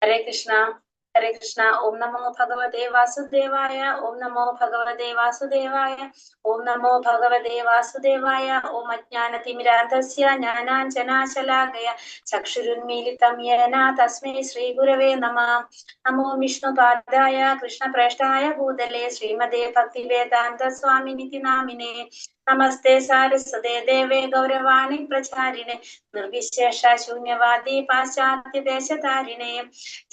ഹരേ കൃഷ്ണ. ഹരേ കൃഷ്ണ. ഓം നമോ ഭഗവതേ വാസുദേവായ. ഓം നമോ ഭഗവതേ വാസുദേവായ. ഓം നമോ ഭഗവതേ വാസുദേവായ. ഓം അജ്ഞാനതിമിരാന്ധസ്യ ജ്ഞാനാഞ്ജനാശലാകയ ചക്ഷുരുന്മീലിതം യേന തസ്മൈ ശ്രീ ഗുരവേ നമഃ. നമോ വിഷ്ണുപാദായ കൃഷ്ണപ്രേഷ്ഠായ ഭൂതലേ ശ്രീമതേ ഭക്തിവേദാന്ത സ്വാമിനിതി നാമിനേ. നമസ്തേ സാരസ്വതേ ദേവേ ഗൗരവാണി പ്രചാരിണേ നിർവിശേഷ ശൂന്യവാദി പാശ്ചാത്യ ദേശധാരിണേ.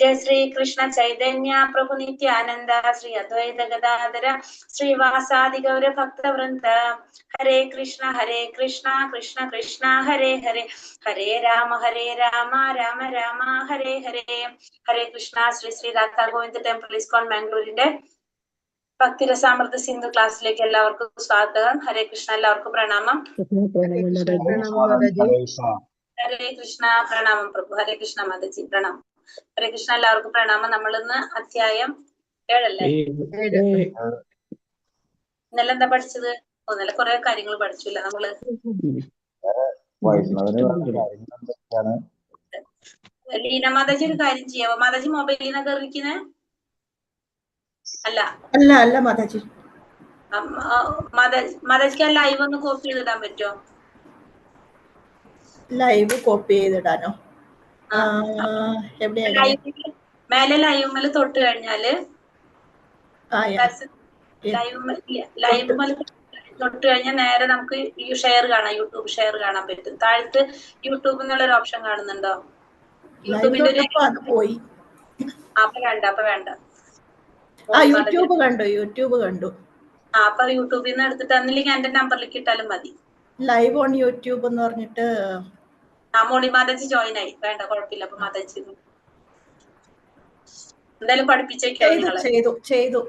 ജയ ശ്രീ കൃഷ്ണ ചൈതന്യ പ്രഭു നിത്യാനന്ദ ശ്രീ അദ്വൈത ഗദാധര ശ്രീവാസാദി ഗൗര ഭക്തവൃന്ദ. ഹരേ കൃഷ്ണ കൃഷ്ണ കൃഷ്ണ ഹരേ ഹരേ ഹരേ രാമ രാമ രാമ ഹരേ ഹരേ. ഹരേ കൃഷ്ണ. ശ്രീ ശ്രീ രാധാ ഗോവിന്ദ് ടെമ്പിൾ ഇസ്കോൺ മാംഗ്ലൂരിന്റെ ഭക്തിരസാമൃത സിന്ധു ക്ലാസ്സിലേക്ക് എല്ലാവർക്കും സ്വാഗതം. ഹരേ കൃഷ്ണ. എല്ലാവർക്കും പ്രണാമം. ഹരേ കൃഷ്ണ. പ്രണാമം പ്രഭു. ഹരേ കൃഷ്ണ മാതാജി. പ്രണാമം. ഹരേ കൃഷ്ണ. എല്ലാവർക്കും പ്രണാമം. നമ്മളിന്ന് അധ്യായം 7 അല്ലേ? ഇന്നലെ എന്താ പഠിച്ചത്? ഇന്നലെ കുറെ കാര്യങ്ങൾ പഠിച്ചില്ല നമ്മള്. ലീന മാതാജി ഒരു കാര്യം ചെയ്യാവോ? മാതാജി മൊബൈലിൽ നിന്നൊക്കെ ഇരിക്കുന്നേ? അല്ല അല്ല അല്ല മാതാജി. മാതാജിക്ക് ആ ലൈവ് ഒന്ന് കോപ്പി ചെയ്തിടാൻ പറ്റുമോ? ലൈവ് കോപ്പി ചെയ്തിടാനോ? മേലെ ലൈവ് തൊട്ട് കഴിഞ്ഞാല് ലൈവ് തൊട്ട് കഴിഞ്ഞാൽ നേരെ നമുക്ക് ഈ ഷെയർ കാണാം. യൂട്യൂബ് ഷെയർ കാണാൻ പറ്റും. താഴത്ത് യൂട്യൂബ് എന്നുള്ളൊരു ഓപ്ഷൻ കാണുന്നുണ്ടോ? യൂട്യൂബിന്റെ ഒരു പോയി. അപ്പൊ വേണ്ട. യൂട്യൂബ് കണ്ടു. അപ്പൊ യൂട്യൂബിൽ നിന്ന് എടുത്തിട്ട് അന്നില്ലെങ്കിൽ എന്റെ നമ്പറിലേക്ക് ഇട്ടാലും മതി. ലൈവ് ഓൺ യൂട്യൂബ് എന്ന് പറഞ്ഞിട്ട് മോളി മാതാജി ജോയിൻ ആയി. വേണ്ട, കുഴപ്പമില്ല. അപ്പൊ മാതാജി എന്തായാലും പഠിപ്പിച്ചേക്കോ നിങ്ങളെ. ചെയ്തു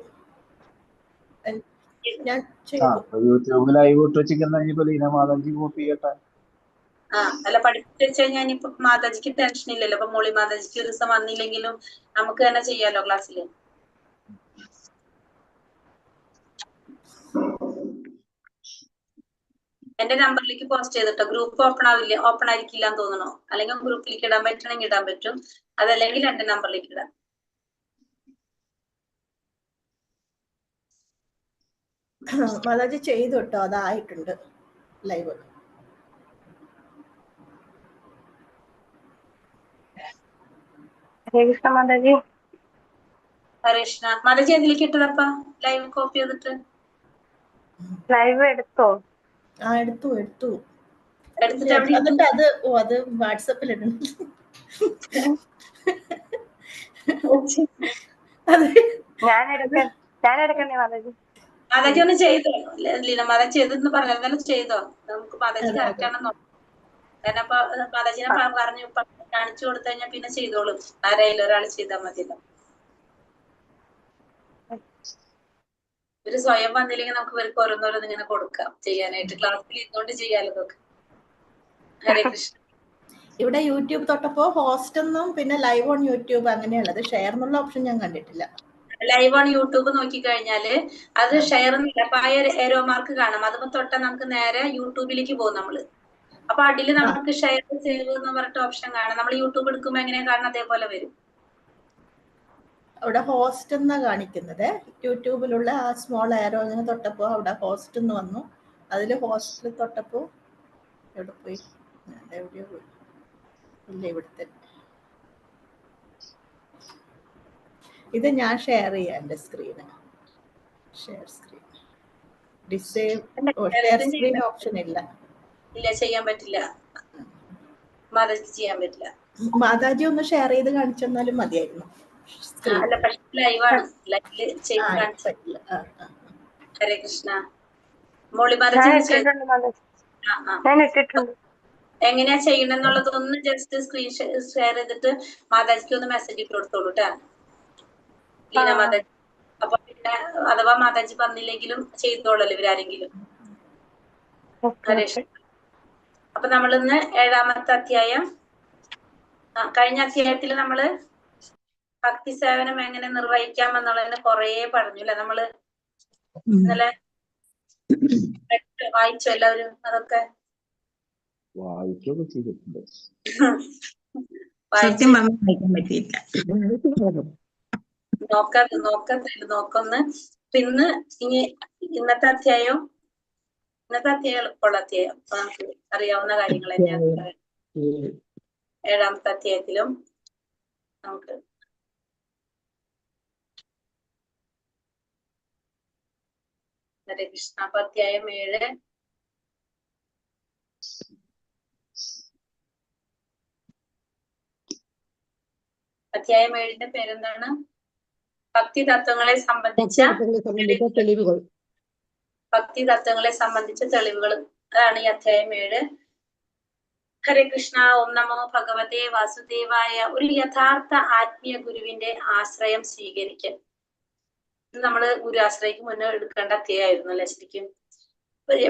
യൂട്യൂബ് ലൈവ് ഇട്ട് വെച്ചിരിക്കുന്ന മാതാജി കോപ്പി ചെയ്യട്ടെ. അല്ല, പഠിപ്പിച്ചു വെച്ച് കഴിഞ്ഞാൽ ഇനിയിപ്പോ മാതാജിക്ക് ടെൻഷൻ ഇല്ലല്ലോ. അപ്പൊ മോളി മാതാജിക്ക് ഒരു ദിവസം വന്നില്ലെങ്കിലും നമുക്ക് തന്നെ ചെയ്യാലോ ക്ലാസ്സില്. എന്റെ നമ്പറിലേക്ക് പോസ്റ്റ് ചെയ്തിട്ടോ. ഗ്രൂപ്പ് ഓപ്പൺ ആയിരിക്കില്ല എന്ന് തോന്നണോ? അല്ലെങ്കിൽ ഗ്രൂപ്പിലേക്ക് ഇടാൻ പറ്റണമെങ്കിൽ ഇടാൻ പറ്റും. അതല്ലെങ്കിൽ എന്റെ നമ്പറിലേക്ക് ഇടാം. മാതാജി ചെയ്തു കേട്ടോ. അതായിട്ടുണ്ട് ലൈവ്. ഹരേ കൃഷ്ണ മാതാജി. ഹരേ കൃഷ്ണ. മാതാജി എന്തിലേക്ക് ഇട്ടതപ്പാ ലൈവ് കോപ്പി ചെയ്തിട്ട്? ലൈവ് എടുത്തോ? എടുത്തു. എന്നിട്ട് അത് വാട്സാപ്പിൽ ഇടണം. ഞാൻ എടുക്കണ്ടേ മാതാജി? മാതാജി ഒന്ന് ചെയ്തോ. ലീന മാതാജി ചെയ്തെന്ന് പറഞ്ഞാലും ചെയ്തോ. നമുക്ക് മാതാജി കറക്റ്റ് ആണെന്ന് നോക്കാം. കാരണം ഇപ്പൊ മാതാജിനെ പറഞ്ഞു കാണിച്ചു കൊടുത്തു കഴിഞ്ഞാൽ പിന്നെ ചെയ്തോളും. ആരായാലും ഒരാൾ ചെയ്താൽ മതിയല്ലോ. ഇവര് സ്വയം വന്നില്ലെങ്കിൽ നമുക്ക് ഇവർക്ക് ഓരോന്നോരോന്ന് ഇങ്ങനെ കൊടുക്കാം ചെയ്യാനായിട്ട്. ക്ലാസ്സിൽ ഇരുന്നോണ്ട് ചെയ്യാലോ ഇതൊക്കെ. ഹരേ കൃഷ്ണ. ഇവിടെ യൂട്യൂബ് തൊട്ടപ്പോ ഹോസ്റ്റ് എന്നും പിന്നെ ലൈവ് ഓൺ യൂട്യൂബ് അങ്ങനെയുള്ളത്. ഷെയർ എന്നുള്ള ഓപ്ഷൻ ഞാൻ കണ്ടിട്ടില്ല. ലൈവ് ഓൺ യൂട്യൂബ് നോക്കി കഴിഞ്ഞാല് അത് ഷെയർ എന്നില്ല. അപ്പൊ ആ ഏരോ മാർക്ക് കാണാം. അതുമ്പോ തൊട്ട നമുക്ക് നേരെ യൂട്യൂബിലേക്ക് പോകും നമ്മള്. അപ്പൊ അടിയിൽ നമുക്ക് ഷെയർ സേവ് എന്ന് പറഞ്ഞിട്ട് ഓപ്ഷൻ കാണാം. നമ്മൾ യൂട്യൂബ് എടുക്കുമ്പോ എങ്ങനെയാ കാണുന്നത് അതേപോലെ വരും. അവിടെ ഹോസ്റ്റ് എന്നാ കാണിക്കുന്നത്. യൂട്യൂബിലുള്ള ആ സ്മോൾ ആരോ അങ്ങനെ തൊട്ടപ്പോ അവിടെ ഹോസ്റ്റ് എന്ന് വന്നു. അതില് ഹോസ്റ്റിൽ തൊട്ടപ്പോ എവിടെയോ പോയി. ഇല്ല, ഇവിടുത്തെ ഇത് ഞാൻ ഷെയർ ചെയ്യാം. എന്റെ screen share screen share screen option ഇല്ല. ചെയ്യാൻ പറ്റില്ല. മാതാജിക്ക് ചെയ്യാൻ പറ്റില്ല. മാതാജി ഒന്ന് ഷെയർ ചെയ്ത് കാണിച്ചു തന്നാലും മതിയായിരുന്നു. ഹരേ കൃഷ്ണ. മോളി മാതാജി എങ്ങനെയാ ചെയ്യണമെന്നുള്ളതൊന്ന് ജസ്റ്റ് സ്ക്രീൻ ഷെയർ ചെയ്തിട്ട് മാതാജിക്ക് ഒന്ന് മെസ്സേജ് ഇട്ട് കൊടുത്തോളൂ ട്ടാ. ലീന മാതാജി. അപ്പൊ പിന്നെ അഥവാ മാതാജി വന്നില്ലെങ്കിലും ചെയ്തോളല്ലോ ഇവരാരെങ്കിലും. ഹരേ കൃഷ്ണ. അപ്പൊ നമ്മളിന്ന് 7-ാമത്തെ അധ്യായം. കഴിഞ്ഞ അധ്യായത്തിൽ നമ്മള് ഭക്തി സേവനം എങ്ങനെ നിർവഹിക്കാം എന്നുള്ളതിന് കൊറേ പറഞ്ഞു അല്ലെ. നമ്മള് ഇന്നലെ വായിച്ചു എല്ലാവരും. അതൊക്കെ സത്യം പറഞ്ഞാൽ വായിക്കാൻ പറ്റിയില്ല. നോക്കൊന്ന്. പിന്നെ ഇന്നത്തെ അധ്യായം എളുപ്പമുള്ള അധ്യായം. അപ്പൊ നമുക്ക് അറിയാവുന്ന കാര്യങ്ങൾ തന്നെയാണ്. 7ാമത്തെ അധ്യായത്തിലും നമുക്ക് ഹരേ കൃഷ്ണ. അപ്പൊ അധ്യായം 7 അധ്യായം 7ന്റെ പേരെന്താണ്? ഭക്തി തത്വങ്ങളെ സംബന്ധിച്ച തെളിവുകൾ. ഭക്തി തത്വങ്ങളെ സംബന്ധിച്ച തെളിവുകൾ. അതാണ് ഈ അധ്യായം 7. ഹരേ കൃഷ്ണ. ഓം നമോ ഭഗവതേ വാസുദേവായ. ഒരു യഥാർത്ഥ ആത്മീയ ഗുരുവിന്റെ ആശ്രയം സ്വീകരിക്കൽ. ഇത് നമ്മള് ഗുരു ആശ്രയിക്ക് മുന്നേ എടുക്കേണ്ട അധ്യായമായിരുന്നു അല്ലെ ശരിക്കും.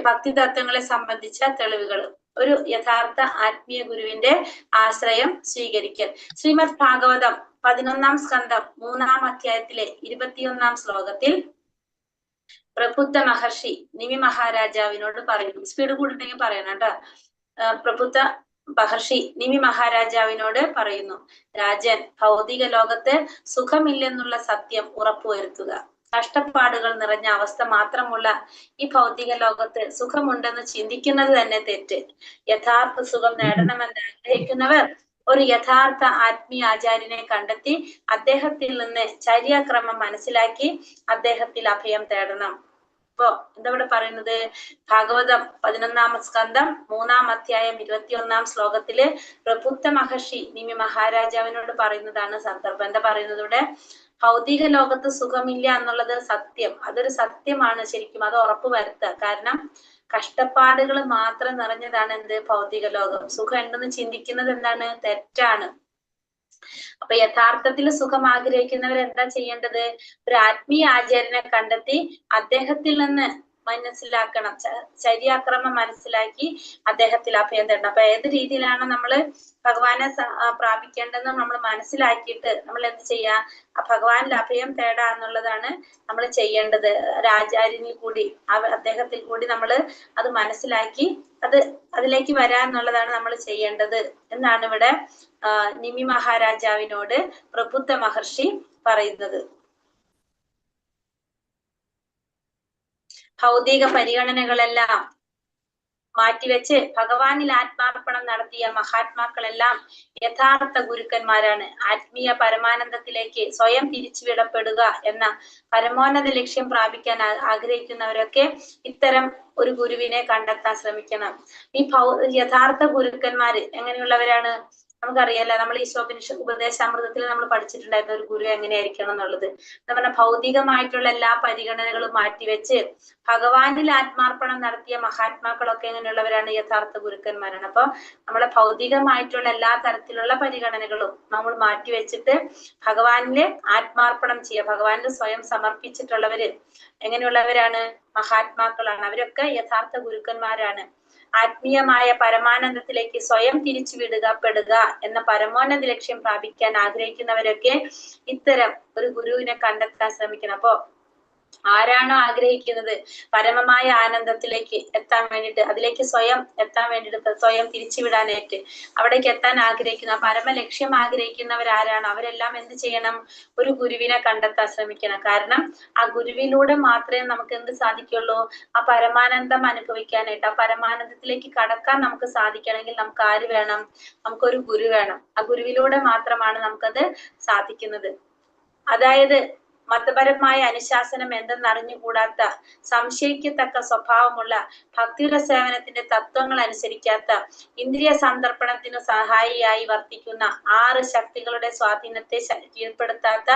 ഭക്തി തത്വങ്ങളെ സംബന്ധിച്ച തെളിവുകൾ. ഒരു യഥാർത്ഥ ആത്മീയ ഗുരുവിന്റെ ആശ്രയം സ്വീകരിക്കൽ. ശ്രീമദ് ഭാഗവതം 11ാം സ്കന്ധം 3ാം അധ്യായത്തിലെ 21ാം ശ്ലോകത്തിൽ പ്രബുദ്ധ മഹർഷി നിമി മഹാരാജാവിനോട് പറയുന്നു. സ്പീഡ് കൂടിണ്ടെങ്കിൽ പറയണം കേട്ടോ. പ്രബുദ്ധ മഹർഷി നിമി മഹാരാജാവിനോട് പറയുന്നു, രാജൻ, ഭൗതിക ലോകത്ത് സുഖമില്ലെന്നുള്ള സത്യം ഉറപ്പുവരുത്തുക. കഷ്ടപ്പാടുകൾ നിറഞ്ഞ അവസ്ഥ മാത്രമുള്ള ഈ ഭൗതിക ലോകത്ത് സുഖമുണ്ടെന്ന് ചിന്തിക്കുന്നത് തന്നെ തെറ്റ്. യഥാർത്ഥ സുഖം നേടണമെന്ന് ആഗ്രഹിക്കുന്നവർ ഒരു യഥാർത്ഥ ആത്മീയ ആചാര്യനെ കണ്ടെത്തി അദ്ദേഹത്തിൽ നിന്ന് ചര്യാക്രമം മനസ്സിലാക്കി അദ്ദേഹത്തിൽ അഭയം തേടണം. ഇപ്പൊ എന്താ ഇവിടെ പറയുന്നത്? ഭാഗവതം 11ാം സ്കന്ധം 3ാം അധ്യായം 21ാം ശ്ലോകത്തില് പ്രബുദ്ധ മഹർഷി നിമി മഹാരാജാവിനോട് പറയുന്നതാണ് സന്ദർഭം. എന്താ പറയുന്നത് ഇവിടെ? ഭൗതിക ലോകത്ത് സുഖമില്ല എന്നുള്ളത് സത്യം. അതൊരു സത്യമാണ് ശരിക്കും. അത് ഉറപ്പ് വരുത്തുക. കാരണം കഷ്ടപ്പാടുകൾ മാത്രം നിറഞ്ഞതാണ് എന്ത്? ഭൗതിക ലോകം. സുഖം ഉണ്ടെന്ന് ചിന്തിക്കുന്നത് എന്താണ്? തെറ്റാണ്. അപ്പൊ യഥാർത്ഥത്തിൽ സുഖം ആഗ്രഹിക്കുന്നവർ എന്താ ചെയ്യേണ്ടത്? ഒരു ആത്മീയ ആചാര്യനെ കണ്ടെത്തി അദ്ദേഹത്തിൽ നിന്ന് മനസ്സിലാക്കണം, ചര്യാക്രമം മനസ്സിലാക്കി അദ്ദേഹത്തിൽ അഭയം തേടണം. അപ്പൊ ഏത് രീതിയിലാണ് നമ്മൾ ഭഗവാനെ പ്രാപിക്കേണ്ടതെന്ന് നമ്മൾ മനസ്സിലാക്കിയിട്ട് നമ്മൾ എന്ത് ചെയ്യാ? ആ ഭഗവാനിൽ അഭയം തേടാ എന്നുള്ളതാണ് നമ്മൾ ചെയ്യേണ്ടത്. രാജാര്യനിൽ കൂടി അദ്ദേഹത്തിൽ കൂടി നമ്മൾ അത് മനസ്സിലാക്കി അതിലേക്ക് വരാന്നുള്ളതാണ് നമ്മൾ ചെയ്യേണ്ടത് എന്നാണ് ഇവിടെ നിമി മഹാരാജാവിനോട് പ്രബുദ്ധ മഹർഷി പറയുന്നത്. ഭൗതിക പരിഗണനകളെല്ലാം മാറ്റിവെച്ച് ഭഗവാനിൽ ആത്മാർപ്പണം നടത്തിയ മഹാത്മാക്കളെല്ലാം യഥാർത്ഥ ഗുരുക്കന്മാരാണ്. ആത്മീയ പരമാനന്ദത്തിലേക്ക് സ്വയം തിരിച്ചുവിടപ്പെടുക എന്ന പരമോന്നത ലക്ഷ്യം പ്രാപിക്കാൻ ആഗ്രഹിക്കുന്നവരൊക്കെ ഇത്തരം ഒരു ഗുരുവിനെ കണ്ടെത്താൻ ശ്രമിക്കണം. ഈ യഥാർത്ഥ ഗുരുക്കന്മാര് എങ്ങനെയുള്ളവരാണ്? നമുക്കറിയാലോ, നമ്മൾ ഈശോപനിഷത്ത് ഉപദേശാമൃതത്തിൽ നമ്മൾ പഠിച്ചിട്ടുണ്ടായിരുന്ന ഒരു ഗുരു എങ്ങനെയായിരിക്കണം എന്നുള്ളത്. എന്താ പറഞ്ഞാൽ ഭൗതികമായിട്ടുള്ള എല്ലാ പരിഗണനകളും മാറ്റിവെച്ച് ഭഗവാനിൽ ആത്മാർപ്പണം നടത്തിയ മഹാത്മാക്കളൊക്കെ എങ്ങനെയുള്ളവരാണ്? യഥാർത്ഥ ഗുരുക്കന്മാരാണ്. അപ്പൊ നമ്മളെ ഭൗതികമായിട്ടുള്ള എല്ലാ തരത്തിലുള്ള പരിഗണനകളും നമ്മൾ മാറ്റിവെച്ചിട്ട് ഭഗവാനില് ആത്മാർപ്പണം ചെയ്യുക. ഭഗവാനിൽ സ്വയം സമർപ്പിച്ചിട്ടുള്ളവര് എങ്ങനെയുള്ളവരാണ്? മഹാത്മാക്കളാണ്. അവരൊക്കെ യഥാർത്ഥ ഗുരുക്കന്മാരാണ്. ആത്മീയമായ പരമാനന്ദത്തിലേക്ക് സ്വയം തിരിച്ചുവിടുക എന്ന പരമോന്നത ലക്ഷ്യം പ്രാപിക്കാൻ ആഗ്രഹിക്കുന്നവരൊക്കെ ഇത്തരം ഒരു ഗുരുവിനെ കണ്ടെത്താൻ ശ്രമിക്കണം. അപ്പൊ ആരാണോ ആഗ്രഹിക്കുന്നത് പരമമായ ആനന്ദത്തിലേക്ക് എത്താൻ വേണ്ടിയിട്ട്, അതിലേക്ക് സ്വയം എത്താൻ വേണ്ടിയിട്ട്, സ്വയം തിരിച്ചുവിടാനായിട്ട് അവിടേക്ക് എത്താൻ ആഗ്രഹിക്കുന്ന പരമ ലക്ഷ്യം ആഗ്രഹിക്കുന്നവരാരാണോ അവരെല്ലാം എന്ത് ചെയ്യണം? ഒരു ഗുരുവിനെ കണ്ടെത്താൻ ശ്രമിക്കണം. കാരണം ആ ഗുരുവിലൂടെ മാത്രമേ നമുക്ക് എന്ത് സാധിക്കുള്ളൂ? ആ പരമാനന്ദം അനുഭവിക്കാനായിട്ട്, ആ പരമാനന്ദത്തിലേക്ക് കടക്കാൻ നമുക്ക് സാധിക്കണമെങ്കിൽ നമുക്ക് ആര് വേണം? നമുക്കൊരു ഗുരു വേണം. ആ ഗുരുവിലൂടെ മാത്രമാണ് നമുക്കത് സാധിക്കുന്നത്. അതായത് മതപരമായ അനുശാസനം എന്തെന്നറിഞ്ഞുകൂടാത്ത, സംശയിക്കത്തക്ക സ്വഭാവമുള്ള, ഭക്തിയുടെ സേവനത്തിന്റെ തത്വങ്ങൾ അനുസരിക്കാത്ത, ഇന്ദ്രിയ സന്ദർപ്പണത്തിന് സഹായിയായി വർത്തിക്കുന്ന 6 ശക്തികളുടെ സ്വാധീനത്തെ കീഴ്പ്പെടുത്താത്ത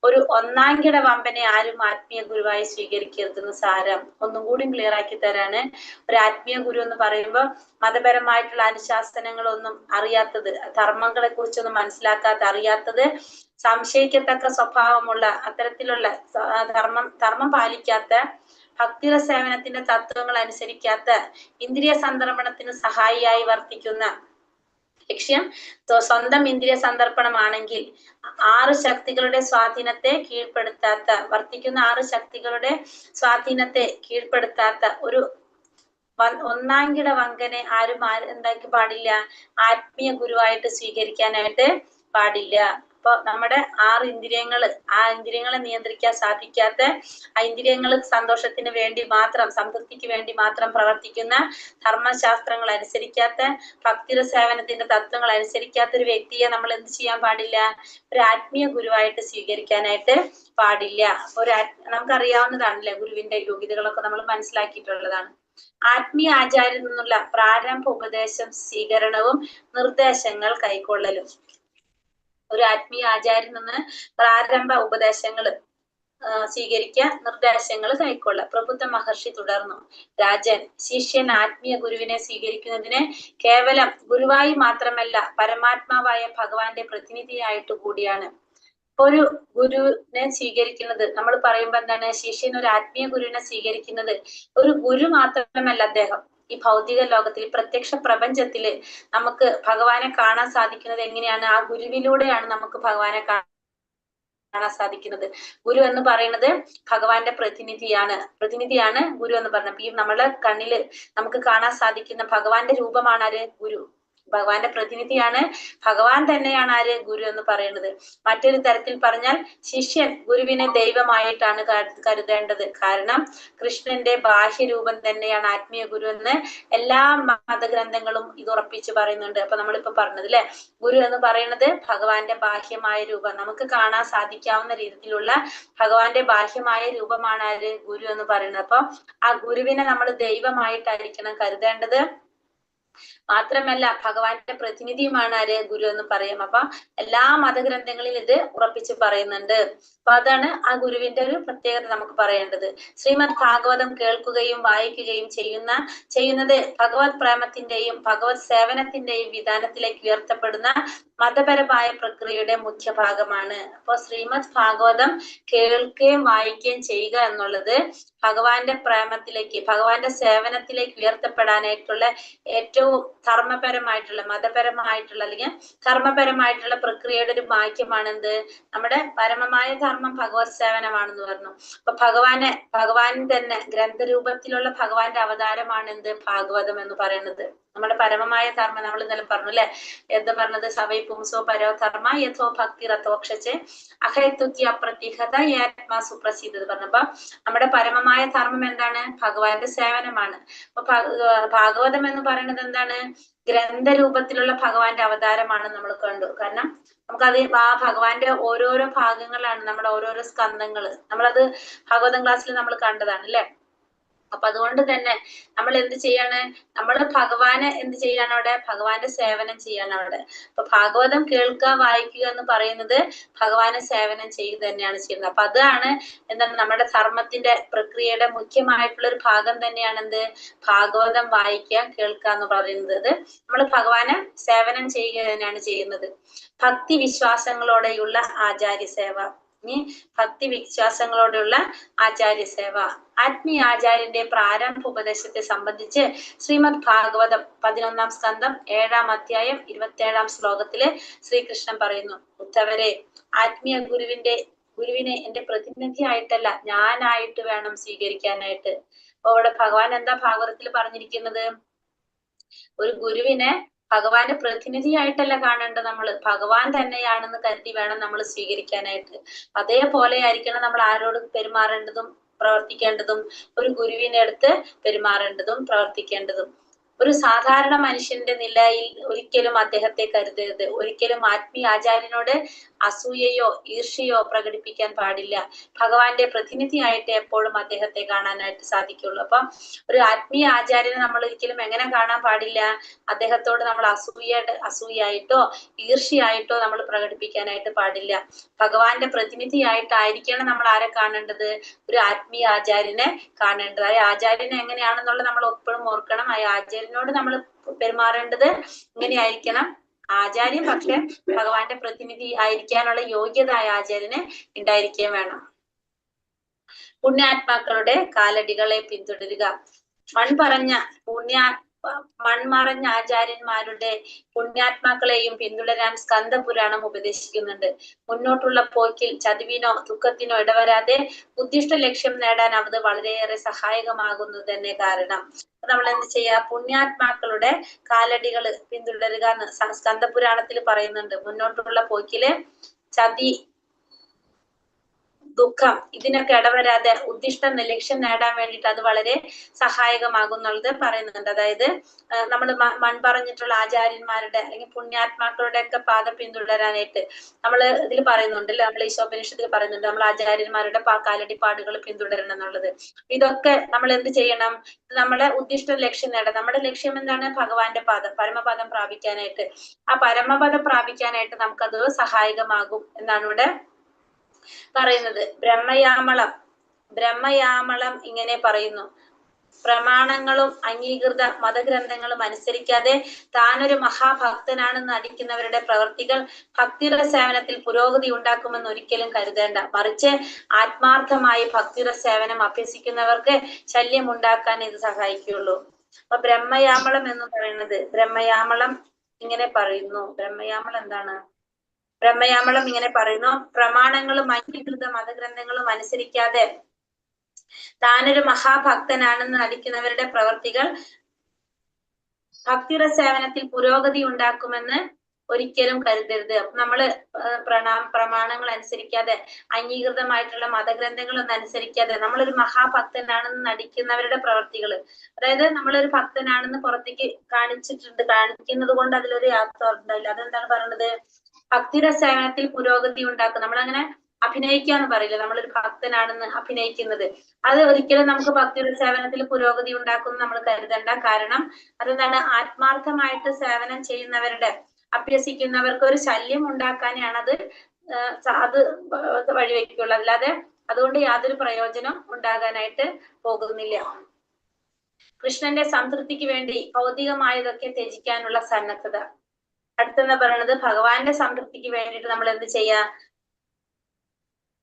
ഒരു ഒന്നാംകിട വമ്പനെ ആരും ആത്മീയ ഗുരുവായി സ്വീകരിക്കരുതെന്ന് സാരം. ഒന്നും കൂടി ക്ലിയർ ആക്കി തരാണ്. ഒരു ആത്മീയ ഗുരു എന്ന് പറയുമ്പോൾ മതപരമായിട്ടുള്ള അനുശാസനങ്ങളൊന്നും അറിയാത്തത്, ധർമ്മങ്ങളെ കുറിച്ചൊന്നും മനസ്സിലാക്കാത്ത, അറിയാത്തത്, സംശയിക്കത്തക്ക സ്വഭാവമുള്ള, അത്തരത്തിലുള്ള ധർമ്മം പാലിക്കാത്ത, ഭക്തിയുടെ സേവനത്തിന്റെ തത്വങ്ങൾ അനുസരിക്കാത്ത, ഇന്ദ്രിയ സന്ദർപ്പണത്തിന് സഹായിയായി വർത്തിക്കുന്ന, ലക്ഷ്യം സ്വന്തം ഇന്ദ്രിയ സന്ദർപ്പണമാണെങ്കിൽ 6 ശക്തികളുടെ സ്വാധീനത്തെ കീഴ്പ്പെടുത്താത്ത, വർത്തിക്കുന്ന 6 ശക്തികളുടെ സ്വാധീനത്തെ കീഴ്പ്പെടുത്താത്ത ഒരു ഒന്നാംകിട വങ്കനെ ആരും എന്താക്കി പാടില്ല? ആത്മീയ ഗുരുവായിട്ട് സ്വീകരിക്കാനായിട്ട് പാടില്ല. അപ്പൊ നമ്മുടെ 6 ഇന്ദ്രിയങ്ങള്, ആ ഇന്ദ്രിയങ്ങളെ നിയന്ത്രിക്കാൻ സാധിക്കാത്ത, ആ ഇന്ദ്രിയങ്ങൾ സന്തോഷത്തിന് വേണ്ടി മാത്രം, സംതൃപ്തിക്ക് വേണ്ടി മാത്രം പ്രവർത്തിക്കുന്ന, ധർമ്മശാസ്ത്രങ്ങൾ അനുസരിക്കാത്ത, ഭക്തിയുടെ സേവനത്തിന്റെ തത്വങ്ങൾ അനുസരിക്കാത്ത ഒരു വ്യക്തിയെ നമ്മൾ എന്ത് ചെയ്യാൻ പാടില്ല? ഒരു ആത്മീയ ഗുരുവായിട്ട് സ്വീകരിക്കാനായിട്ട് പാടില്ല. നമുക്കറിയാവുന്നതാണല്ലേ, ഗുരുവിന്റെ യോഗ്യതകളൊക്കെ നമ്മൾ മനസ്സിലാക്കിയിട്ടുള്ളതാണ്. ആത്മീയ ആചാര്യൽ നിന്നുള്ള പ്രാരംഭ ഉപദേശം സ്വീകരണവും നിർദ്ദേശങ്ങൾ കൈക്കൊള്ളലും. ഒരു ആത്മീയ ആചാര്യൽ നിന്ന് പ്രാരംഭ ഉപദേശങ്ങൾ സ്വീകരിക്കുക, നിർദ്ദേശങ്ങൾ കൈക്കൊള്ളുക. പ്രബുദ്ധ മഹർഷി തുടർന്നു, രാജൻ, ശിഷ്യൻ ആത്മീയ ഗുരുവിനെ സ്വീകരിക്കുന്നതിന് കേവലം ഗുരുവായി മാത്രമല്ല, പരമാത്മാവായ ഭഗവാന്റെ പ്രതിനിധിയായിട്ട് കൂടിയാണ്. ഒരു ഗുരുവിനെ സ്വീകരിക്കുന്നത്, നമ്മൾ പറയുമ്പോ എന്താണ്, ശിഷ്യൻ ഒരു ആത്മീയ ഗുരുവിനെ സ്വീകരിക്കുന്നത് ഒരു ഗുരു മാത്രമല്ല, അദ്ദേഹം ഈ ഭൗതിക ലോകത്തിൽ, പ്രത്യക്ഷ പ്രപഞ്ചത്തില് നമുക്ക് ഭഗവാനെ കാണാൻ സാധിക്കുന്നത് എങ്ങനെയാണ്? ആ ഗുരുവിലൂടെയാണ് നമുക്ക് ഭഗവാനെ കാണാൻ സാധിക്കുന്നത്. ഗുരു എന്ന് പറയുന്നത് ഭഗവാന്റെ പ്രതിനിധിയാണ് ഗുരു എന്ന് പറഞ്ഞത്. ഈ നമ്മളെ കണ്ണില് നമുക്ക് കാണാൻ സാധിക്കുന്ന ഭഗവാന്റെ രൂപമാണ് ആര്? ഗുരു. ഭഗവാന്റെ പ്രതിനിധിയാണ്, ഭഗവാൻ തന്നെയാണ് ആര്? ഗുരു എന്ന് പറയുന്നത്. മറ്റൊരു തരത്തിൽ പറഞ്ഞാൽ ശിഷ്യൻ ഗുരുവിനെ ദൈവമായിട്ടാണ് കരുതേണ്ടത്. കാരണം കൃഷ്ണന്റെ ബാഹ്യരൂപം തന്നെയാണ് ആത്മീയ ഗുരു എന്ന് എല്ലാ മതഗ്രന്ഥങ്ങളും ഇത് ഉറപ്പിച്ച് പറയുന്നുണ്ട്. അപ്പൊ നമ്മളിപ്പോ പറഞ്ഞത് അല്ലെ, ഗുരു എന്ന് പറയുന്നത് ഭഗവാന്റെ ബാഹ്യമായ രൂപം, നമുക്ക് കാണാൻ സാധിക്കാവുന്ന രീതിയിലുള്ള ഭഗവാന്റെ ബാഹ്യമായ രൂപമാണ് ആര്? ഗുരു എന്ന് പറയുന്നത്. അപ്പൊ ആ ഗുരുവിനെ നമ്മൾ ദൈവമായിട്ടായിരിക്കണം കരുതേണ്ടത്. മാത്രമല്ല ഭഗവാന്റെ പ്രതിനിധിയുമാണ് ആര്? ഗുരു എന്ന് പറയും. അപ്പൊ എല്ലാ മതഗ്രന്ഥങ്ങളിലും ഇത് ഉറപ്പിച്ച് പറയുന്നുണ്ട്. അപ്പൊ അതാണ് ആ ഗുരുവിന്റെ ഒരു പ്രത്യേകത നമുക്ക് പറയേണ്ടത്. ശ്രീമദ് ഭാഗവതം കേൾക്കുകയും വായിക്കുകയും ചെയ്യുന്നത് ഭഗവത് പ്രേമത്തിന്റെയും ഭഗവത് സേവനത്തിന്റെയും വിധാനത്തിലേക്ക് ഉയർത്തപ്പെടുന്ന മതപരമായ പ്രക്രിയയുടെ മുഖ്യ ഭാഗമാണ്. അപ്പൊ ശ്രീമദ് ഭാഗവതം കേൾക്കുകയും വായിക്കുകയും ചെയ്യുക എന്നുള്ളത് ഭഗവാന്റെ പ്രേമത്തിലേക്ക്, ഭഗവാന്റെ സേവനത്തിലേക്ക് ഉയർത്തപ്പെടാനായിട്ടുള്ള ഏറ്റവും ധർമ്മപരമായിട്ടുള്ള, മതപരമായിട്ടുള്ള അല്ലെങ്കിൽ ധർമ്മപരമായിട്ടുള്ള പ്രക്രിയയുടെ ഒരു വാക്യമാണ് എന്ത്? നമ്മുടെ പരമമായ ധർമ്മം ഭഗവത് സേവനമാണെന്ന് പറഞ്ഞു. അപ്പൊ ഭഗവാൻ തന്നെ ഗ്രന്ഥരൂപത്തിലുള്ള ഭഗവാന്റെ അവതാരമാണ് എന്ത്? ഭാഗവതം എന്ന് പറയുന്നത്. നമ്മുടെ പരമമായ ധർമ്മം നമ്മൾ ഇന്നലെ പറഞ്ഞു അല്ലെ, എന്താ പറഞ്ഞത്? സവൈ പുംസോ പരോ ധർമ്മ യഥോ ഭക്തി രഥോക്ഷച്ച് അഹൈതുക്യ അപ്രതിഹത ആത്മാ സുപ്രസിദ്ധ പറഞ്ഞപ്പോ നമ്മുടെ പരമമായ ധർമ്മം എന്താണ്? ഭഗവാന്റെ സേവനമാണ്. അപ്പൊ ഭാഗവതം എന്ന് പറയുന്നത് എന്താണ്? ഗ്രന്ഥരൂപത്തിലുള്ള ഭഗവാന്റെ അവതാരമാണ് നമ്മൾ കണ്ടു. കാരണം നമുക്കത് ആ ഭഗവാന്റെ ഓരോരോ ഭാഗങ്ങളാണ്, നമ്മുടെ ഓരോരോ സ്കന്ധങ്ങള്. നമ്മളത് ഭാഗവതം ക്ലാസ്സിൽ നമ്മൾ കണ്ടതാണ് അല്ലെ. അപ്പൊ അതുകൊണ്ട് തന്നെ നമ്മൾ എന്ത് ചെയ്യാണ്? നമ്മൾ ഭഗവാനെ എന്ത് ചെയ്യാണ് അവിടെ? ഭഗവാന്റെ സേവനം ചെയ്യാണ് അവിടെ. അപ്പൊ ഭാഗവതം കേൾക്കുക വായിക്കുക എന്ന് പറയുന്നത് ഭഗവാനെ സേവനം ചെയ്യുക തന്നെയാണ് ചെയ്യുന്നത്. അപ്പൊ അതാണ് എന്താണ് നമ്മുടെ ധർമ്മത്തിന്റെ പ്രക്രിയയുടെ മുഖ്യമായിട്ടുള്ള ഒരു ഭാഗം തന്നെയാണ് എന്ത്? ഭാഗവതം വായിക്കുക കേൾക്കുക എന്ന് പറയുന്നത്. നമ്മൾ ഭഗവാനെ സേവനം ചെയ്യുക തന്നെയാണ് ചെയ്യുന്നത്. ഭക്തി വിശ്വാസങ്ങളോടെയുള്ള ആചാര്യസേവ. ഭക്തി വിശ്വാസങ്ങളോടുള്ള ആചാര്യസേവ. ആത്മീയ ആചാര്യന്റെ പ്രാരംഭ ഉപദേശത്തെ സംബന്ധിച്ച് ശ്രീമദ് ഭാഗവതം 11-ാം സ്കന്ധം 7-ാം അധ്യായം 27-ാം ശ്ലോകത്തില് ശ്രീകൃഷ്ണൻ പറയുന്നു, ഉദ്ധവരെ, ആത്മീയ ഗുരുവിനെ എന്റെ പ്രതിനിധിയായിട്ടല്ല ഞാനായിട്ട് വേണം സ്വീകരിക്കാനായിട്ട്. അപ്പൊ അവിടെ ഭഗവാൻ എന്താ ഭാഗവതത്തിൽ പറഞ്ഞിരിക്കുന്നത്? ഒരു ഗുരുവിനെ ഭഗവാന്റെ പ്രതിനിധിയായിട്ടല്ല കാണേണ്ടത്, നമ്മൾ ഭഗവാൻ തന്നെയാണെന്ന് കരുതി വേണം നമ്മൾ സ്വീകരിക്കാനായിട്ട്. അതേപോലെ ആയിരിക്കണം നമ്മൾ ആരോട് പെരുമാറേണ്ടതും പ്രവർത്തിക്കേണ്ടതും, ഒരു ഗുരുവിനെ അടുത്ത് പെരുമാറേണ്ടതും പ്രവർത്തിക്കേണ്ടതും. ഒരു സാധാരണ മനുഷ്യന്റെ നിലയിൽ ഒരിക്കലും അദ്ദേഹത്തെ കരുതരുത്. ഒരിക്കലും ആത്മീയ ആചാര്യനോട് അസൂയയോ ഈർഷ്യയോ പ്രകടിപ്പിക്കാൻ പാടില്ല. ഭഗവാന്റെ പ്രതിനിധിയായിട്ട് എപ്പോഴും അദ്ദേഹത്തെ കാണാനായിട്ട് സാധിക്കുള്ളൂ. അപ്പം ഒരു ആത്മീയ ആചാര്യനെ നമ്മൾ ഒരിക്കലും എങ്ങനെ കാണാൻ പാടില്ല? അദ്ദേഹത്തോട് നമ്മൾ അസൂയായിട്ടോ ഈർഷ്യയായിട്ടോ നമ്മൾ പ്രകടിപ്പിക്കാനായിട്ട് പാടില്ല. ഭഗവാന്റെ പ്രതിനിധിയായിട്ടായിരിക്കണം നമ്മൾ ആരെ കാണേണ്ടത്? ഒരു ആത്മീയ ആചാര്യനെ കാണേണ്ടത്. ആ ആചാര്യനെ എങ്ങനെയാണെന്നുള്ളത് നമ്മൾ എപ്പോഴും ഓർക്കണം. ആ ആചാര്യനോട് നമ്മൾ പെരുമാറേണ്ടത് ഇങ്ങനെയായിരിക്കണം. ആചാര്യൻ പക്ഷെ ഭഗവാന്റെ പ്രതിനിധി ആയിരിക്കാനുള്ള യോഗ്യത ആചാര്യന് ഉണ്ടായിരിക്കുകയും വേണം. പുണ്യാത്മാക്കളുടെ കാലടികളെ പിന്തുടരുക. മൺ പറഞ്ഞ മൺമറഞ്ഞ ആചാര്യന്മാരുടെ പുണ്യാത്മാക്കളെയും പിന്തുടരാൻ സ്കന്ദപുരാണം ഉപദേശിക്കുന്നുണ്ട്. മുന്നോട്ടുള്ള പോക്കിൽ ചതിവിനോ ദുഃഖത്തിനോ ഇടവരാതെ ഉദ്ദിഷ്ട ലക്ഷ്യം നേടാൻ അത് വളരെയേറെ സഹായകമാകുന്നത് തന്നെ കാരണം. നമ്മൾ എന്ത് ചെയ്യാ? പുണ്യാത്മാക്കളുടെ കാലടികൾ പിന്തുടരുക എന്ന് സ്കന്ദപുരാണത്തിൽ പറയുന്നുണ്ട്. മുന്നോട്ടുള്ള പോക്കില് ചതി, ദുഃഖം ഇതിനൊക്കെ ഇടവരാതെ ഉദ്ദിഷ്ട ലക്ഷ്യം നേടാൻ വേണ്ടിയിട്ട് അത് വളരെ സഹായകമാകുന്നുള്ളത് പറയുന്നുണ്ട്. അതായത് നമ്മൾ മൺപറഞ്ഞിട്ടുള്ള ആചാര്യന്മാരുടെ അല്ലെങ്കിൽ പുണ്യാത്മാക്കളുടെ ഒക്കെ പാത പിന്തുടരാനായിട്ട് നമ്മൾ ഇതിൽ പറയുന്നുണ്ട്. നമ്മൾ ഈശോപനിഷത്തിൽ പറയുന്നുണ്ട് നമ്മൾ ആചാര്യന്മാരുടെ കാലടിപ്പാടുകൾ പിന്തുടരണം എന്നുള്ളത്. ഇതൊക്കെ നമ്മൾ എന്ത് ചെയ്യണം? നമ്മളെ ഉദ്ദിഷ്ട ലക്ഷ്യം നേടാം. നമ്മുടെ ലക്ഷ്യം എന്താണ്? ഭഗവാന്റെ പാദം, പരമപദം പ്രാപിക്കാനായിട്ട്. ആ പരമപദം പ്രാപിക്കാനായിട്ട് നമുക്കത് സഹായകമാകും എന്നാണ് ഇവിടെ പറയുന്നത്. ബ്രഹ്മയാമളം ഇങ്ങനെ പറയുന്നു: പ്രമാണങ്ങളും അംഗീകൃത മതഗ്രന്ഥങ്ങളും അനുസരിക്കാതെ താനൊരു മഹാഭക്തനാണെന്ന് നടിക്കുന്നവരുടെ പ്രവൃത്തികൾ ഭക്തിയുടെ സേവനത്തിൽ പുരോഗതി ഉണ്ടാക്കുമെന്ന് ഒരിക്കലും കരുതേണ്ട. മറിച്ച് ആത്മാർത്ഥമായി ഭക്തിയുടെ സേവനം അഭ്യസിക്കുന്നവർക്ക് ശല്യം ഉണ്ടാക്കാൻ ഇത് സഹായിക്കുകയുള്ളൂ. അപ്പൊ ബ്രഹ്മയാമളം എന്ന് പറയുന്നത്, ബ്രഹ്മയാമളം ഇങ്ങനെ പറയുന്നു. ബ്രഹ്മയാമളം എന്താണ്? ബ്രഹ്മയാമളം ഇങ്ങനെ പറയുന്നു: പ്രമാണങ്ങളും അംഗീകൃത മതഗ്രന്ഥങ്ങളും അനുസരിക്കാതെ താനൊരു മഹാഭക്തനാണെന്ന് നടിക്കുന്നവരുടെ പ്രവർത്തികൾ ഭക്തിയുടെ സേവനത്തിൽ പുരോഗതി ഉണ്ടാക്കുമെന്ന് ഒരിക്കലും കരുതരുത്. അപ്പൊ നമ്മള് പ്രമാണങ്ങൾ അനുസരിക്കാതെ, അംഗീകൃതമായിട്ടുള്ള മതഗ്രന്ഥങ്ങളൊന്നും അനുസരിക്കാതെ നമ്മളൊരു മഹാഭക്തനാണെന്ന് നടിക്കുന്നവരുടെ പ്രവർത്തികൾ, അതായത് നമ്മളൊരു ഭക്തനാണെന്ന് പുറത്തേക്ക് കാണിക്കുന്നത് കൊണ്ട് അതിലൊരു യാത്ര ഉണ്ടാവില്ല. അതെന്താണ് പറയുന്നത്? ഭക്തിയുടെ സേവനത്തിൽ പുരോഗതി ഉണ്ടാക്കും. നമ്മളങ്ങനെ അഭിനയിക്കാന്ന് പറയില്ല, നമ്മളൊരു ഭക്തനാണെന്ന് അഭിനയിക്കുന്നത്. അത് ഒരിക്കലും നമുക്ക് ഭക്തിയുടെ സേവനത്തിൽ പുരോഗതി ഉണ്ടാക്കും നമ്മൾ കരുതണ്ട. കാരണം അതെന്താണ്? ആത്മാർത്ഥമായിട്ട് സേവനം ചെയ്യുന്നവരുടെ, അഭ്യസിക്കുന്നവർക്ക് ഒരു ശല്യം ഉണ്ടാക്കാനാണ് അത് വഴിവെക്കുള്ളൂ. അല്ലാതെ അതുകൊണ്ട് യാതൊരു പ്രയോജനം ഉണ്ടാകാനായിട്ട് പോകുന്നില്ല. കൃഷ്ണന്റെ സംതൃപ്തിക്ക് വേണ്ടി ഭൗതികമായതൊക്കെ ത്യജിക്കാനുള്ള സന്നദ്ധത. അടുത്തെന്ന് പറയുന്നത് ഭഗവാന്റെ സംതൃപ്തിക്ക് വേണ്ടിയിട്ട് നമ്മൾ എന്ത് ചെയ്യാ?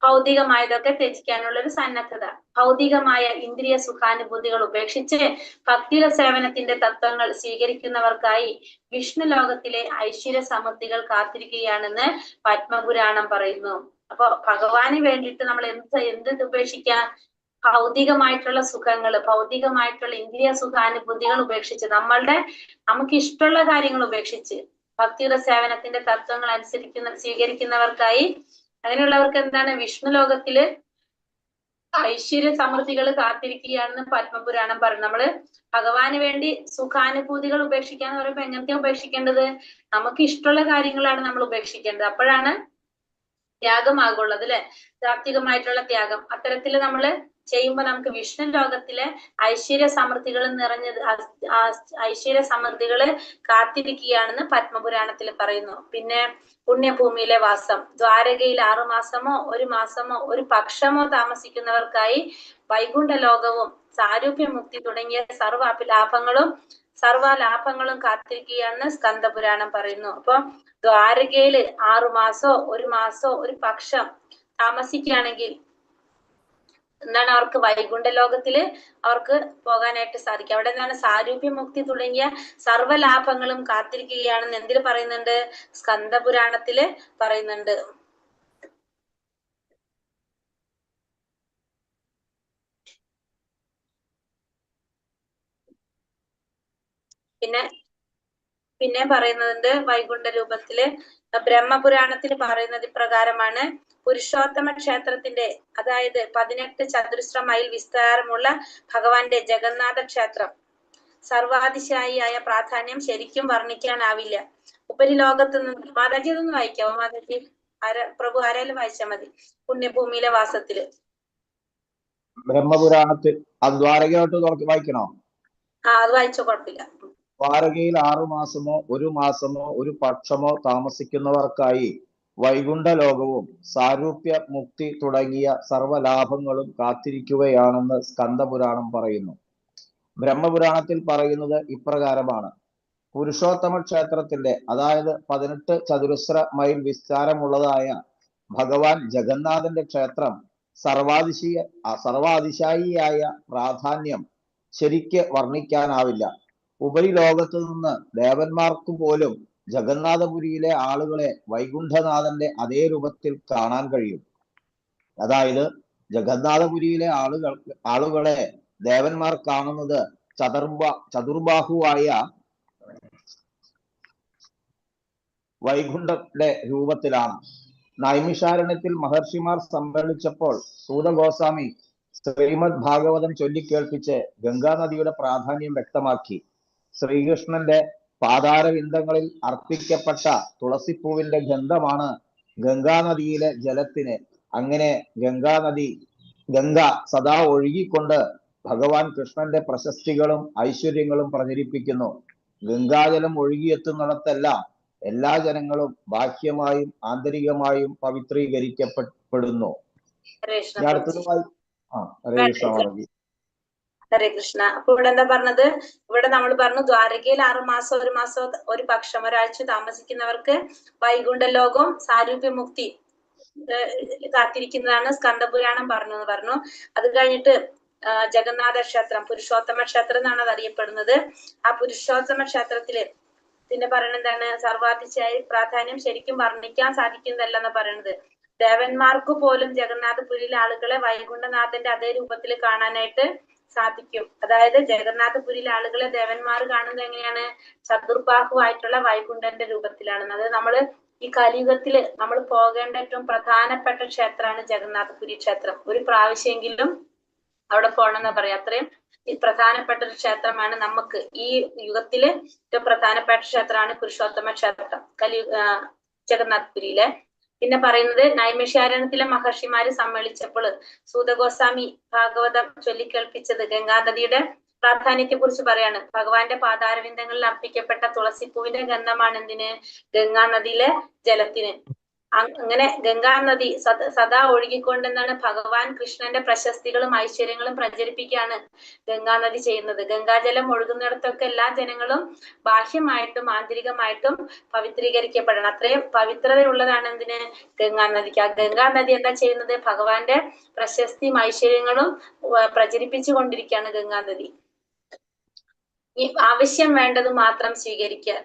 ഭൗതികമായതൊക്കെ ത്യജിക്കാനുള്ള ഒരു സന്നദ്ധത. ഭൗതികമായ ഇന്ദ്രിയ സുഖാനുഭൂതികൾ ഉപേക്ഷിച്ച് ഭക്തിയുടെ സേവനത്തിന്റെ തത്വങ്ങൾ സ്വീകരിക്കുന്നവർക്കായി വിഷ്ണു ലോകത്തിലെ ഐശ്വര്യ സമൃദ്ധികൾ കാത്തിരിക്കുകയാണെന്ന് പത്മപുരാണം പറയുന്നു. അപ്പൊ ഭഗവാന് വേണ്ടിയിട്ട് നമ്മൾ എന്ത് ഉപേക്ഷിക്കാം? ഭൗതികമായിട്ടുള്ള സുഖങ്ങൾ, ഭൗതികമായിട്ടുള്ള ഇന്ദ്രിയ സുഖാനുഭൂതികൾ ഉപേക്ഷിച്ച് നമുക്ക് ഇഷ്ടമുള്ള കാര്യങ്ങൾ ഉപേക്ഷിച്ച് ഭക്തിയുടെ സേവനത്തിന്റെ തത്വങ്ങൾ സ്വീകരിക്കുന്നവർക്കായി, അങ്ങനെയുള്ളവർക്ക് എന്താണ്? വിഷ്ണു ലോകത്തില് ഐശ്വര്യ സമൃദ്ധികൾ കാത്തിരിക്കുകയാണെന്ന് പത്മപുരാണം പറയും. നമ്മള് ഭഗവാന് വേണ്ടി സുഖാനുഭൂതികൾ ഉപേക്ഷിക്കാന്ന് പറയുമ്പോ എങ്ങനത്തെ ഉപേക്ഷിക്കേണ്ടത്? നമുക്ക് ഇഷ്ടമുള്ള കാര്യങ്ങളാണ് നമ്മൾ ഉപേക്ഷിക്കേണ്ടത്. അപ്പോഴാണ് ത്യാഗമാകുള്ളത്, അല്ലെ? സാത്വികമായിട്ടുള്ള ത്യാഗം. അത്തരത്തില് നമ്മള് ചെയ്യുമ്പോ നമുക്ക് വിഷ്ണു ലോകത്തിലെ ഐശ്വര്യ സമൃദ്ധികൾ നിറഞ്ഞത്, ഐശ്വര്യ സമൃദ്ധികള് കാത്തിരിക്കുകയാണെന്ന് പത്മപുരാണത്തിൽ പറയുന്നു. പിന്നെ പുണ്യഭൂമിയിലെ വാസം. ദ്വാരകയിൽ 6 മാസമോ 1 മാസമോ 1 പക്ഷമോ താമസിക്കുന്നവർക്കായി വൈകുണ്ഠ ലോകവും സാരൂപ്യമുക്തി തുടങ്ങിയ സർവ ലാഭങ്ങളും കാത്തിരിക്കുകയാണെന്ന് സ്കന്ദപുരാണം പറയുന്നു. അപ്പൊ ദ്വാരകയില് 6 മാസോ 1 മാസോ 1 പക്ഷം താമസിക്കുകയാണെങ്കിൽ എന്താണ്? അവർക്ക് വൈകുണ്ഠ ലോകത്തില് അവർക്ക് പോകാനായിട്ട് സാധിക്കും. അവിടെ എന്താണ്? സാരൂപ്യമുക്തി തുടങ്ങിയ സർവ്വലാഭങ്ങളും കാത്തിരിക്കുകയാണെന്ന് എന്തിൽ പറയുന്നുണ്ട്? സ്കന്ദപുരാണത്തില് പറയുന്നുണ്ട്. പിന്നെ പറയുന്നുണ്ട് വൈകുണ്ഠ രൂപത്തില്. ബ്രഹ്മപുരാണത്തിൽ പറയുന്നത് ഇപ്രകാരമാണ്: പുരുഷോത്തമ ക്ഷേത്രത്തിന്റെ, അതായത് 18 ചതുരശ്ര മൈൽ വിസ്താരമുള്ള ഭഗവാന്റെ ജഗന്നാഥ ക്ഷേത്രം സർവാതിശായിയായ പ്രാധാന്യം ശരിക്കും വർണ്ണിക്കാനാവില്ല. ഉപരിലോകത്ത് നിന്ന് മാതാജി അതൊന്ന് വായിക്കാവോ? മാതാജി പ്രഭു ആരായാലും വായിച്ചാൽ മതി. പുണ്യഭൂമിയിലെ വാസത്തില് ബ്രഹ്മപുരാണത്തിൽ അത് ദ്വാരകയോട്ട് വായിക്കണോ? അത് വായിച്ചോ, കുഴപ്പമില്ല. ദ്വാരകയിൽ 6 മാസമോ 1 മാസമോ 1 പക്ഷമോ താമസിക്കുന്നവർക്കായി വൈകുണ്ഠ ലോകവും സാരൂപ്യ മുക്തി തുടങ്ങിയ സർവ്വലാഭങ്ങളും കാത്തിരിക്കുകയാണെന്ന് സ്കന്ദപുരാണം പറയുന്നു. ബ്രഹ്മപുരാണത്തിൽ പറയുന്നത് ഇപ്രകാരമാണ്: പുരുഷോത്തമ ക്ഷേത്രത്തിന്റെ, അതായത് 18 ചതുരശ്ര മൈൽ വിസ്താരമുള്ളതായ ഭഗവാൻ ജഗന്നാഥന്റെ ക്ഷേത്രം സർവാതിശായിയായ പ്രാധാന്യം ശരിക്ക് വർണ്ണിക്കാനാവില്ല. ഉപരിലോകത്തു നിന്ന് ദേവന്മാർക്ക് പോലും ജഗന്നാഥപുരിയിലെ ആളുകളെ വൈകുണ്ഠനാഥന്റെ അതേ രൂപത്തിൽ കാണാൻ കഴിയും. അതായത് ജഗന്നാഥപുരിയിലെ ആളുകളെ ദേവന്മാർ കാണുന്നത് ചതുർബാഹുവായ വൈകുണ്ഠന്റെ രൂപത്തിലാണ്. നൈമിഷാരണ്യത്തിൽ മഹർഷിമാർ സമ്മേളിച്ചപ്പോൾ സൂതഗോസ്വാമി ശ്രീമദ് ഭാഗവതം ചൊല്ലിക്കേൾപ്പിച്ച് ഗംഗാനദിയുടെ പ്രാധാന്യം വ്യക്തമാക്കി. ശ്രീകൃഷ്ണന്റെ പാതാരവിന്ദങ്ങളിൽ അർപ്പിക്കപ്പെട്ട തുളസിപ്പൂവിന്റെ ഗന്ധമാണ് ഗംഗാനദിയിലെ ജലത്തിന്. അങ്ങനെ ഗംഗ സദാ ഒഴുകിക്കൊണ്ട് ഭഗവാൻ കൃഷ്ണന്റെ പ്രശസ്തികളും ഐശ്വര്യങ്ങളും പ്രചരിപ്പിക്കുന്നു. ഗംഗാജലം ഒഴുകിയെത്തുന്നിടത്തെല്ലാം എല്ലാ ജനങ്ങളും ബാഹ്യമായും ആന്തരികമായും പവിത്രീകരിക്കപ്പെടുന്നു. അടുത്തതുമായി ഹരേ കൃഷ്ണ മാതാജി. ഹരേ കൃഷ്ണ. അപ്പൊ ഇവിടെ എന്താ പറഞ്ഞത്? ഇവിടെ നമ്മൾ പറഞ്ഞു ദ്വാരകയിൽ 6 മാസം 1 മാസം 1 പക്ഷം ഒരാഴ്ച താമസിക്കുന്നവർക്ക് വൈകുണ്ഠ ലോകവും സാരൂപ്യമുക്തി കാത്തിരിക്കുന്നതാണ് സ്കന്ദപുരാണം പറഞ്ഞു. അത് കഴിഞ്ഞിട്ട് ജഗന്നാഥ ക്ഷേത്രം, പുരുഷോത്തമ ക്ഷേത്രം എന്നാണ് അത് അറിയപ്പെടുന്നത്. ആ പുരുഷോത്തമ ക്ഷേത്രത്തില് പിന്നെ പറയുന്നത് എന്താണ്? സർവാധിഷ്ഠായ പ്രാധാന്യം ശരിക്കും വർണ്ണിക്കാൻ സാധിക്കുന്നതല്ലെന്ന് പറയുന്നത്. ദേവന്മാർക്ക് പോലും ജഗന്നാഥപുരിയിലെ ആളുകളെ വൈകുണ്ഠനാഥന്റെ അതേ രൂപത്തിൽ കാണാനായിട്ട് സാധിക്കും. അതായത് ജഗന്നാഥപുരിയിലെ ആളുകളെ ദേവന്മാർ കാണുന്നത് എങ്ങനെയാണ്? ചതുർബാഹുവായിട്ടുള്ള വൈകുണ്ഠന്റെ രൂപത്തിലാണ്. അത് നമ്മള് ഈ കലിയുഗത്തില് നമ്മൾ പോകേണ്ട ഏറ്റവും പ്രധാനപ്പെട്ട ക്ഷേത്രമാണ് ജഗന്നാഥപുരി ക്ഷേത്രം. ഒരു പ്രാവശ്യമെങ്കിലും അവിടെ പോകണമെന്നാ പറയാ. അത്രയും പ്രധാനപ്പെട്ട ഒരു ക്ഷേത്രമാണ് നമുക്ക് ഈ യുഗത്തില് ഏറ്റവും പ്രധാനപ്പെട്ട ക്ഷേത്രമാണ് പുരുഷോത്തമ ക്ഷേത്രം ജഗന്നാഥപുരിയിലെ. പിന്നെ പറയുന്നത് നൈമിഷാരണ്യത്തിലെ മഹർഷിമാര് സമ്മേളിച്ചപ്പോൾ സൂതഗോസ്വാമി ഭാഗവതം ചൊല്ലിക്കേൾപ്പിച്ചത് ഗംഗാനദിയുടെ പ്രാധാന്യത്തെ കുറിച്ച് പറയാണ്. ഭഗവാന്റെ പാതാരവിന്ദങ്ങളിൽ അർപ്പിക്കപ്പെട്ട തുളസിപ്പൂവിന്റെ ഗന്ധമാണ് എന്തിന്? ഗംഗാനദിയിലെ ജലത്തിന്. അങ്ങനെ ഗംഗാനദി സദാ ഒഴുകിക്കൊണ്ടെന്നാണ് ഭഗവാൻ കൃഷ്ണന്റെ പ്രശസ്തികളും ഐശ്വര്യങ്ങളും പ്രചരിപ്പിക്കുകയാണ് ഗംഗാനദി ചെയ്യുന്നത്. ഗംഗാജലം ഒഴുകുന്നിടത്തൊക്കെ എല്ലാ ജനങ്ങളും ബാഹ്യമായിട്ടും ആന്തരികമായിട്ടും പവിത്രീകരിക്കപ്പെടണം. അത്രയും പവിത്രതയുള്ളതാണ് എന്തിന്? ഗംഗാനദിക്ക്. ആ ഗംഗാനദി എന്താ ചെയ്യുന്നത്? ഭഗവാന്റെ പ്രശസ്തിയും ഐശ്വര്യങ്ങളും പ്രചരിപ്പിച്ചു കൊണ്ടിരിക്കുകയാണ് ഗംഗാനദി. ഈ ആവശ്യം വേണ്ടത് മാത്രം സ്വീകരിക്കുക.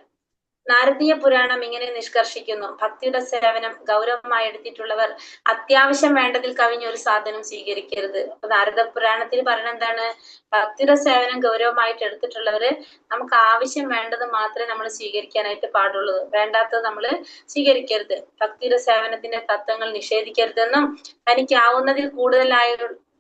നാരദീയ പുരാണം ഇങ്ങനെ നിഷ്കർഷിക്കുന്നു: ഭക്തിയുടെ സേവനം ഗൗരവമായി എടുത്തിട്ടുള്ളവർ അത്യാവശ്യം വേണ്ടതിൽ കവിഞ്ഞൊരു സാധനം സ്വീകരിക്കരുത്. അപ്പൊ നാരദ പുരാണത്തിൽ പറയുന്നത് എന്താണ്? ഭക്തിയുടെ സേവനം ഗൗരവമായിട്ട് എടുത്തിട്ടുള്ളവര് നമുക്ക് ആവശ്യം വേണ്ടത് മാത്രമേ നമ്മൾ സ്വീകരിക്കാനായിട്ട് പാടുള്ളൂ, വേണ്ടാത്തത് നമ്മൾ സ്വീകരിക്കരുത്. ഭക്തിയുടെ സേവനത്തിന്റെ തത്വങ്ങൾ നിഷേധിക്കരുതെന്നും തനിക്കാവുന്നതിൽ കൂടുതലായ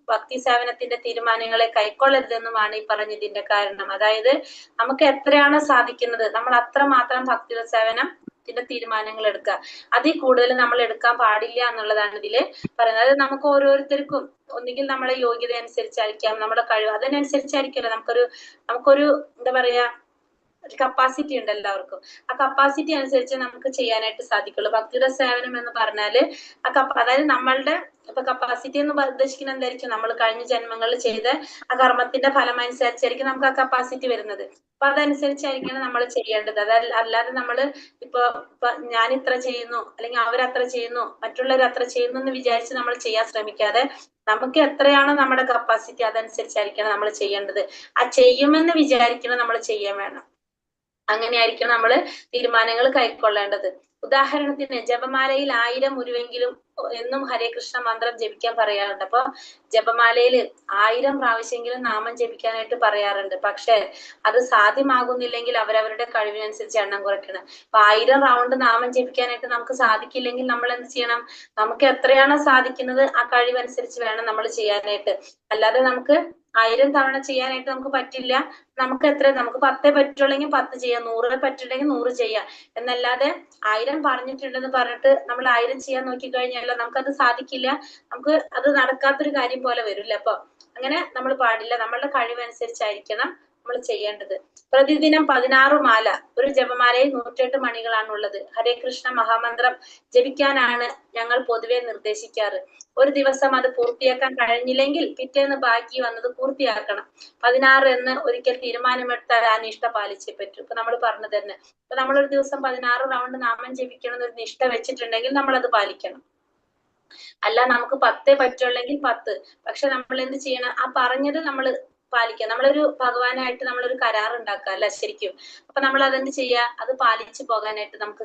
ഭക്തി സേവനത്തിന്റെ തീരുമാനങ്ങളെ കൈക്കൊള്ളരുതെന്നുമാണ് ഈ പറഞ്ഞതിന്റെ കാരണം. അതായത് നമുക്ക് എത്രയാണോ സാധിക്കുന്നത് നമ്മൾ അത്രമാത്രം ഭക്തിയുടെ സേവനത്തിന്റെ തീരുമാനങ്ങൾ എടുക്കുക. അതിൽ കൂടുതൽ നമ്മൾ എടുക്കാൻ പാടില്ല എന്നുള്ളതാണ് ഇതില് പറയുന്നത്. അതായത് നമുക്ക് ഓരോരുത്തർക്കും ഒന്നുകിൽ നമ്മളെ യോഗ്യത അനുസരിച്ചായിരിക്കാം, നമ്മുടെ കഴിവ് അതിനനുസരിച്ചായിരിക്കുമല്ലോ നമുക്കൊരു എന്താ പറയാ ഒരു കപ്പാസിറ്റി ഉണ്ട് എല്ലാവർക്കും. ആ കപ്പാസിറ്റി അനുസരിച്ച് നമുക്ക് ചെയ്യാനായിട്ട് സാധിക്കുള്ളൂ. ഭക്തിയുടെ സേവനം എന്ന് പറഞ്ഞാല് അതായത് നമ്മളുടെ ഇപ്പൊ കപ്പാസിറ്റി എന്ന് ഉദ്ദേശിക്കുന്നത് എന്തായിരിക്കും? നമ്മൾ കഴിഞ്ഞ ജന്മങ്ങളിൽ ചെയ്ത ആ കർമ്മത്തിന്റെ ഫലം അനുസരിച്ചായിരിക്കും നമുക്ക് ആ കപ്പാസിറ്റി വരുന്നത്. അപ്പൊ അതനുസരിച്ചായിരിക്കണം നമ്മൾ ചെയ്യേണ്ടത്. അല്ലാതെ നമ്മള് ഇപ്പൊ ഞാൻ ഇത്ര ചെയ്യുന്നു അല്ലെങ്കിൽ അവരത്ര ചെയ്യുന്നു മറ്റുള്ളവർ അത്ര ചെയ്യുന്നു എന്ന് വിചാരിച്ച് നമ്മൾ ചെയ്യാൻ ശ്രമിക്കാതെ നമുക്ക് എത്രയാണോ നമ്മുടെ കപ്പാസിറ്റി അതനുസരിച്ചായിരിക്കണം നമ്മൾ ചെയ്യേണ്ടത്. ആ ചെയ്യുമെന്ന് വിചാരിക്കണം നമ്മൾ ചെയ്യാൻ വേണം. അങ്ങനെയായിരിക്കണം നമ്മൾ തീരുമാനങ്ങൾ കൈക്കൊള്ളേണ്ടത്. ഉദാഹരണത്തിന് ജപമാലയിൽ 1000 ഉരുവെങ്കിലും എന്നും ഹരേ കൃഷ്ണ മന്ത്രം ജപിക്കാൻ പറയാറുണ്ട്. അപ്പൊ ജപമാലയിൽ 1000 പ്രാവശ്യമെങ്കിലും നാമം ജപിക്കാനായിട്ട് പറയാറുണ്ട്. പക്ഷെ അത് സാധ്യമാകുന്നില്ലെങ്കിൽ അവരവരുടെ കഴിവിനനുസരിച്ച് എണ്ണം കുറയ്ക്കണം. അപ്പൊ 1000 റൗണ്ട് നാമം ജപിക്കാനായിട്ട് നമുക്ക് സാധിക്കില്ലെങ്കിൽ നമ്മൾ എന്ത് ചെയ്യണം? നമുക്ക് എത്രയാണോ സാധിക്കുന്നത് ആ കഴിവനുസരിച്ച് വേണം നമ്മൾ ചെയ്യാനായിട്ട്. അല്ലാതെ നമുക്ക് 1000 തവണ ചെയ്യാനായിട്ട് നമുക്ക് പറ്റില്ല. നമുക്ക് 10 പറ്റുള്ളെങ്കിൽ 10 ചെയ്യാം, 100 പറ്റുണ്ടെങ്കിൽ 100 ചെയ്യാം എന്നല്ലാതെ 1000 പറഞ്ഞിട്ടുണ്ടെന്ന് പറഞ്ഞിട്ട് നമ്മൾ 1000 ചെയ്യാൻ നോക്കിക്കഴിഞ്ഞാലോ നമുക്കത് സാധിക്കില്ല. നമുക്ക് അത് നടക്കാത്തൊരു കാര്യം പോലെ വരില്ല. അപ്പൊ അങ്ങനെ നമ്മൾ പാടില്ല. നമ്മളുടെ കഴിവനുസരിച്ചായിരിക്കണം നമ്മൾ ചെയ്യേണ്ടത്. പ്രതിദിനം 16 മാല, ഒരു ജപമാലയിൽ 108 മണികളാണ് ഉള്ളത്. ഹരേ കൃഷ്ണ മഹാമന്ത്രം ജപിക്കാനാണ് ഞങ്ങൾ പൊതുവെ നിർദ്ദേശിക്കാറ്. ഒരു ദിവസം അത് പൂർത്തിയാക്കാൻ കഴിഞ്ഞില്ലെങ്കിൽ പിറ്റേന്ന് ബാക്കി വന്നത് പൂർത്തിയാക്കണം. 16 എന്ന് ഒരിക്കൽ തീരുമാനമെടുത്താൽ ആ നിഷ്ഠ പാലിച്ചേ പറ്റൂ. ഇപ്പൊ നമ്മൾ പറഞ്ഞു തന്നെ, ഇപ്പൊ നമ്മളൊരു ദിവസം 16 റൗണ്ട് നാമം ജപിക്കണം എന്നൊരു നിഷ്ഠ വെച്ചിട്ടുണ്ടെങ്കിൽ നമ്മൾ അത് പാലിക്കണം. അല്ല നമുക്ക് 10 പറ്റുള്ളെങ്കിൽ 10. പക്ഷെ നമ്മൾ എന്ത് ചെയ്യണം? ആ പറഞ്ഞത് നമ്മൾ പാലിക്കുക. നമ്മളൊരു ഭഗവാനായിട്ട് നമ്മളൊരു കരാർ ഉണ്ടാക്കുക അല്ല ശരിക്കും. അപ്പൊ നമ്മൾ അതെന്ത് ചെയ്യുക, അത് പാലിച്ചു പോകാനായിട്ട് നമുക്ക്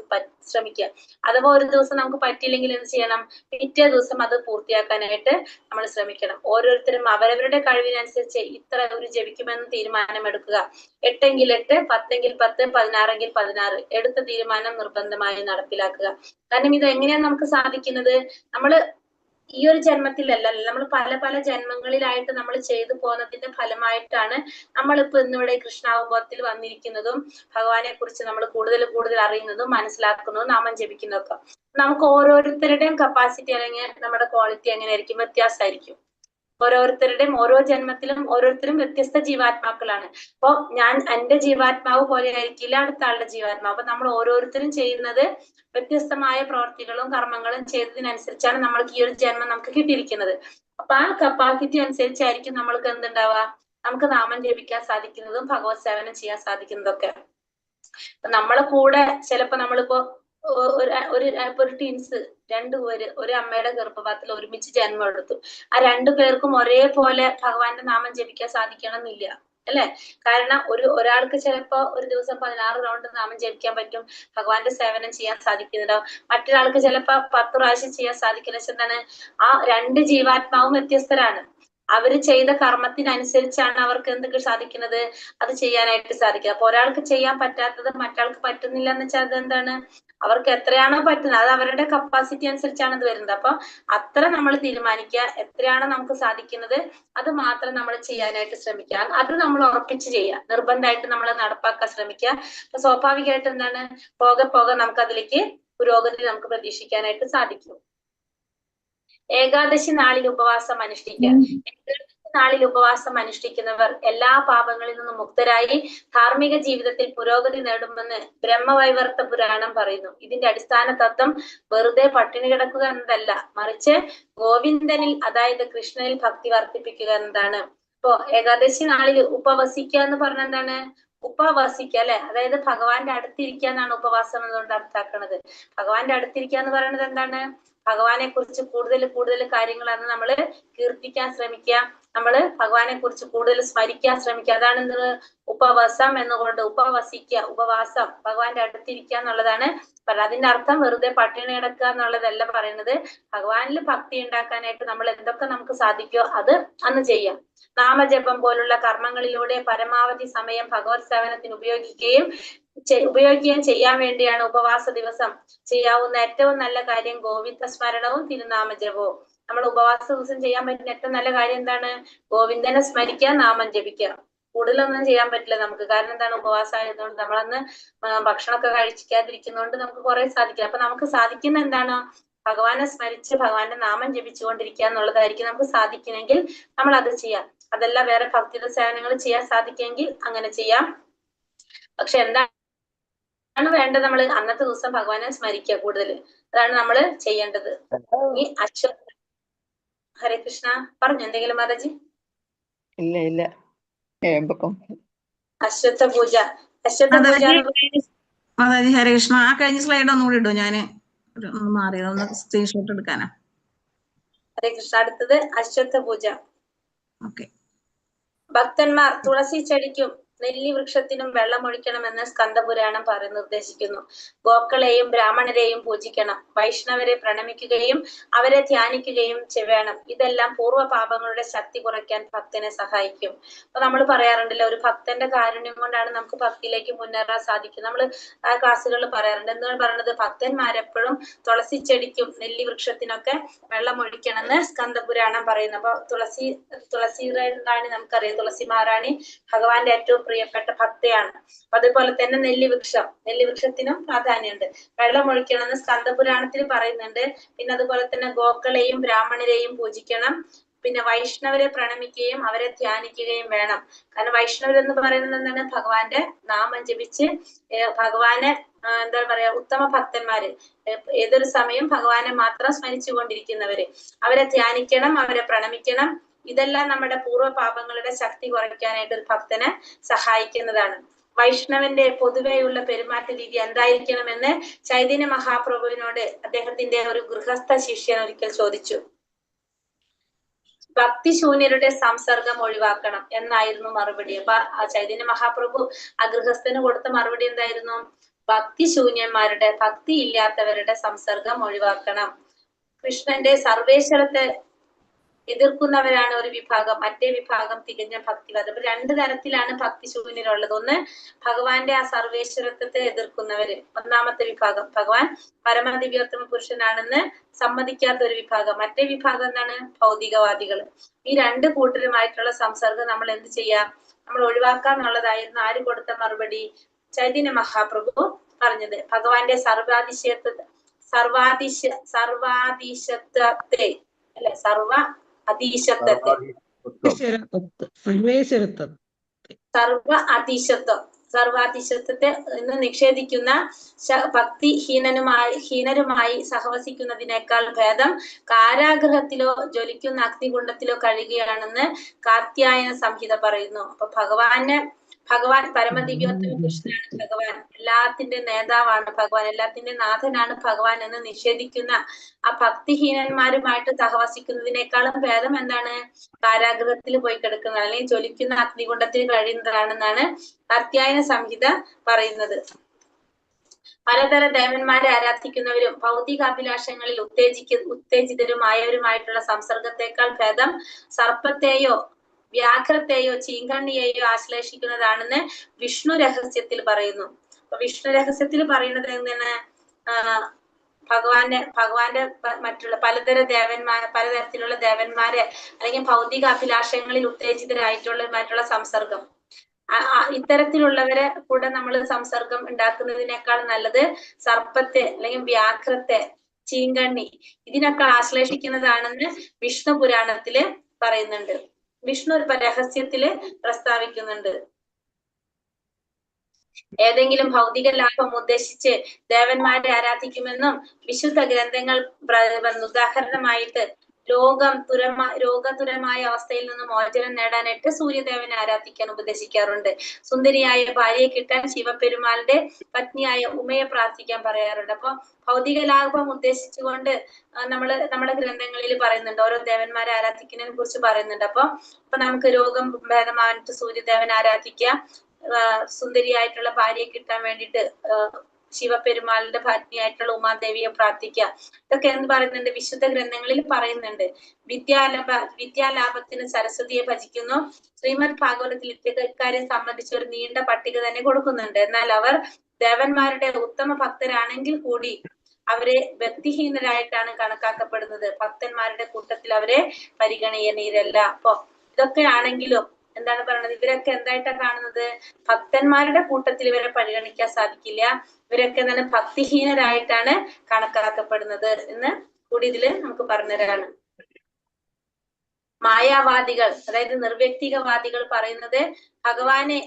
ശ്രമിക്കുക. അഥവാ ഒരു ദിവസം നമുക്ക് പറ്റിയില്ലെങ്കിൽ എന്ത് ചെയ്യണം, പിറ്റേ ദിവസം അത് പൂർത്തിയാക്കാനായിട്ട് നമ്മൾ ശ്രമിക്കണം. ഓരോരുത്തരും അവരവരുടെ കഴിവിനനുസരിച്ച് ഇത്ര ഒരു ജപിക്കുമെന്ന് തീരുമാനമെടുക്കുക. 8 എങ്കിൽ 8, 10 എങ്കിൽ 10, 16 എങ്കിൽ 16 എടുത്ത തീരുമാനം നിർബന്ധമായി നടപ്പിലാക്കുക. കാരണം ഇത് എങ്ങനെയാണ് നമുക്ക് സാധിക്കുന്നത്, നമ്മള് ഈ ഒരു ജന്മത്തിലല്ല, നമ്മൾ പല പല ജന്മങ്ങളിലായിട്ട് നമ്മൾ ചെയ്തു പോകുന്നതിന്റെ ഫലമായിട്ടാണ് നമ്മളിപ്പോ ഇന്നിവിടെ കൃഷ്ണാവബോധത്തിൽ വന്നിരിക്കുന്നതും ഭഗവാനെ കുറിച്ച് നമ്മൾ കൂടുതൽ കൂടുതൽ അറിയുന്നതും മനസ്സിലാക്കുന്നതും നാമം ജപിക്കുന്നതൊക്കെ. നമുക്ക് ഓരോരുത്തരുടെയും കപ്പാസിറ്റി അല്ലെങ്കിൽ നമ്മുടെ ക്വാളിറ്റി എങ്ങനെയായിരിക്കും, വ്യത്യാസമായിരിക്കും. ഓരോരുത്തരുടെയും ഓരോ ജന്മത്തിലും ഓരോരുത്തരും വ്യത്യസ്ത ജീവാത്മാക്കളാണ്. അപ്പൊ ഞാൻ എന്റെ ജീവാത്മാവ് പോലെ ആയിരിക്കില്ല അടുത്ത ആളുടെ ജീവാത്മാവ്. അപ്പൊ നമ്മൾ ഓരോരുത്തരും ചെയ്യുന്നത് വ്യത്യസ്തമായ പ്രവർത്തികളും കർമ്മങ്ങളും ചെയ്തതിനനുസരിച്ചാണ് നമ്മൾക്ക് ഈ ഒരു ജന്മം നമുക്ക് കിട്ടിയിരിക്കുന്നത്. അപ്പൊ ആ കപ്പാസിറ്റി അനുസരിച്ചായിരിക്കും നമ്മൾക്ക് എന്തുണ്ടാവുക, നമുക്ക് നാമം ജപിക്കാൻ സാധിക്കുന്നതും ഭഗവത് സേവനം ചെയ്യാൻ സാധിക്കുന്നതൊക്കെ. നമ്മളെ കൂടെ ചിലപ്പോ നമ്മളിപ്പോ ഒരു ടീൻസ് 2 പേര് ഒരു അമ്മയുടെ ഗർഭപാത്രത്തിൽ ഒരുമിച്ച് ജന്മം എടുത്തു. ആ 2 പേർക്കും ഒരേപോലെ ഭഗവാന്റെ നാമം ജപിക്കാൻ സാധിക്കണം എന്നില്ല അല്ലെ. കാരണം ഒരാൾക്ക് ചിലപ്പോ ഒരു ദിവസം 16 റൗണ്ട് നാമം ജപിക്കാൻ പറ്റും, ഭഗവാന്റെ സേവനം ചെയ്യാൻ സാധിക്കുന്നുണ്ടാവും. മറ്റൊരാൾക്ക് ചിലപ്പോ 10 പ്രാവശ്യം ചെയ്യാൻ സാധിക്കുന്ന എന്താണ്, ആ 2 ജീവാത്മാവും വ്യത്യസ്തരാണ്. അവര് ചെയ്ത കർമ്മത്തിനനുസരിച്ചാണ് അവർക്ക് എന്തൊക്കെ സാധിക്കുന്നത്, അത് ചെയ്യാനായിട്ട് സാധിക്കുക. അപ്പൊ ഒരാൾക്ക് ചെയ്യാൻ പറ്റാത്തത് മറ്റാൾക്ക് പറ്റുന്നില്ല എന്ന് വെച്ചാൽ അതെന്താണ്, അവർക്ക് എത്രയാണോ പറ്റുന്നത് അത് അവരുടെ കപ്പാസിറ്റി അനുസരിച്ചാണ് ഇത് വരുന്നത്. അപ്പൊ അത്ര നമ്മൾ തീരുമാനിക്കുക, എത്രയാണോ നമുക്ക് സാധിക്കുന്നത് അത് മാത്രം നമ്മൾ ചെയ്യാനായിട്ട് ശ്രമിക്കുക. അത് നമ്മൾ ഉറപ്പിച്ച് ചെയ്യുക, നിർബന്ധമായിട്ട് നമ്മൾ നടപ്പാക്കാൻ ശ്രമിക്കുക. അപ്പൊ സ്വാഭാവികമായിട്ട് എന്താണ്, പോകെ പോകെ നമുക്ക് അതിലേക്ക് പുരോഗതി നമുക്ക് പ്രതീക്ഷിക്കാനായിട്ട് സാധിക്കും. ഏകാദശി നാളിൽ ഉപവാസം അനുഷ്ഠിക്കുക. ഏകാദശി നാളിൽ ഉപവാസം അനുഷ്ഠിക്കുന്നവർ എല്ലാ പാപങ്ങളിൽ നിന്നും മുക്തരായി ധാർമ്മിക ജീവിതത്തിൽ പുരോഗതി നേടുമെന്ന് ബ്രഹ്മവൈവർത്ത പുരാണം പറയുന്നു. ഇതിന്റെ അടിസ്ഥാന തത്വം വെറുതെ പട്ടിണി കിടക്കുക എന്നതല്ല, മറിച്ച് ഗോവിന്ദനിൽ അതായത് കൃഷ്ണനിൽ ഭക്തി വർദ്ധിപ്പിക്കുക എന്നതാണ്. ഇപ്പോ ഏകാദശി നാളിൽ ഉപവസിക്കുക എന്ന് പറഞ്ഞ എന്താണ്, ഉപവസിക്കുക അല്ലെ, അതായത് ഭഗവാന്റെ അടുത്തിരിക്കുക എന്നാണ് ഉപവാസം എന്നുകൊണ്ട് അർത്ഥാക്കുന്നത്. ഭഗവാന്റെ അടുത്തിരിക്കുക എന്ന് പറയുന്നത് എന്താണ്, ഭഗവാനെ കുറിച്ച് കൂടുതൽ കൂടുതൽ കാര്യങ്ങളാണ് നമ്മൾ കീർത്തിക്കാൻ ശ്രമിക്കുക, നമ്മൾ ഭഗവാനെ കുറിച്ച് കൂടുതൽ സ്മരിക്കാൻ ശ്രമിക്കുക. അതാണ് എന്ത് ഉപവാസം എന്നുകൊണ്ട്, ഉപവസിക്കുക, ഉപവാസം, ഭഗവാന്റെ അടുത്തിരിക്കുക എന്നുള്ളതാണ് പറയുന്നത്. അതിന്റെ അർത്ഥം വെറുതെ പട്ടിണി കിടക്കുക എന്നുള്ളതല്ല പറയുന്നത്. ഭഗവാനിൽ ഭക്തി ഉണ്ടാക്കാനായിട്ട് നമ്മൾ എന്തൊക്കെ നമുക്ക് സാധിക്കുമോ അത് അന്ന് ചെയ്യാം. നാമജപം പോലുള്ള കർമ്മങ്ങളിലൂടെ പരമാവധി സമയം ഭഗവത് സേവനത്തിന് ഉപയോഗിക്കുകയും ചെയ്യാൻ വേണ്ടിയാണ് ഉപവാസ ദിവസം ചെയ്യാവുന്ന ഏറ്റവും നല്ല കാര്യം ഗോവിന്ദ സ്മരണവും തിരുനാമജപവും. നമ്മൾ ഉപവാസ ദിവസം ചെയ്യാൻ പറ്റുന്ന ഏറ്റവും നല്ല കാര്യം എന്താണ്, ഗോവിന്ദനെ സ്മരിക്കുക, നാമം ജപിക്കുക. കൂടുതലൊന്നും ചെയ്യാൻ പറ്റില്ല നമുക്ക്, കാരണം എന്താണ്, ഉപവാസം ആയതുകൊണ്ട് നമ്മളന്ന് ഭക്ഷണമൊക്കെ കഴിക്കാതിരിക്കുന്നതുകൊണ്ട് നമുക്ക് കുറെ സാധിക്കില്ല. അപ്പൊ നമുക്ക് സാധിക്കുന്ന എന്താണ്, ഭഗവാനെ സ്മരിച്ച് ഭഗവാന്റെ നാമം ജപിച്ചുകൊണ്ടിരിക്കുക എന്നുള്ളതായിരിക്കും നമുക്ക് സാധിക്കുമെങ്കിൽ നമ്മൾ അത് ചെയ്യാം. അതല്ല വേറെ ഭക്തിയുടെ സേവനങ്ങൾ ചെയ്യാൻ സാധിക്കുമെങ്കിൽ അങ്ങനെ ചെയ്യാം. പക്ഷെ എന്താണ് വേണ്ടത്, നമ്മൾ അന്നത്തെ ദിവസം ഭഗവാനെ സ്മരിക്കുക കൂടുതൽ, അതാണ് നമ്മൾ ചെയ്യേണ്ടത്. ഈ ഹരേ കൃഷ്ണ പറഞ്ഞു എന്തെങ്കിലും മാതാജി? ഇല്ല അശ്വത്ഥ പൂജ. അശ്വത്ഥ പൂജ മാതാജി ഹരേ കൃഷ്ണ. ആ കഴിഞ്ഞ സ്ലൈഡ് ഒന്നുകൂടി ഇടും, ഞാന് മാറിയത് ഒന്ന് സ്ക്രീൻഷോട്ട് എടുക്കാനാ. ഹരേ കൃഷ്ണ. അടുത്തത് അശ്വത്ഥ പൂജ. ഓക്കെ. ഭക്തന്മാർ തുളസി ചെടിക്കും നെല്ലി വൃക്ഷത്തിനും വെള്ളമൊഴിക്കണമെന്ന് സ്കന്ദപുരാണം നിർദ്ദേശിക്കുന്നു. ഗോക്കളെയും ബ്രാഹ്മണരെയും പൂജിക്കണം, വൈഷ്ണവരെ പ്രണമിക്കുകയും അവരെ ധ്യാനിക്കുകയും വേണം. ഇതെല്ലാം പൂർവ്വ പാപങ്ങളുടെ ശക്തി കുറയ്ക്കാൻ ഭക്തനെ സഹായിക്കും. അപ്പൊ നമ്മൾ പറയാറുണ്ടല്ലോ, ഒരു ഭക്തന്റെ കാരുണ്യം കൊണ്ടാണ് നമുക്ക് ഭക്തിയിലേക്ക് മുന്നേറാൻ സാധിക്കും. നമ്മൾ ആ ക്ലാസ്സുകളിൽ പറയാറുണ്ട്. എന്താണ് പറയുന്നത്, ഭക്തന്മാരെപ്പോഴും തുളസി ചെടിക്കും നെല്ലി വൃക്ഷത്തിനൊക്കെ വെള്ളമൊഴിക്കണമെന്ന് സ്കന്ദപുരാണം പറയുന്നു. അപ്പൊ തുളസി റാണി നമുക്കറിയാം, തുളസി മഹാറാണി ഭഗവാന്റെ ഏറ്റവും പ്രിയപ്പെട്ട ഭക്തയാണ്. അതുപോലെ തന്നെ നെല്ലിവൃക്ഷത്തിനും പ്രാധാന്യമുണ്ട്. വെള്ളം ഒഴിക്കണമെന്ന് സ്കന്ദപുരാണത്തിൽ പറയുന്നുണ്ട്. പിന്നെ അതുപോലെ തന്നെ ഗോക്കളെയും ബ്രാഹ്മണരെയും പൂജിക്കണം, പിന്നെ വൈഷ്ണവരെ പ്രണമിക്കുകയും അവരെ ധ്യാനിക്കുകയും വേണം. കാരണം വൈഷ്ണവരെന്ന് പറയുന്നത് എന്താണ്, ഭഗവാന്റെ നാമം ജപിച്ച് ഭഗവാനെ എന്താ പറയാ, ഉത്തമ ഭക്തന്മാര്, ഏതൊരു സമയം ഭഗവാനെ മാത്രം സ്മരിച്ചു കൊണ്ടിരിക്കുന്നവര്, അവരെ ധ്യാനിക്കണം, അവരെ പ്രണമിക്കണം. ഇതെല്ലാം നമ്മുടെ പൂർവ്വ പാപങ്ങളുടെ ശക്തി കുറയ്ക്കാനായിട്ട് ഒരു ഭക്തനെ സഹായിക്കുന്നതാണ്. വൈഷ്ണവന്റെ പൊതുവെയുള്ള പെരുമാറ്റ രീതി എന്തായിരിക്കണമെന്ന് ചൈതന്യ മഹാപ്രഭുവിനോട് അദ്ദേഹത്തിന്റെ ഒരു ഗൃഹസ്ഥ ശിഷ്യൻ ഒരിക്കൽ ചോദിച്ചു. ഭക്തിശൂന്യരുടെ സംസർഗം ഒഴിവാക്കണം എന്നായിരുന്നു മറുപടി. അപ്പൊ ചൈതന്യ മഹാപ്രഭു അഗൃഹസ്ഥന് കൊടുത്ത മറുപടി എന്തായിരുന്നു? ഭക്തിശൂന്യന്മാരുടെ, ഭക്തി ഇല്ലാത്തവരുടെ സംസർഗം ഒഴിവാക്കണം. കൃഷ്ണന്റെ സർവേശ്വരത്തെ എതിർക്കുന്നവരാണ് ഒരു വിഭാഗം, മറ്റേ വിഭാഗം തികഞ്ഞ ഭക്തിവാദം. അപ്പൊ രണ്ടു തരത്തിലാണ് ഭക്തിശൂന്യരുള്ളത്. ഒന്ന് ഭഗവാന്റെ ആ സർവേശ്വരത്വത്തെ എതിർക്കുന്നവര്, ഒന്നാമത്തെ വിഭാഗം. ഭഗവാൻ പരമദിവ്യോത്തമ പുരുഷനാണെന്ന് സമ്മതിക്കാത്ത ഒരു വിഭാഗം. മറ്റേ വിഭാഗം എന്താണ്? ഭൗതികവാദികൾ. ഈ രണ്ട് കൂട്ടരുമായിട്ടുള്ള സംസർഗം നമ്മൾ എന്ത് ചെയ്യാം? നമ്മൾ ഒഴിവാക്കാന്നുള്ളതായിരുന്നു ആര് കൊടുത്ത മറുപടി? ചൈതന്യ മഹാപ്രഭു പറഞ്ഞത്. ഭഗവാന്റെ സർവാധീശത്വത്തെ അല്ലെ, സർവാധീശത്വത്തെ ഇന്ന് നിഷേധിക്കുന്ന ഹീനരുമായി സഹവസിക്കുന്നതിനേക്കാൾ ഭേദം കാരാഗൃഹത്തിലോ ജ്വലിക്കുന്ന അഗ്നികുണ്ഡത്തിലോ കഴിയുകയാണെന്ന് കാർത്യായന സംഹിത പറയുന്നു. അപ്പൊ ഭഗവാൻ പരമദിവ്യോത്തമ കൃഷ്ണനാണ്. ഭഗവാൻ എല്ലാത്തിന്റെ നേതാവാണ്, ഭഗവാൻ എല്ലാത്തിന്റെ നാഥനാണ് ഭഗവാൻ എന്ന് നിഷേധിക്കുന്ന ആ ഭക്തിഹീനന്മാരുമായിട്ട് സഹവസിക്കുന്നതിനേക്കാളും ഭേദം എന്താണ്? കാരാഗൃഹത്തിൽ പോയി കിടക്കുന്നത് അല്ലെങ്കിൽ ജ്വലിക്കുന്ന അഗ്നികുണ്ഡത്തിൽ കഴിയുന്നതാണെന്നാണ് കാർത്യായന സംഹിത പറയുന്നത്. പലതര ദേവന്മാരെ ആരാധിക്കുന്നവരും ഭൗതികാഭിലാഷങ്ങളിൽ ഉത്തേജിതരുമായവരുമായിട്ടുള്ള സംസർഗത്തെക്കാൾ ഭേദം സർപ്പത്തെയോ വ്യാഘ്രത്തെയോ ചീങ്കണ്ണിയെയോ ആശ്ലേഷിക്കുന്നതാണെന്ന് വിഷ്ണു രഹസ്യത്തിൽ പറയുന്നു. അപ്പൊ വിഷ്ണു രഹസ്യത്തിൽ പറയുന്നത് എന്താണ്? ഭഗവാന്റെ മറ്റുള്ള പലതരത്തിലുള്ള ദേവന്മാരെ അല്ലെങ്കിൽ ഭൗതിക അഭിലാഷങ്ങളിൽ ഉത്തേജിതരായിട്ടുള്ളവരുമായിട്ടുള്ള സംസർഗം, ഇത്തരത്തിലുള്ളവരെ കൂടെ നമ്മൾ സംസർഗം ഉണ്ടാക്കുന്നതിനേക്കാൾ നല്ലത് സർപ്പത്തെ അല്ലെങ്കിൽ വ്യാഘ്രത്തെ, ചീങ്കണ്ണി ഇതിനൊക്കെ ആശ്ലേഷിക്കുന്നതാണെന്ന് വിഷ്ണു പുരാണത്തില് പറയുന്നുണ്ട്. വിഷ്ണു ഒരു രഹസ്യത്തില് പ്രസ്താവിക്കുന്നുണ്ട്. ഏതെങ്കിലും ഭൗതിക ലാഭം ഉദ്ദേശിച്ച് ദേവന്മാരെ ആരാധിക്കുമെന്നും വിശുദ്ധ ഗ്രന്ഥങ്ങൾ ഉദാഹരണമായിട്ട് രോഗതുരമായ അവസ്ഥയിൽ നിന്ന് മോചനം നേടാനായിട്ട് സൂര്യദേവനെ ആരാധിക്കാൻ ഉപദേശിക്കാറുണ്ട്. സുന്ദരിയായ ഭാര്യയെ കിട്ടാൻ ശിവപെരുമാളുടെ പത്നിയായ ഉമയെ പ്രാർത്ഥിക്കാൻ പറയാറുണ്ട്. അപ്പൊ ഭൗതിക ലാഭം ഉദ്ദേശിച്ചുകൊണ്ട് നമ്മുടെ ഗ്രന്ഥങ്ങളിൽ പറയുന്നുണ്ട്, ഓരോ ദേവന്മാരെ ആരാധിക്കുന്നതിനെ കുറിച്ച് പറയുന്നുണ്ട്. അപ്പൊ നമുക്ക് രോഗം ഭേദമായിട്ട് സൂര്യദേവനെ ആരാധിക്കാം, സുന്ദരിയായിട്ടുള്ള ഭാര്യയെ കിട്ടാൻ വേണ്ടിയിട്ട് ശിവപെരുമാളിന്റെ പത്നിയായിട്ടുള്ള ഉമാദേവിയെ പ്രാർത്ഥിക്കുക. ഇതൊക്കെ എന്ന് പറയുന്നുണ്ട്, വിശുദ്ധ ഗ്രന്ഥങ്ങളിൽ പറയുന്നുണ്ട്. വിദ്യാലാഭത്തിന് സരസ്വതിയെ ഭജിക്കുന്നു. ശ്രീമദ് ഭാഗവതത്തിൽ ഇക്കാര്യം സംബന്ധിച്ച ഒരു നീണ്ട പട്ടിക തന്നെ കൊടുക്കുന്നുണ്ട്. എന്നാൽ അവർ ദേവന്മാരുടെ ഉത്തമ ഭക്തരാണെങ്കിൽ കൂടി അവരെ വ്യക്തിഹീനരായിട്ടാണ് കണക്കാക്കപ്പെടുന്നത്. ഭക്തന്മാരുടെ കൂട്ടത്തിൽ അവരെ പരിഗണനീയരല്ല. അപ്പൊ ഇതൊക്കെ ആണെങ്കിലും എന്താണ് പറയുന്നത്? ഇവരൊക്കെ എന്തായിട്ടാണ് കാണുന്നത്? ഭക്തന്മാരുടെ കൂട്ടത്തിൽ ഇവരെ പരിഗണിക്കാൻ സാധിക്കില്ല. ഇവരൊക്കെ എന്താണ്? ഭക്തിഹീനരായിട്ടാണ് കണക്കാക്കപ്പെടുന്നത് എന്ന് കൂടി ഇതില് നമുക്ക് പറഞ്ഞുതരാണ്. മായാവാദികൾ, അതായത് നിർവ്യക്തികവാദികൾ പറയുന്നത് ഭഗവാനെ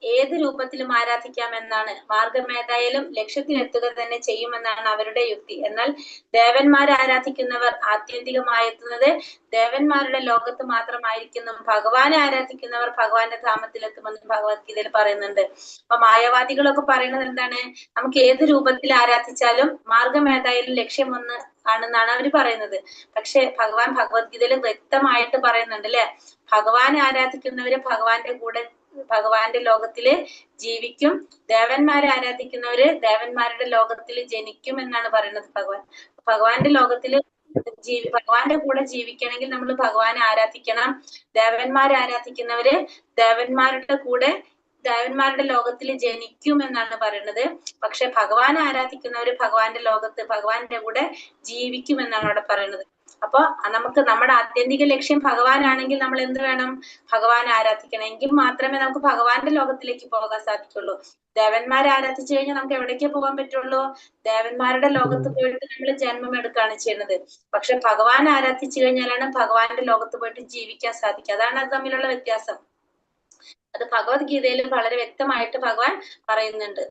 ഏത് രൂപത്തിലും ആരാധിക്കാമെന്നാണ്. മാർഗമേതായാലും ലക്ഷ്യത്തിലെത്തുക തന്നെ ചെയ്യുമെന്നാണ് അവരുടെ യുക്തി. എന്നാൽ ദേവന്മാരെ ആരാധിക്കുന്നവർ ആത്യന്തികമായെത്തുന്നത് ദേവന്മാരുടെ ലോകത്ത് മാത്രമായിരിക്കുന്നു. ഭഗവാനെ ആരാധിക്കുന്നവർ ഭഗവാന്റെ ധാമത്തിലെത്തുമെന്ന് ഭഗവത്ഗീതയിൽ പറയുന്നുണ്ട്. അപ്പൊ മായാവാദികളൊക്കെ പറയുന്നത് എന്താണ്? നമുക്ക് ഏത് രൂപത്തിൽ ആരാധിച്ചാലും മാർഗമേതായാലും ലക്ഷ്യം ഒന്ന് ആണെന്നാണ് അവർ പറയുന്നത്. പക്ഷെ ഭഗവാൻ ഭഗവത്ഗീതയിൽ വ്യക്തമായിട്ട് പറയുന്നുണ്ട് അല്ലെ, ഭഗവാനെ ആരാധിക്കുന്നവര് ഭഗവാന്റെ ലോകത്തില് ജീവിക്കും, ദേവന്മാരെ ആരാധിക്കുന്നവര് ദേവന്മാരുടെ ലോകത്തിൽ ജനിക്കും എന്നാണ് പറയുന്നത് ഭഗവാൻ. ഭഗവാന്റെ ലോകത്തില് ഭഗവാന്റെ കൂടെ ജീവിക്കണമെങ്കിൽ നമ്മൾ ഭഗവാനെ ആരാധിക്കണം. ദേവന്മാരെ ആരാധിക്കുന്നവര് ദേവന്മാരുടെ ലോകത്തിൽ ജനിക്കും എന്നാണ് പറയുന്നത്. പക്ഷെ ഭഗവാനെ ആരാധിക്കുന്നവര് ഭഗവാന്റെ ലോകത്ത് ഭഗവാന്റെ കൂടെ ജീവിക്കും എന്നാണ് അവിടെ പറയുന്നത്. അപ്പൊ നമുക്ക് നമ്മുടെ ആത്യന്തിക ലക്ഷ്യം ഭഗവാനാണെങ്കിൽ നമ്മൾ എന്ത് വേണം? ഭഗവാനെ ആരാധിക്കണം. എങ്കിൽ മാത്രമേ നമുക്ക് ഭഗവാന്റെ ലോകത്തിലേക്ക് പോകാൻ സാധിക്കുള്ളൂ. ദേവന്മാരെ ആരാധിച്ചു കഴിഞ്ഞാൽ നമുക്ക് എവിടേക്കേ പോകാൻ പറ്റുള്ളൂ? ദേവന്മാരുടെ ലോകത്ത് പോയിട്ട് നമ്മൾ ജന്മം എടുക്കുകയാണ് ചെയ്യുന്നത്. പക്ഷെ ഭഗവാനെ ആരാധിച്ചു കഴിഞ്ഞാലാണ് ഭഗവാന്റെ ലോകത്ത് പോയിട്ട് ജീവിക്കാൻ സാധിക്കുക. അതാണ് അത് തമ്മിലുള്ള വ്യത്യാസം. അത് ഭഗവത്ഗീതയിലും വളരെ വ്യക്തമായിട്ട് ഭഗവാൻ പറയുന്നുണ്ട്.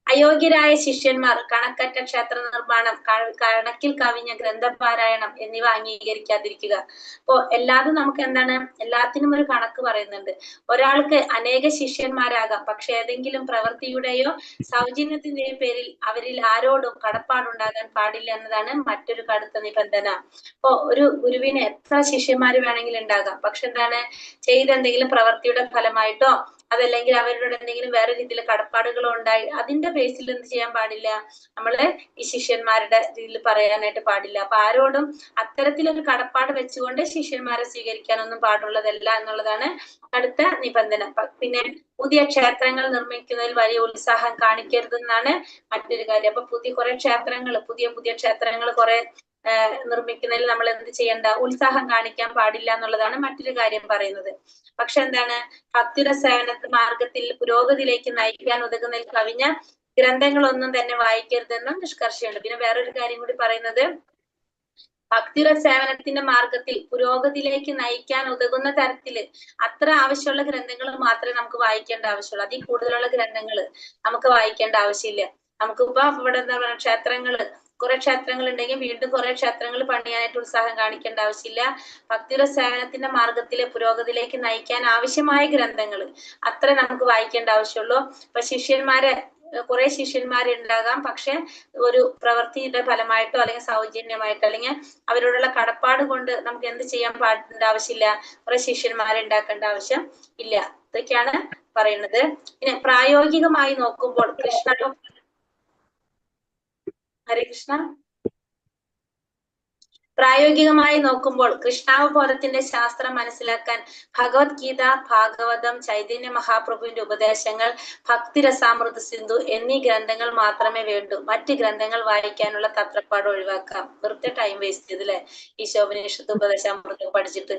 അയോഗ്യരായ ശിഷ്യന്മാർ കണക്കറ്റ ക്ഷേത്ര നിർമ്മാണം, കണക്കിൽ കവിഞ്ഞ ഗ്രന്ഥപാരായണം എന്നിവ അംഗീകരിക്കാതിരിക്കുക. അപ്പോ എല്ലാതും നമുക്ക് എന്താണ്, എല്ലാത്തിനും ഒരു കണക്ക് പറയുന്നുണ്ട്. ഒരാൾക്ക് അനേക ശിഷ്യന്മാരാകാം, പക്ഷെ ഏതെങ്കിലും പ്രവൃത്തിയുടെയോ സൗജന്യത്തിന്റെയോ പേരിൽ അവരിൽ ആരോടും കടപ്പാടുണ്ടാകാൻ പാടില്ല എന്നതാണ് മറ്റൊരു കടുത്ത നിബന്ധന. അപ്പോ ഒരു ഗുരുവിന് എത്ര ശിഷ്യന്മാര് വേണമെങ്കിലും ഉണ്ടാകാം, പക്ഷെ എന്താണ്, ചെയ്ത എന്തെങ്കിലും പ്രവൃത്തിയുടെ ഫലമായിട്ടോ അതല്ലെങ്കിൽ അവരുടെ എന്തെങ്കിലും വേറെ രീതിയിൽ കടപ്പാടുകളോ ഉണ്ടായി അതിന്റെ ബേസിൽ എന്ത് ചെയ്യാൻ പാടില്ല, നമ്മള് ഈ ശിഷ്യന്മാരുടെ രീതിയിൽ പറയാനായിട്ട് പാടില്ല. അപ്പൊ ആരോടും അത്തരത്തിലൊരു കടപ്പാട് വെച്ചുകൊണ്ട് ശിഷ്യന്മാരെ സ്വീകരിക്കാനൊന്നും പാടുള്ളതല്ല എന്നുള്ളതാണ് അടുത്ത നിബന്ധന. പിന്നെ പുതിയ ക്ഷേത്രങ്ങൾ നിർമ്മിക്കുന്നതിൽ വലിയ ഉത്സാഹം കാണിക്കരുതെന്നാണ് മറ്റൊരു കാര്യം. അപ്പൊ പുതിയ ക്ഷേത്രങ്ങൾ കുറെ നിർമ്മിക്കുന്നതിൽ നമ്മൾ എന്ത് ചെയ്യണ്ട, ഉത്സാഹം കാണിക്കാൻ പാടില്ല എന്നുള്ളതാണ് മറ്റൊരു കാര്യം പറയുന്നത്. പക്ഷെ എന്താണ്, ഭക്തിയുടെ സേവന മാർഗത്തിൽ പുരോഗതിയിലേക്ക് നയിക്കാൻ ഉതകുന്നതിൽ കവിഞ്ഞ ഗ്രന്ഥങ്ങളൊന്നും തന്നെ വായിക്കരുതെന്നും നിഷ്കർഷയുണ്ട്. പിന്നെ വേറൊരു കാര്യം കൂടി പറയുന്നത്, ഭക്തിയുടെ സേവനത്തിന്റെ മാർഗത്തിൽ പുരോഗതിയിലേക്ക് നയിക്കാൻ ഉതകുന്ന തരത്തില് അത്ര ആവശ്യമുള്ള ഗ്രന്ഥങ്ങൾ മാത്രമേ നമുക്ക് വായിക്കേണ്ട ആവശ്യമുള്ളൂ. അതിൽ കൂടുതലുള്ള ഗ്രന്ഥങ്ങൾ നമുക്ക് വായിക്കേണ്ട ആവശ്യമില്ല. നമുക്കിപ്പോ ഇവിടെ എന്താ പറയുക, കുറെ ക്ഷേത്രങ്ങൾ ഉണ്ടെങ്കിൽ വീണ്ടും കുറെ ക്ഷേത്രങ്ങൾ പണിയാനായിട്ട് ഉത്സാഹം കാണിക്കേണ്ട ആവശ്യമില്ല. ഭക്തിയുടെ സേവനത്തിന്റെ മാർഗത്തിലെ പുരോഗതിയിലേക്ക് നയിക്കാൻ ആവശ്യമായ ഗ്രന്ഥങ്ങൾ അത്ര നമുക്ക് വായിക്കേണ്ട ആവശ്യമുള്ളൂ. ഇപ്പൊ കുറെ ശിഷ്യന്മാരുണ്ടാകാം, പക്ഷെ ഒരു പ്രവൃത്തിയുടെ ഫലമായിട്ടോ അല്ലെങ്കിൽ സൗജന്യമായിട്ടോ അല്ലെങ്കിൽ അവരോടുള്ള കടപ്പാട് കൊണ്ട് നമുക്ക് എന്ത് ചെയ്യാൻ പാടേണ്ട ആവശ്യമില്ല, കുറെ ശിഷ്യന്മാരെ ഉണ്ടാക്കേണ്ട ആവശ്യം ഇല്ല. ഇതൊക്കെയാണ് പറയുന്നത്. പിന്നെ പ്രായോഗികമായി നോക്കുമ്പോൾ ഹരേ കൃഷ്ണ. പ്രായോഗികമായി നോക്കുമ്പോൾ കൃഷ്ണാവബോധത്തിന്റെ ശാസ്ത്രം മനസ്സിലാക്കാൻ ഭഗവത്ഗീത, ഭാഗവതം, ചൈതന്യ മഹാപ്രഭുവിന്റെ ഉപദേശങ്ങൾ, ഭക്തിരസാമൃത സിന്ധു എന്നീ ഗ്രന്ഥങ്ങൾ മാത്രമേ വേണ്ടൂ. മറ്റ് ഗ്രന്ഥങ്ങൾ വായിക്കാനുള്ള തത്രപ്പാട് ഒഴിവാക്കാം. വെറുതെ ടൈം വേസ്റ്റ് ചെയ്തല്ലേ ഈശോപനിഷത്ത് ഉപദേശാമൃതം പഠിച്ചിട്ട്.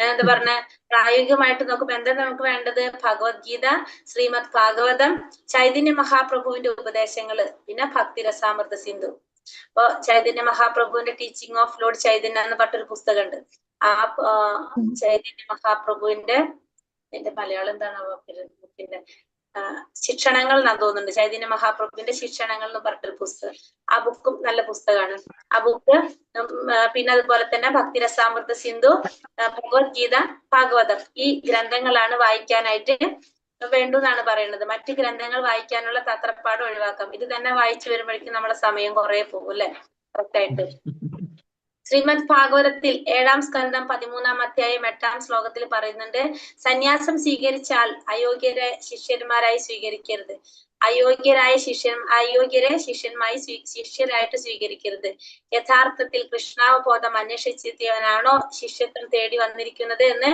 എന്താ പറഞ്ഞ, പ്രായോഗികമായിട്ട് നോക്കുമ്പോ എന്താ നമുക്ക് വേണ്ടത്, ഭഗവത്ഗീത, ശ്രീമദ് ഭാഗവതം, ചൈതന്യ മഹാപ്രഭുവിന്റെ ഉപദേശങ്ങള്, പിന്നെ ഭക്തിരസാമൃത സിന്ധു. അപ്പൊ ചൈതന്യ മഹാപ്രഭുവിന്റെ ടീച്ചിങ് ഓഫ് ലോർഡ് ചൈതന്യ എന്ന് പറഞ്ഞൊരു പുസ്തകമുണ്ട്. ആ ചൈതന്യ മഹാപ്രഭുവിന്റെ, എന്റെ മലയാളം എന്താണ് ബുക്കിന്റെ, ശിക്ഷണങ്ങൾ എന്നാ തോന്നുന്നുണ്ട്. ചൈതന്യ മഹാപ്രഭുവിന്റെ ശിക്ഷണങ്ങൾ എന്ന് പറഞ്ഞൊരു പുസ്തകം. ആ ബുക്കും നല്ല പുസ്തകമാണ്. ആ ബുക്ക്, പിന്നെ അതുപോലെ തന്നെ ഭക്തിരസാമൃത സിന്ധു, ഭഗവത്ഗീത, ഭാഗവതം, ഈ ഗ്രന്ഥങ്ങളാണ് വായിക്കാനായിട്ട് വേണ്ടുന്നാണ് പറയുന്നത്. മറ്റ് ഗ്രന്ഥങ്ങൾ വായിക്കാനുള്ള തത്രപ്പാട് ഒഴിവാക്കാം. ഇത് തന്നെ വായിച്ചു വരുമ്പോഴേക്കും നമ്മളെ സമയം കുറെ പോകും അല്ലെ, കറക്റ്റായിട്ട്. ശ്രീമദ് ഭാഗവതത്തിൽ 7-ാം സ്കന്ധം 13-ാം അധ്യായം 8-ാം ശ്ലോകത്തിൽ പറയുന്നുണ്ട്, സന്യാസം സ്വീകരിച്ചാൽ അയോഗ്യരെ ശിഷ്യന്മാരായി സ്വീകരിക്കരുത്. അയോഗ്യരെ ശിഷ്യരായിട്ട് സ്വീകരിക്കരുത്. യഥാർത്ഥത്തിൽ കൃഷ്ണാവബോധം അന്വേഷിച്ചെത്തിയവനാണോ ശിഷ്യത്വം തേടി വന്നിരിക്കുന്നത് എന്ന്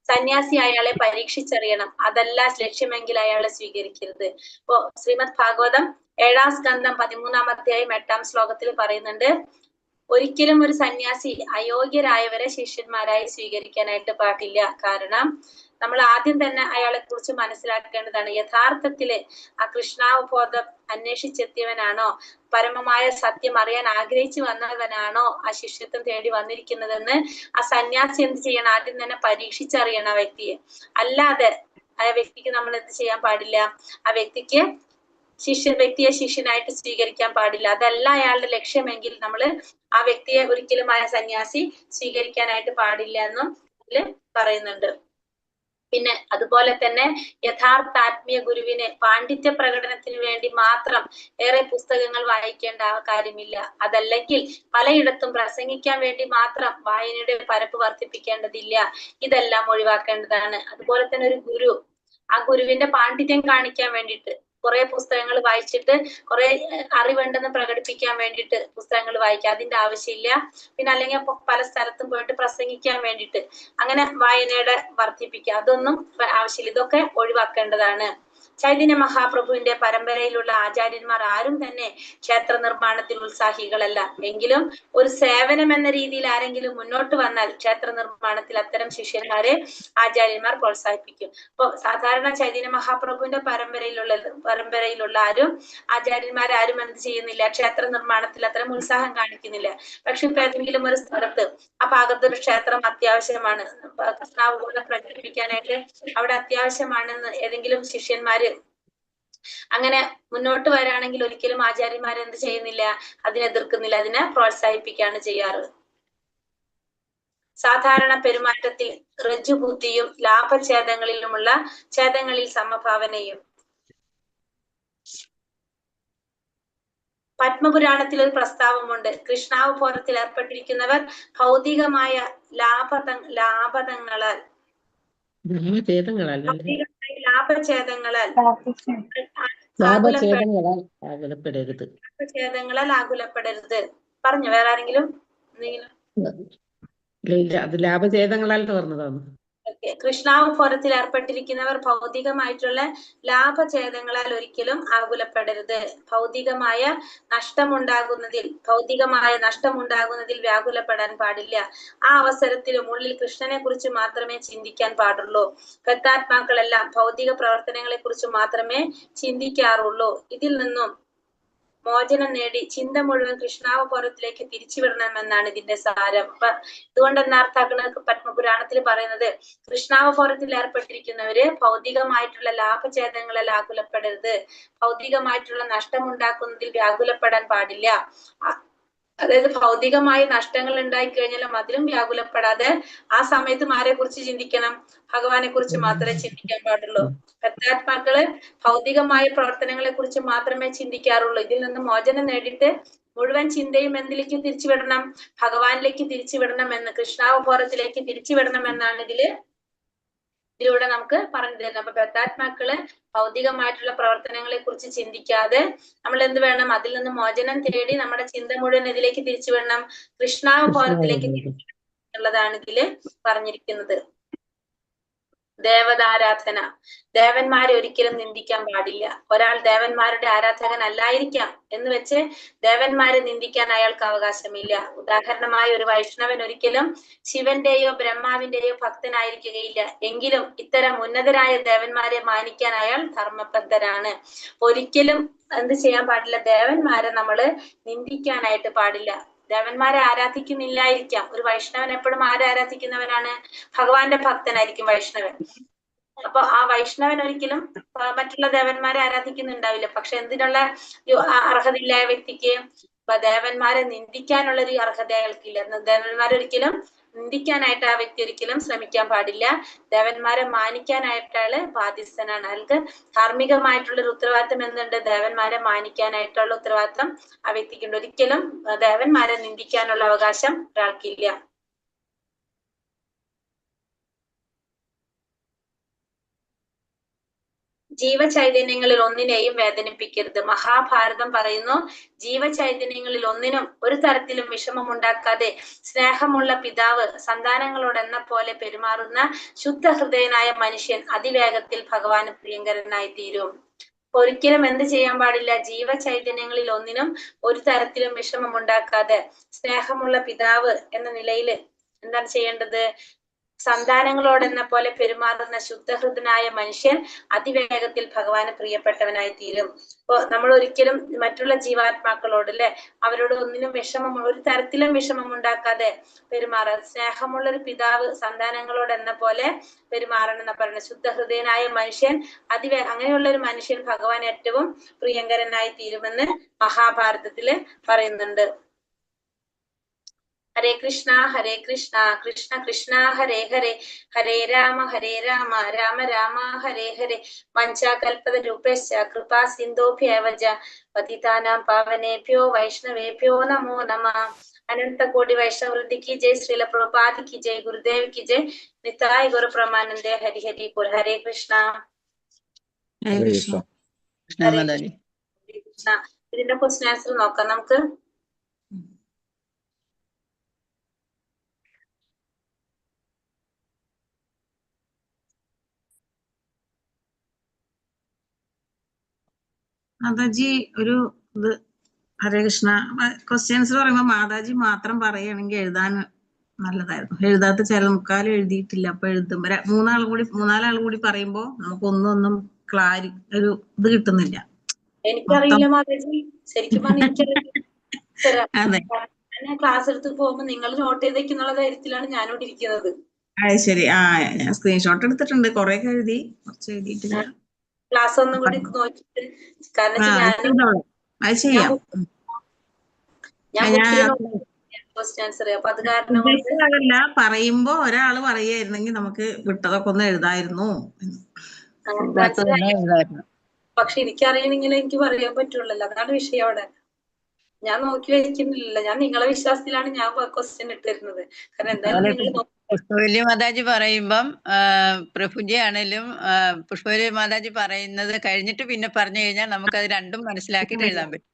സന്യാസി അയാളെ പരീക്ഷിച്ചറിയണം. അതല്ല ലക്ഷ്യമെങ്കിൽ അയാളെ സ്വീകരിക്കരുത്. ഇപ്പോ ശ്രീമദ് ഭാഗവതം 7-ാം സ്കന്ധം 13-ാം അധ്യായം 8-ാം ശ്ലോകത്തിൽ പറയുന്നുണ്ട്, ഒരിക്കലും ഒരു സന്യാസി അയോഗ്യരായവരെ ശിഷ്യന്മാരായി സ്വീകരിക്കാനായിട്ട് പാടില്ല. കാരണം നമ്മൾ ആദ്യം തന്നെ അയാളെ കുറിച്ച് മനസ്സിലാക്കേണ്ടതാണ്, യഥാർത്ഥത്തില് ആ കൃഷ്ണാവബോധം അന്വേഷിച്ചെത്തിയവനാണോ, പരമമായ സത്യം അറിയാൻ ആഗ്രഹിച്ചു വന്നവനാണോ ആ ശിഷ്യത്വം തേടി വന്നിരിക്കുന്നതെന്ന് ആ സന്യാസി എന്ത് ചെയ്യണം, ആദ്യം തന്നെ പരീക്ഷിച്ചറിയണം ആ വ്യക്തിയെ. അല്ലാതെ ആ വ്യക്തിക്ക് നമ്മൾ എന്ത് ചെയ്യാൻ പാടില്ല, ആ വ്യക്തിയെ ശിഷ്യനായിട്ട് സ്വീകരിക്കാൻ പാടില്ല. അതല്ല അയാളുടെ ലക്ഷ്യമെങ്കിൽ നമ്മൾ ആ വ്യക്തിയെ ഒരിക്കലും ആ സന്യാസി സ്വീകരിക്കാനായിട്ട് പാടില്ല എന്നും ഇതില് പറയുന്നുണ്ട്. പിന്നെ അതുപോലെ തന്നെ യഥാർത്ഥ ആത്മീയ ഗുരുവിന് പാണ്ഡിത്യ പ്രകടനത്തിന് വേണ്ടി മാത്രം ഏറെ പുസ്തകങ്ങൾ വായിക്കേണ്ട കാര്യമില്ല. അതല്ലെങ്കിൽ പലയിടത്തും പ്രസംഗിക്കാൻ വേണ്ടി മാത്രം വായനയുടെ പരപ്പ് വർദ്ധിപ്പിക്കേണ്ടതില്ല. ഇതെല്ലാം ഒഴിവാക്കേണ്ടതാണ്. അതുപോലെ തന്നെ ഒരു ഗുരു ആ ഗുരുവിന്റെ പാണ്ഡിത്യം കാണിക്കാൻ വേണ്ടിയിട്ട് കുറെ പുസ്തകങ്ങൾ വായിച്ചിട്ട് കുറെ അറിവുണ്ടെന്ന് പ്രകടിപ്പിക്കാൻ വേണ്ടിയിട്ട് പുസ്തകങ്ങൾ വായിക്കുക, അതിന്റെ ആവശ്യമില്ല. പിന്നെ അല്ലെങ്കിൽ പല സ്ഥലത്തും പോയിട്ട് പ്രസംഗിക്കാൻ വേണ്ടിയിട്ട് അങ്ങനെ വായനയുടെ വർദ്ധിപ്പിക്കുക, അതൊന്നും ആവശ്യമില്ല. ഇതൊക്കെ ഒഴിവാക്കേണ്ടതാണ്. ചൈതന്യ മഹാപ്രഭുവിന്റെ പരമ്പരയിലുള്ള ആചാര്യന്മാർ ആരും തന്നെ ക്ഷേത്ര നിർമ്മാണത്തിൽ ഉത്സാഹികളല്ല. എങ്കിലും ഒരു സേവനം എന്ന രീതിയിൽ ആരെങ്കിലും മുന്നോട്ട് വന്നാൽ ക്ഷേത്ര നിർമ്മാണത്തിൽ അത്തരം ശിഷ്യന്മാരെ ആചാര്യന്മാർ പ്രോത്സാഹിപ്പിക്കും. ഇപ്പൊ സാധാരണ ചൈതന്യ മഹാപ്രഭുവിന്റെ പരമ്പരയിലുള്ള ആചാര്യന്മാരും എന്ത് ചെയ്യുന്നില്ല, ക്ഷേത്ര നിർമ്മാണത്തിൽ അത്തരം ഉത്സാഹം കാണിക്കുന്നില്ല. പക്ഷെ ഇപ്പൊ ഏതെങ്കിലും ഒരു സ്ഥലത്ത് ആ ഭാഗത്തൊരു ക്ഷേത്രം അത്യാവശ്യമാണ്, കൃഷ്ണാവബോധം പ്രചരിപ്പിക്കാനായിട്ട് അവിടെ അത്യാവശ്യമാണെന്ന് ഏതെങ്കിലും ശിഷ്യന്മാര് അങ്ങനെ മുന്നോട്ട് വരാണെങ്കിൽ ഒരിക്കലും ആചാര്യന്മാർ എന്ത് ചെയ്യുന്നില്ല, അതിനെ എതിർക്കുന്നില്ല, അതിനെ പ്രോത്സാഹിപ്പിക്കുകയാണ് ചെയ്യാറ്. സാധാരണ പെരുമാറ്റത്തിൽ ഋജുബുദ്ധിയും ലാഭഛേദങ്ങളിലുമുള്ള ഛേദങ്ങളിൽ സമഭാവനയും. പത്മപുരാണത്തിൽ ഒരു പ്രസ്താവമുണ്ട്, കൃഷ്ണാവബോധത്തിൽ ഏർപ്പെട്ടിരിക്കുന്നവർ ഭൗതികമായ ലാഭതങ്ങളാൽ ആകുലപ്പെടരുത്. പറഞ്ഞു വേറെ ആരെങ്കിലും എന്തെങ്കിലും? അത് ലാഭഛേദങ്ങളാൽ തോന്നുന്നതാണ്. കൃഷ്ണാവബോധത്തിൽ ഏർപ്പെട്ടിരിക്കുന്നവർ ഭൗതികമായിട്ടുള്ള ലാഭഛേദങ്ങളാൽ ഒരിക്കലും ആകുലപ്പെടരുത്. ഭൗതികമായ നഷ്ടമുണ്ടാകുന്നതിൽ വ്യാകുലപ്പെടാൻ പാടില്ല. ആ അവസരത്തിലും ഉള്ളിൽ കൃഷ്ണനെ കുറിച്ച് മാത്രമേ ചിന്തിക്കാൻ പാടുള്ളൂ. ബദ്ധാത്മാക്കളെല്ലാം ഭൗതിക പ്രവർത്തനങ്ങളെ കുറിച്ച് മാത്രമേ ചിന്തിക്കാറുള്ളൂ. ഇതിൽ നിന്നും മോചനം നേടി ചിന്ത മുഴുവൻ കൃഷ്ണാവബോധത്തിലേക്ക് തിരിച്ചുവിടണമെന്നാണ് ഇതിന്റെ സാരം. അപ്പൊ ഇതുകൊണ്ട് എന്നർത്ഥമാക്കുന്നത്, പത്മപുരാണത്തിൽ പറയുന്നത് കൃഷ്ണാവബോധത്തിൽ ഏർപ്പെട്ടിരിക്കുന്നവര് ഭൗതികമായിട്ടുള്ള ലാഭഛേദങ്ങളിൽ ആകുലപ്പെടരുത്, ഭൗതികമായിട്ടുള്ള നഷ്ടമുണ്ടാക്കുന്നതിൽ വ്യാകുലപ്പെടാൻ പാടില്ല. അതായത് ഭൗതികമായ നഷ്ടങ്ങൾ ഉണ്ടായി കഴിഞ്ഞാലും അതിലും വ്യാകുലപ്പെടാതെ ആ സമയത്തും ആരെ കുറിച്ച് ചിന്തിക്കണം? ഭഗവാനെ കുറിച്ച് മാത്രമേ ചിന്തിക്കാൻ പാടുള്ളൂ. ബദ്ധാത്മാക്കള് ഭൗതികമായ പ്രവർത്തനങ്ങളെ കുറിച്ച് മാത്രമേ ചിന്തിക്കാറുള്ളൂ. ഇതിൽ നിന്ന് മോചനം നേടിയിട്ട് മുഴുവൻ ചിന്തയും എന്തിലേക്ക് തിരിച്ചുവിടണം? ഭഗവാനിലേക്ക് തിരിച്ചുവിടണം എന്ന്, കൃഷ്ണാവബോധത്തിലേക്ക് തിരിച്ചുവിടണം എന്നാണ് ഇതിലൂടെ നമുക്ക് പറഞ്ഞു തരുന്നത്. അപ്പൊ ബദ്ധാത്മാക്കള് ഭൗതികമായിട്ടുള്ള പ്രവർത്തനങ്ങളെ കുറിച്ച് ചിന്തിക്കാതെ നമ്മൾ എന്ത് വേണം? അതിൽ നിന്ന് മോചനം തേടി നമ്മുടെ ചിന്ത മുഴുവൻ ഇതിലേക്ക് തിരിച്ചുവിടണം, കൃഷ്ണാവബോധത്തിലേക്ക് തിരിച്ചുവിടണം എന്നുള്ളതാണ് ഇതില് പറഞ്ഞിരിക്കുന്നത്. ദേവതാരാധന. ദേവന്മാരെ ഒരിക്കലും നിന്ദിക്കാൻ പാടില്ല. ഒരാൾ ദേവന്മാരുടെ ആരാധകൻ അല്ലായിരിക്കാം എന്ന് വെച്ച് ദേവന്മാരെ നിന്ദിക്കാൻ അയാൾക്ക് അവകാശമില്ല. ഉദാഹരണമായി ഒരു വൈഷ്ണവൻ ഒരിക്കലും ശിവന്റെയോ ബ്രഹ്മാവിന്റെയോ ഭക്തനായിരിക്കുകയില്ല. എങ്കിലും ഇത്തരം ഉന്നതരായ ദേവന്മാരെ മാനിക്കാൻ അയാൾ ധർമ്മബദ്ധരാണ്. ഒരിക്കലും എന്ത് ചെയ്യാൻ പാടില്ല? ദേവന്മാരെ നമ്മള് നിന്ദിക്കാനായിട്ട് പാടില്ല. ദേവന്മാരെ ആരാധിക്കുന്നില്ലായിരിക്കാം. ഒരു വൈഷ്ണവൻ എപ്പോഴും ആരാധിക്കുന്നവനാണ്? ഭഗവാന്റെ ഭക്തനായിരിക്കും വൈഷ്ണവൻ. അപ്പൊ ആ വൈഷ്ണവൻ ഒരിക്കലും മറ്റുള്ള ദേവന്മാരെ ആരാധിക്കുന്നുണ്ടാവില്ല. പക്ഷെ എന്തിനുള്ള അർഹതയില്ലായ വ്യക്തിക്ക് ദേവന്മാരെ നിന്ദിക്കാനുള്ള ഒരു അർഹത അയാൾക്കില്ല. ദേവന്മാരൊരിക്കലും നിന്ദിക്കാനായിട്ട് ആ വ്യക്തി ഒരിക്കലും ശ്രമിക്കാൻ പാടില്ല. ദേവന്മാരെ മാനിക്കാനായിട്ട് അയാള് ബാധ്യസ്ഥനാണ്. അയാൾക്ക് ധാർമ്മികമായിട്ടുള്ള ഒരു ഉത്തരവാദിത്വം എന്തുണ്ട്? ദേവന്മാരെ മാനിക്കാനായിട്ടുള്ള ഉത്തരവാദിത്വം ആ വ്യക്തിക്കുണ്ട്. ഒരിക്കലും ദേവന്മാരെ നിന്ദിക്കാനുള്ള അവകാശം ഒരാൾക്കില്ല. ജീവചൈതന്യങ്ങളിൽ ഒന്നിനെയും വേദനിപ്പിക്കരുത്. മഹാഭാരതം പറയുന്നു, ജീവചൈതന്യങ്ങളിൽ ഒന്നിനും ഒരു തരത്തിലും വിഷമമുണ്ടാക്കാതെ സ്നേഹമുള്ള പിതാവ് സന്താനങ്ങളോട് എന്ന പോലെ പെരുമാറുന്ന ശുദ്ധഹൃദയനായ മനുഷ്യൻ അതിവേഗത്തിൽ ഭഗവാന് പ്രിയങ്കരനായി തീരും. ഒരിക്കലും എന്ത് ചെയ്യാൻ പാടില്ല? ജീവചൈതന്യങ്ങളിൽ ഒന്നിനും ഒരു തരത്തിലും വിഷമമുണ്ടാക്കാതെ സ്നേഹമുള്ള പിതാവ് എന്ന നിലയിൽ എന്താണ് ചെയ്യേണ്ടത്? സന്താനങ്ങളോടെന്ന പോലെ പെരുമാറുന്ന ശുദ്ധഹൃദനായ മനുഷ്യൻ അതിവേഗത്തിൽ ഭഗവാന് പ്രിയപ്പെട്ടവനായി തീരും. അപ്പൊ നമ്മൾ ഒരിക്കലും മറ്റുള്ള ജീവാത്മാക്കളോട് അവരോട് ഒന്നിനും ഒരു തരത്തിലും വിഷമം ഉണ്ടാക്കാതെ പെരുമാറാൻ, സ്നേഹമുള്ളൊരു പിതാവ് സന്താനങ്ങളോട് എന്ന പോലെ പെരുമാറണം എന്ന് പറയുന്നത്. ശുദ്ധഹൃദയനായ മനുഷ്യൻ അങ്ങനെയുള്ള ഒരു മനുഷ്യൻ ഭഗവാൻ ഏറ്റവും പ്രിയങ്കരനായി തീരുമെന്ന് മഹാഭാരതത്തില് പറയുന്നുണ്ട്. ഹരേ കൃഷ്ണ കൃഷ്ണ കൃഷ്ണ ഹരേ ഹരേ, ഹരേ രാമ രാമ രാമ ഹരേ ഹരേ. വഞ്ചാകൽപതരൂപശ്ച കൃപാ സിന്ധോഭ്യവ ച പതിതാനാം പാവനേഭ്യോ വൈഷ്ണവേഭ്യോ നമോ നമഃ. അനന്ത കോടി വൈഷ്ണവൃന്ദി की जय, श्रील प्रभुपाद की जय, गुरुदेव की जय, निताय गुरु प्रमानंदे, हरि हरि बोल. हरे कृष्ण. ഇതിന്റെ ക്വസ്റ്റ്യൻ ആൻസർ നോക്കാം നമുക്ക്. മാതാജി ഒരു ഇത്, ഹരേ കൃഷ്ണ, ക്വസ്റ്റ്യൻസ് പറയുമ്പോ മാതാജി മാത്രം പറയുകയാണെങ്കിൽ എഴുതാൻ നല്ലതായിരുന്നു. എഴുതാത്ത ചില മുക്കാലും എഴുതിയിട്ടില്ല. അപ്പൊ എഴുതുമ്പോ മൂന്നാലാൾ കൂടി പറയുമ്പോ നമുക്ക് ഒന്നും ഒരു ഇത് കിട്ടുന്നില്ല. എനിക്കറിയില്ല മാതാജി, ശരിക്കും അതെ, ക്ലാസ് എടുത്ത് പോകുമ്പോ നിങ്ങൾ നോട്ട് ചെയ്തേക്കുന്നുള്ള ധൈര്യത്തിലാണ് ഞാനോട് ഇരിക്കുന്നത്. അത് ശരി. ഞാൻ സ്ക്രീൻഷോട്ട് എടുത്തിട്ടുണ്ട്, കൊറേ എഴുതി, കുറച്ച് എഴുതിയിട്ടില്ല. ക്ലാസ് ഒന്നും കൂടി നോക്കിയിട്ട്, കാരണം ആ ഞാൻ ചെയ്തോളാം. അത് ചെയ്യാം. ഞാൻ ഞാൻ ക്വസ്റ്റ്യൻ ആൻസർ അപ്പൊ അത് കാരണം കൊണ്ട് ഉദ്ദേശിച്ചത് അതല്ല, പറയുമ്പോ ഒരാള് പറയായിരുന്നെങ്കിൽ നമുക്ക് വിട്ടതൊക്കെ ഒന്ന് എഴുതായിരുന്നു. മനസ്സിലായി. പക്ഷെ എനിക്കറിയണമെങ്കിൽ എനിക്ക് പറയാൻ പറ്റുള്ളല്ലോ, അതാണ് വിഷയം അവിടെ. ഞാൻ നോക്കി വയ്ക്കുന്നില്ല, ഞാൻ നിങ്ങളെ വിശ്വാസത്തിലാണ് ഞാൻ ക്വസ്റ്റ്യൻ ഇട്ടിരുന്നത്. കാരണം എന്തായാലും നിങ്ങൾ പുഷ്പവല്ലി മാതാജി പറയുമ്പം പ്രഭുജി ആണേലും പുഷ്പവല്ലി മാതാജി പറയുന്നത് കഴിഞ്ഞിട്ട് പിന്നെ പറഞ്ഞു കഴിഞ്ഞാൽ നമുക്കത് രണ്ടും മനസ്സിലാക്കിയിട്ട് എഴുതാൻ പറ്റും.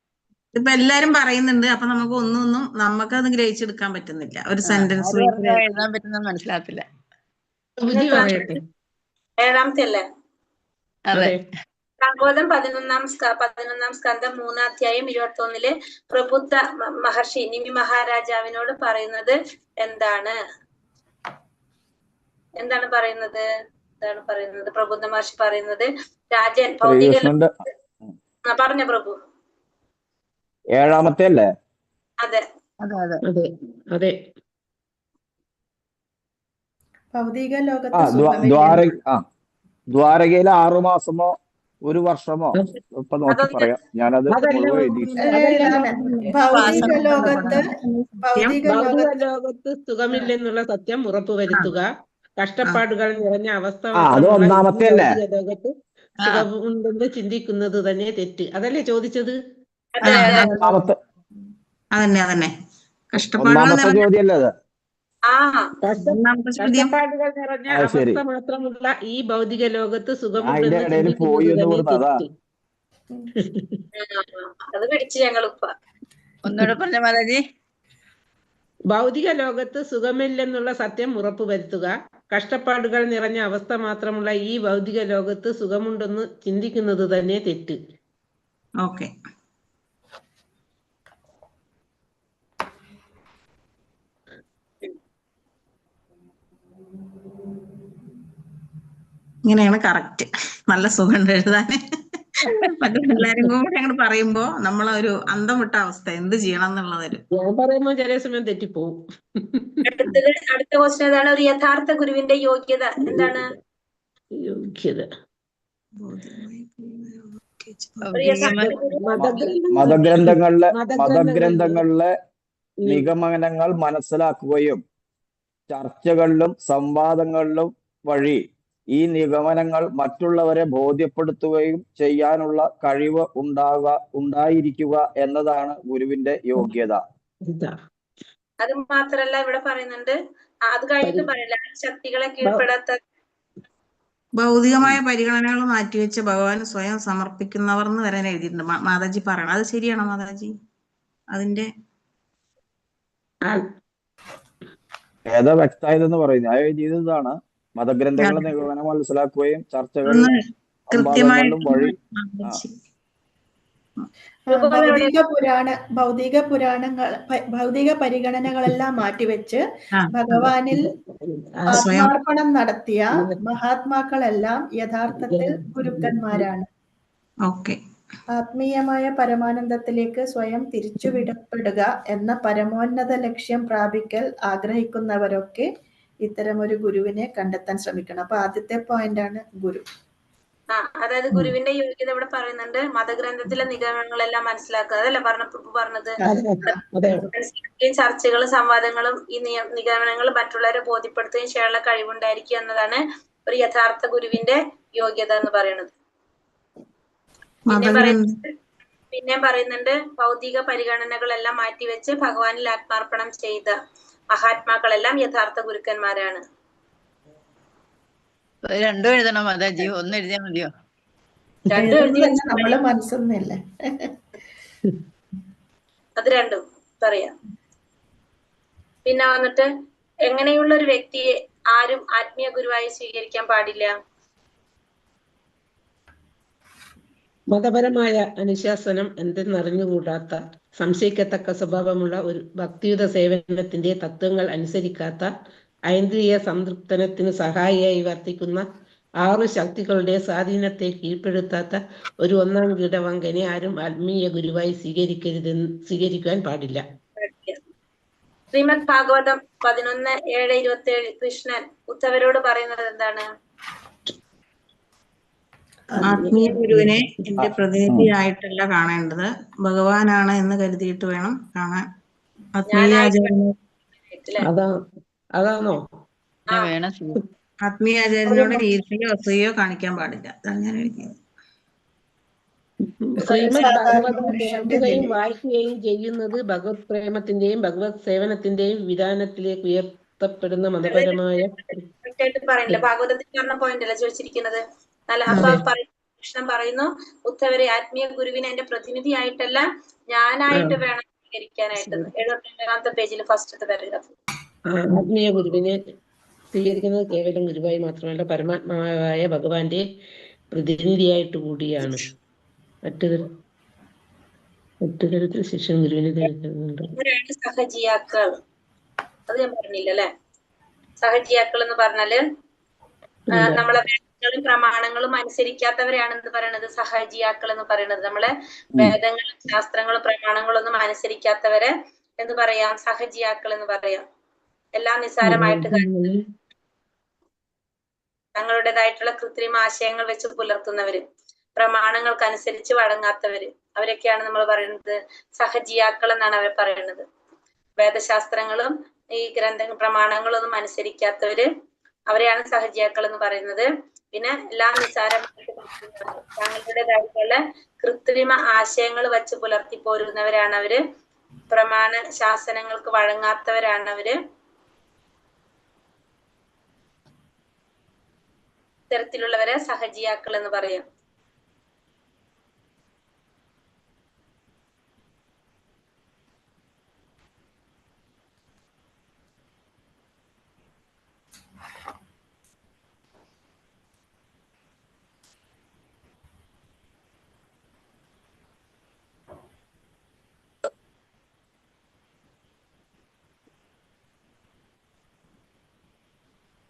ഇപ്പൊ എല്ലാരും പറയുന്നുണ്ട്, അപ്പൊ നമുക്ക് ഒന്നും നമുക്കത് ഗ്രഹിച്ചെടുക്കാൻ പറ്റുന്നില്ല. ഒരു സെന്റൻസ് എഴുതാൻ പറ്റുന്നത് മനസ്സിലാകത്തില്ല. പ്രഭുജി പറയട്ടെ. 7ാമത്തെ അല്ലേ? അതെ. ഭാഗവതം 11ാം സ്കന്ധം 3ാം അധ്യായം 21 പ്രബുദ്ധ മഹർഷി നിമി മഹാരാജാവിനോട് പറയുന്നത് എന്താണ്? പ്രബുദ്ധ മഹർഷി പറയുന്നത്, രാജൻ ഭൗതിക പറഞ്ഞ പ്രഭു 7ാമത്തെ അല്ലേ? അതെ അതെ അതെ. ഭൗതിക ലോകത്ത് ദ്വാരകയിലെ 6 മാസമോ 1 വർഷമോ ഇപ്പൊ നോക്കി പറയാം. ഞാനത് മുഴുവൻ എഴുതിയിട്ടില്ല. ഭൗതിക ലോകത്ത് സുഖമില്ലെന്നുള്ള സത്യം ഉറപ്പുവരുത്തുക. കഷ്ടപ്പാടുകൾ നിറഞ്ഞ അവസ്ഥ അത് 1ാമത്തെ അല്ലേ? ലോകത്ത് സുഖമുണ്ടെന്ന് ചിന്തിക്കുന്നത് തന്നെ തെറ്റ്. അതല്ലേ ചോദിച്ചത്? അതന്നെ. ഒന്നാമത്തെ ചോദ്യമല്ലേ അത്? കഷ്ടപ്പാടുകൾ നിറഞ്ഞ അവസ്ഥ മാത്രമുള്ള ഈ ഭൗതിക ലോകത്ത് സുഖമുണ്ടെന്ന് ചിന്തിക്കുന്നത് തന്നെ തെറ്റ്. അത് പിടിച്ചു ഞങ്ങളിപ്പ ഒന്നുകൂടെ പറഞ്ഞ മാതാജി. ഭൗതിക ലോകത്ത് സുഖമില്ലെന്നുള്ള സത്യം ഉറപ്പുവരുത്തുക. കഷ്ടപ്പാടുകൾ നിറഞ്ഞ അവസ്ഥ മാത്രമുള്ള ഈ ഭൗതിക ലോകത്ത് സുഖമുണ്ടെന്ന് ചിന്തിക്കുന്നത് തന്നെ തെറ്റ്. ഓക്കെ. ഇങ്ങനെയാണ് കറക്റ്റ്. നല്ല സുഖമുണ്ട് എഴുതാന്. എല്ലാരും കൂടെ അങ്ങോട്ട് പറയുമ്പോ നമ്മളൊരു അന്തം വിട്ട അവസ്ഥ, എന്ത് ചെയ്യണം എന്നുള്ളതൊരു. ഞാൻ പറയുമ്പോ ചില സമയം തെറ്റിപ്പോവും. അടുത്ത ക്വസ്റ്റ്യൻ ഏതാണ്? ഒരു യഥാർത്ഥ ഗുരുവിന്റെ യോഗ്യത എന്താണ്? മതഗ്രന്ഥങ്ങളിലെ നിഗമനങ്ങൾ മനസ്സിലാക്കുകയും ചർച്ചകളിലും സംവാദങ്ങളിലും വഴി ഈ നിഗമനങ്ങൾ മറ്റുള്ളവരെ ബോധ്യപ്പെടുത്തുകയും ചെയ്യാനുള്ള കഴിവ് ഉണ്ടായിരിക്കുക എന്നതാണ് ഗുരുവിന്റെ യോഗ്യത. അത് മാത്രല്ല ഇവിടെ പറയുന്നുണ്ട്, അത് കഴിഞ്ഞിട്ട് പറയില്ല, ശക്തികളെ കീഴ്പ്പെടാത്ത ഭൗതികമായ പരിഗണനകൾ മാറ്റിവെച്ച് ഭഗവാന് സ്വയം സമർപ്പിക്കുന്നവർ എന്ന് വരാൻ എഴുതിയിട്ടുണ്ട്. മാതാജി പറയണം, അത് ശരിയാണോ മാതാജി? അതിന്റെ ഏതാ വ്യക്തമായതെന്ന് പറയുന്നത്? ആ എഴുതിയതാണ് മതഗ്രന്ഥങ്ങളുടെ നിഗമനം മനസ്സിലാക്കുകയും ചർച്ചകളിലും സംവാദങ്ങളിലും വഴി. ഭൗതിക പരിഗണനകളെല്ലാം മാറ്റിവെച്ച് ഭഗവാനിൽ ആത്മാർപ്പണം നടത്തിയ മഹാത്മാക്കളെല്ലാം യഥാർത്ഥത്തിൽ ഗുരുക്കന്മാരാണ്. ആത്മീയമായ പരമാനന്ദത്തിലേക്ക് സ്വയം തിരിച്ചുവിടപ്പെടുക എന്ന പരമോന്നത ലക്ഷ്യം പ്രാപിക്കൽ ആഗ്രഹിക്കുന്നവരൊക്കെ ഇത്തരമൊരു ഗുരുവിനെ കണ്ടെത്താൻ ശ്രമിക്കണം. അപ്പൊ ആദ്യത്തെ പോയിന്റാണ് ഗുരു. അതായത് ഗുരുവിന്റെ യോഗ്യത ഇവിടെ പറയുന്നുണ്ട്, മതഗ്രന്ഥത്തിലെ നിഗമനങ്ങളെല്ലാം മനസ്സിലാക്കുക. അതല്ല പറഞ്ഞത് ചർച്ചകളും സംവാദങ്ങളും ഈ നിഗമനങ്ങൾ മറ്റുള്ളവരെ ബോധ്യപ്പെടുത്തുകയും ചെയ്യാനുള്ള കഴിവുണ്ടായിരിക്കുക എന്നതാണ് ഒരു യഥാർത്ഥ ഗുരുവിന്റെ യോഗ്യത എന്ന് പറയുന്നത്. പിന്നെ പറയുന്നുണ്ട്, ഭൗതിക പരിഗണനകളെല്ലാം മാറ്റിവെച്ച് ഭഗവാനിൽ ആത്മാർപ്പണം ചെയ്ത മഹാത്മാക്കളെല്ലാം യഥാർത്ഥ ഗുരുക്കന്മാരാണ്. രണ്ടും എഴുതണം മാതാജി? ഒന്ന് എഴുതിയാൽ മതിയോ? നമ്മള് മനസ്സൊന്നുമില്ലേ, അത് രണ്ടും പറയാം. പിന്നെ വന്നിട്ട്, എങ്ങനെയുള്ള ഒരു വ്യക്തിയെ ആരും ആത്മീയ ഗുരുവായി സ്വീകരിക്കാൻ പാടില്ല? മതപരമായ അനുശാസനം എന്തെന്നറിഞ്ഞുകൂടാത്ത, സംശയിക്കത്തക്ക സ്വഭാവമുള്ള, ഒരു ഭക്തിയുത സേവനത്തിന്റെ തത്വങ്ങൾ അനുസരിക്കാത്ത, ഐന്ദ്രിയ സംതൃപ്തനത്തിന് സഹായിയായി വർത്തിക്കുന്ന, 6 ശക്തികളുടെ സ്വാധീനത്തെ കീഴ്പ്പെടുത്താത്ത ഒരു 1ാം കീടവങ്കനെ ആരും ആത്മീയ ഗുരുവായി സ്വീകരിക്കാൻ പാടില്ല. ശ്രീമദ് ഭാഗവതം 11:7-27 കൃഷ്ണൻ ഉദ്ധവരോട് പറയുന്നത് എന്താണ്? ആത്മീയ ഗുരുവിനെ എന്റെ പ്രതിനിധിയായിട്ടല്ല കാണേണ്ടത്, ഭഗവാനാണ് എന്ന് കരുതിയിട്ട് വേണം കാണാൻ. അതാണോ? വേണം. ആത്മീയാചാര്യനോട് ഈർഷ്യയോ അസൂയോ കാണിക്കാൻ പാടില്ല. അതാണ് ഞാൻ എഴുതിയത്. ശ്രീമദ് സാധാരണ ഭാഗവതം മനുഷ്യന്റെ കേൾക്കുകയും വായിക്കുകയും ചെയ്യുന്നത് ഭഗവത് പ്രേമത്തിന്റെയും ഭഗവത് സേവനത്തിന്റെയും വിധാനത്തിലേക്ക് ഉയർത്തപ്പെടുന്ന മതപരമായ പറയില്ല, ഭാഗവതത്തിൽ പറഞ്ഞ പോയിന്റ് അല്ല ചോദിച്ചിരിക്കുന്നത്. അപ്പൊ കൃഷ്ണൻ പറയുന്നു, ഉദ്ധവരെ ആത്മീയ ഗുരുവിനെ എന്റെ പ്രതിനിധിയായിട്ടല്ല ഞാനായിട്ട് വേണം സ്വീകരിക്കാനായിട്ട്. 72ാമത്തെ പേജിൽ ഫസ്റ്റത്തെ പാരഗ്രാഫ്. ആത്മീയ ഗുരുവിനെ സ്വീകരിക്കുന്നത് കേവലം ഗുരുവായി മാത്രമല്ല, പരമാത്മാവായ ഭഗവാന്റെ പ്രതിനിധിയായിട്ട് കൂടിയാണ്. മറ്റു തരത്തിൽ ശിഷ്യൻ ഗുരുവിനെ ധരിക്കുന്നുണ്ട്. സഹജിയാക്കൾ, അത് ഞാൻ പറഞ്ഞില്ല അല്ലെ. സഹജിയാക്കൾ എന്ന് പറഞ്ഞാല് നമ്മളെ വേദങ്ങളും പ്രമാണങ്ങളും അനുസരിക്കാത്തവരെയാണെന്ന് പറയണത് സഹജിയാക്കൾ എന്ന് പറയുന്നത്. നമ്മളെ വേദങ്ങളും ശാസ്ത്രങ്ങളും പ്രമാണങ്ങളും ഒന്നും അനുസരിക്കാത്തവരെ എന്ന് പറയാം, സഹജിയാക്കൾ എന്ന് പറയാം. എല്ലാം നിസ്സാരമായിട്ട് തങ്ങളുടേതായിട്ടുള്ള കൃത്രിമ ആശയങ്ങൾ വെച്ച് പുലർത്തുന്നവര്, പ്രമാണങ്ങൾക്കനുസരിച്ച് വഴങ്ങാത്തവര്, അവരൊക്കെയാണ് നമ്മൾ പറയുന്നത് സഹജിയാക്കൾ എന്നാണ് അവർ പറയുന്നത്. വേദശാസ്ത്രങ്ങളും ഈ പ്രമാണങ്ങളൊന്നും അനുസരിക്കാത്തവര്, അവരെയാണ് സഹജിയാക്കൾ എന്ന് പറയുന്നത്. പിന്നെ എല്ലാം നിസ്സാരമായിട്ട് തങ്ങളുടേതായിട്ടുള്ള കൃത്രിമ ആശയങ്ങൾ വെച്ച് പുലർത്തി പോരുന്നവരാണ് അവര്. പ്രമാണ ശാസനങ്ങൾക്ക് വഴങ്ങാത്തവരാണ് അവര്. ഇത്തരത്തിലുള്ളവരെ സഹജിയാക്കൾ എന്ന് പറയാം.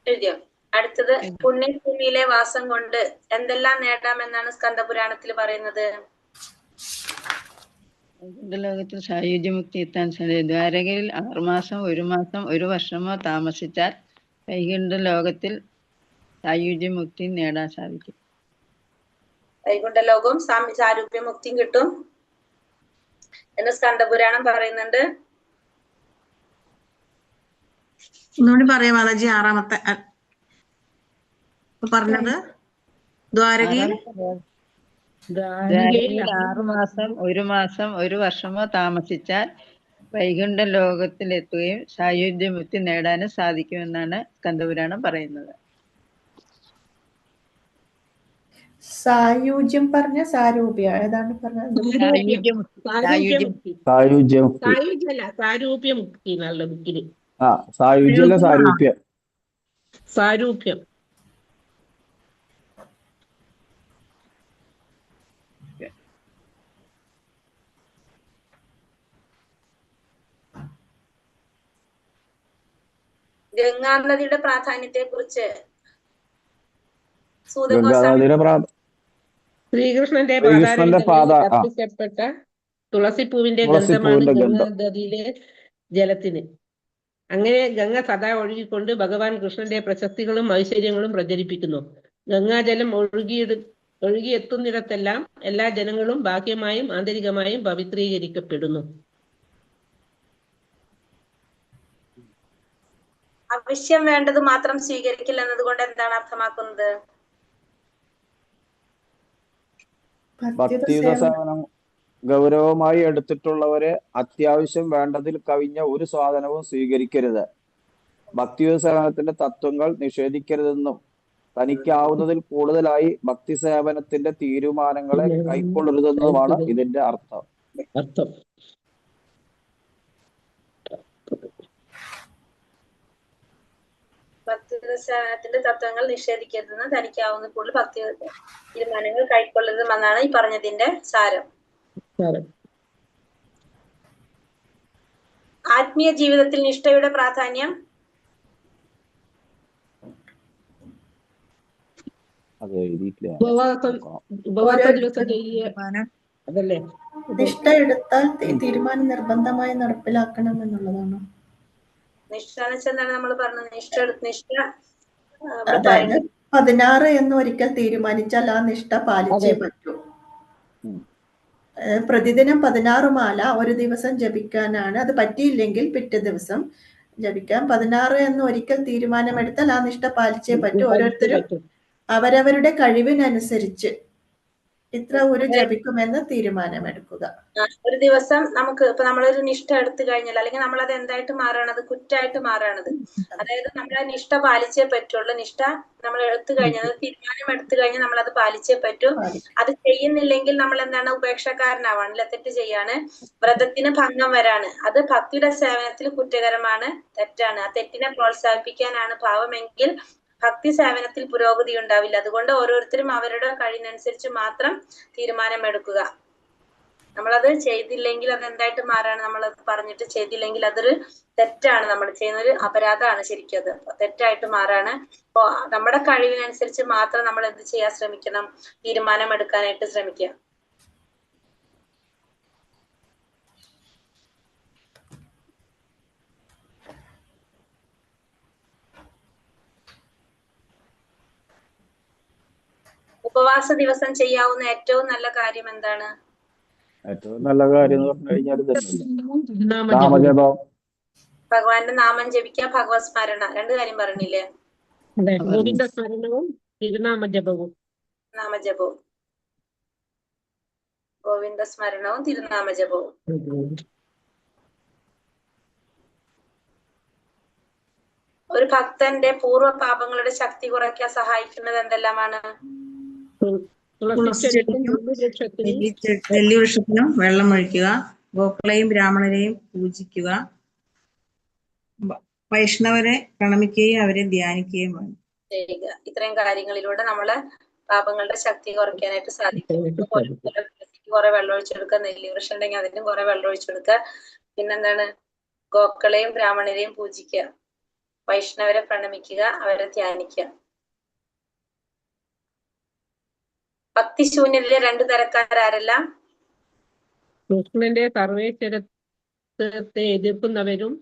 എഴുതിയോ? അടുത്തത്, പുണ്യഭൂമിയിലെ വാസം കൊണ്ട് എന്തെല്ലാം നേടാമെന്നാണ് സ്കന്ദപുരാണത്തിൽ പറയുന്നത്? ലോകത്തിൽ സായുജ്യമുക്തി എത്താൻ സാധിക്കും. ദ്വാരകയിൽ 6 മാസം, 1 മാസം, 1 വർഷമോ താമസിച്ചാൽ വൈകുണ്ഠ ലോകത്തിൽ സായുജ്യമുക്തി നേടാൻ സാധിക്കും. വൈകുണ്ഠ ലോകവും സാരൂപ്യമുക്തിയും കിട്ടും എന്ന് സ്കന്ദപുരാണം പറയുന്നുണ്ട്. ഒന്നുകൂടി പറയാം മാതാജി. 6ാമത്തെ പറഞ്ഞത് ദ്വാരകയിൽ 6 മാസം, 1 മാസം, 1 വർഷമോ താമസിച്ചാൽ വൈകുണ്ഠ ലോകത്തിലെത്തുകയും സായുജ്യമുക്തി നേടാനും സാധിക്കുമെന്നാണ് സ്കന്ദപുരാണം പറയുന്നത്. സായുജ്യം പറഞ്ഞ സാരൂപ്യ ഏതാണ് പറഞ്ഞത്? സാരൂപ്യമുക്തി എന്നുള്ള ബുക്കില്. സായുജ്യല്ല, സാരൂപ്യം. സാരൂപ്യം. ഗംഗാനദിയുടെ പ്രാധാന്യത്തെ കുറിച്ച് ശ്രീകൃഷ്ണന്റെ കത്തിക്കപ്പെട്ട തുളസിപ്പൂവിന്റെ ഗന്ധമാണ് ഗംഗാനദിയിലെ ജലത്തിന്. അങ്ങനെ ഗംഗ സദാ ഒഴുകിക്കൊണ്ട് ഭഗവാൻ കൃഷ്ണന്റെ പ്രശസ്തികളും ഐശ്വര്യങ്ങളും പ്രചരിപ്പിക്കുന്നു. ഗംഗാജലം ഒഴുകിയെത്തുന്നിടത്തെല്ലാം എല്ലാ ജനങ്ങളും ബാഹ്യമായും ആന്തരികമായും പവിത്രീകരിക്കപ്പെടുന്നു. ആവശ്യം വേണ്ടത് മാത്രം സ്വീകരിക്കില്ല എന്നതുകൊണ്ട് എന്താണ് അർത്ഥമാക്കുന്നത്? ഭക്തിയുത സേവനം ഗൗരവമായി എടുത്തിട്ടുള്ളവരെ അത്യാവശ്യം വേണ്ടതിൽ കവിഞ്ഞ ഒരു സാധനവും സ്വീകരിക്കരുത്. ഭക്തിയുത സേവനത്തിന്റെ തത്വങ്ങൾ നിഷേധിക്കരുതെന്നും തനിക്കാവുന്നതിൽ കൂടുതലായി ഭക്തി സേവനത്തിന്റെ തീരുമാനങ്ങളെ കൈക്കൊള്ളരുതെന്നുമാണ് ഇതിന്റെ അർത്ഥം. ഭക്തിയുത സേവനത്തിന്റെ തത്വങ്ങൾ നിഷേധിക്കരുതെന്ന് തനിക്കാവുന്ന കൂടുതൽ ഭക്തി തീരുമാനങ്ങൾ കൈക്കൊള്ളരുതെന്നാണ് ഈ പറഞ്ഞതിന്റെ സാരം. ആത്മീയ ജീവിതത്തിൽ നിഷ്ഠയുടെ പ്രാധാന്യം. നിഷ്ഠ എടുത്താൽ തീരുമാനം നിർബന്ധമായി നടപ്പിലാക്കണം എന്നുള്ളതാണ്. നിഷ്ഠ എന്ന് വെച്ചാൽ നമ്മൾ പറഞ്ഞത് നിഷ്ഠ അതായത് 16 എന്ന് ഒരിക്കൽ തീരുമാനിച്ചാൽ ആ നിഷ്ഠ പാലിച്ചേ പറ്റൂ. പ്രതിദിനം 16 മാല ഒരു ദിവസം ജപിക്കാനാണ്. അത് പറ്റിയില്ലെങ്കിൽ പിറ്റേ ദിവസം ജപിക്കാം. 16 എന്ന് ഒരിക്കൽ തീരുമാനമെടുത്താൽ ആ നിഷ്ഠ പാലിച്ചേ പറ്റൂ. ഓരോരുത്തരും അവരവരുടെ കഴിവിനനുസരിച്ച് ഇത്ര ഒരു ജപിക്കുമെന്ന് തീരുമാനമെടുക്കുക. ഒരു ദിവസം നമുക്ക് ഇപ്പൊ നമ്മളൊരു നിഷ്ഠ എടുത്തു കഴിഞ്ഞാൽ അല്ലെങ്കിൽ നമ്മളത് എന്തായിട്ട് മാറാണത്, കുറ്റായിട്ട് മാറാണത്. അതായത് നമ്മൾ ആ നിഷ്ഠ പാലിച്ചേ പറ്റുള്ളൂ. നിഷ്ഠ നമ്മൾ എടുത്തു കഴിഞ്ഞാൽ, തീരുമാനം എടുത്തു കഴിഞ്ഞാൽ നമ്മൾ അത് പാലിച്ചേ പറ്റൂ. അത് ചെയ്യുന്നില്ലെങ്കിൽ നമ്മൾ എന്താണ്, ഉപേക്ഷക്കാരനാവാണ്, തെറ്റ് ചെയ്യാണ്, വ്രതത്തിന് ഭംഗം വരാണ്. അത് ഭക്തിയുടെ സേവനത്തിൽ കുറ്റകരമാണ്, തെറ്റാണ്. ആ തെറ്റിനെ പ്രോത്സാഹിപ്പിക്കാനാണ് ഭാവമെങ്കിൽ ഭക്തി സേവനത്തിൽ പുരോഗതി ഉണ്ടാവില്ല. അതുകൊണ്ട് ഓരോരുത്തരും അവരുടെ കഴിവിനനുസരിച്ച് മാത്രം തീരുമാനമെടുക്കുക. നമ്മളത് ചെയ്തില്ലെങ്കിൽ അത് എന്തായിട്ട് മാറാണ്, നമ്മളത് പറഞ്ഞിട്ട് ചെയ്തില്ലെങ്കിൽ അതൊരു തെറ്റാണ്, നമ്മൾ ചെയ്യുന്ന ഒരു അപരാധമാണ് ശരിക്കും. അത് തെറ്റായിട്ട് മാറാണ്. അപ്പൊ നമ്മുടെ കഴിവിനനുസരിച്ച് മാത്രം നമ്മൾ എന്ത് ചെയ്യാൻ ശ്രമിക്കണം, തീരുമാനം എടുക്കാനായിട്ട് ശ്രമിക്കുക. ഉപവാസ ദിവസം ചെയ്യാവുന്ന ഏറ്റവും നല്ല കാര്യം എന്താണ്? ഏറ്റവും നല്ല കാര്യം എന്ന് പറഞ്ഞു കഴിഞ്ഞാൽ നാമജപം, ഭഗവാന്റെ നാമം ജപിക്കുക, ഭഗവത് സ്മരണ. രണ്ടു കാര്യം പറഞ്ഞില്ലേ? ഗോവിന്ദ സ്മരണവും തിരുനാമജപവും. നാമജപവും, ഗോവിന്ദ സ്മരണവും തിരുനാമജപവും. ഒരു ഭക്തന്റെ പൂർവ്വ പാപങ്ങളുടെ ശക്തി കുറയ്ക്കാൻ സഹായിക്കുന്നത് എന്തെല്ലാമാണ്? നെല്ലിവൃക്ഷത്തിനും വെള്ളം ഒഴിക്കുക, ഗോക്കളെയും ബ്രാഹ്മണരെയും പൂജിക്കുക, വൈഷ്ണവരെ പ്രണമിക്കുകയും അവരെ ധ്യാനിക്കുകയും വേണം ചെയ്യുക. ഇത്രയും കാര്യങ്ങളിലൂടെ നമ്മള് പാപങ്ങളുടെ ശക്തി കുറയ്ക്കാനായിട്ട് സാധിക്കും. കുറെ വെള്ളം ഒഴിച്ചെടുക്കുക, നെല്ലിവൃക്ഷം ഉണ്ടെങ്കിൽ അതിനും കുറെ വെള്ളം ഒഴിച്ചെടുക്കുക. പിന്നെന്താണ്, ഗോക്കളെയും ബ്രാഹ്മണരെയും പൂജിക്കുക, വൈഷ്ണവരെ പ്രണമിക്കുക, അവരെ ധ്യാനിക്കുക. ഭക്തിശൂന്യരിലെ രണ്ടു തരക്കാരെല്ലാം കൃഷ്ണന്റെ സർവേശ്വരത്തെ എതിർക്കുന്നവരും